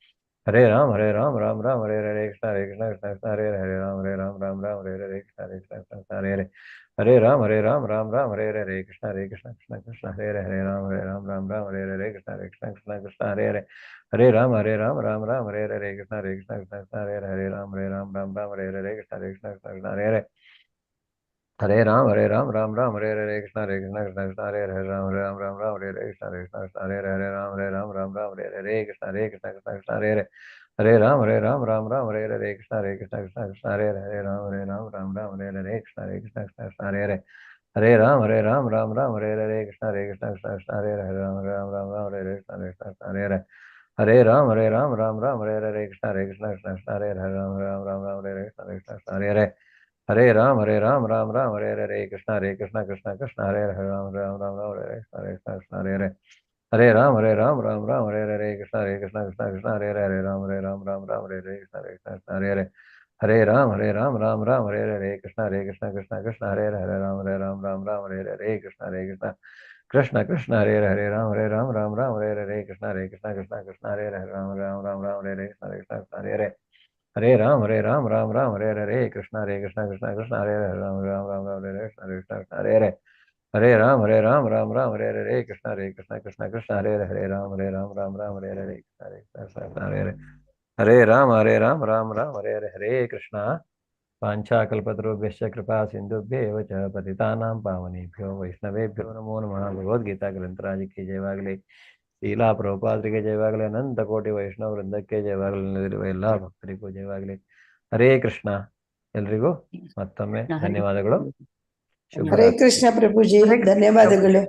हरे कृष्ण हरे कृष्ण हरे राम हरे कृष्ण हरे कृष्ण हरे राम हरे कृष्ण हरे राम हरे कृष्ण हरे राम हरे राम हरे कृष्ण हरे कृष्ण हरे राम हरे कृष्ण हरे राम हरे कृष्ण हरे राम हरे कृष्ण हरे राम हरे राम हरे कृष्ण वाञ्छाकल्पतरुभ्यश्च कृपा सिन्धुभ्येव च पतितानां पावनेभ्यो वैष्णवेभ्यो नमो नमः भगवद्गीता ग्रंथराज की जयवागले शीला प्रभुपाद की जयवागले अनंत कोटि वैष्णव वृंद के जयवागले ಎಲ್ಲ ಭಕ್ತರಿಗೂ ಜಯವಾಗಲಿ ಹರೇ ಕೃಷ್ಣ ಎಲ್ರಿಗೂ ಮತ್ತೊಮ್ಮೆ ಧನ್ಯವಾದಗಳು ಹರೇ ಕೃಷ್ಣ ಪ್ರಭುಜಿ ಧನ್ಯವಾದಗಳು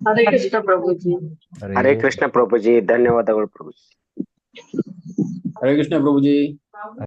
ಹರೇ ಕೃಷ್ಣ ಪ್ರಭುಜಿ ಹರೇ ಕೃಷ್ಣ ಪ್ರಭುಜಿ ಧನ್ಯವಾದಗಳು ಪ್ರಭುಜಿ ಹರೇ ಕೃಷ್ಣ ಪ್ರಭುಜಿ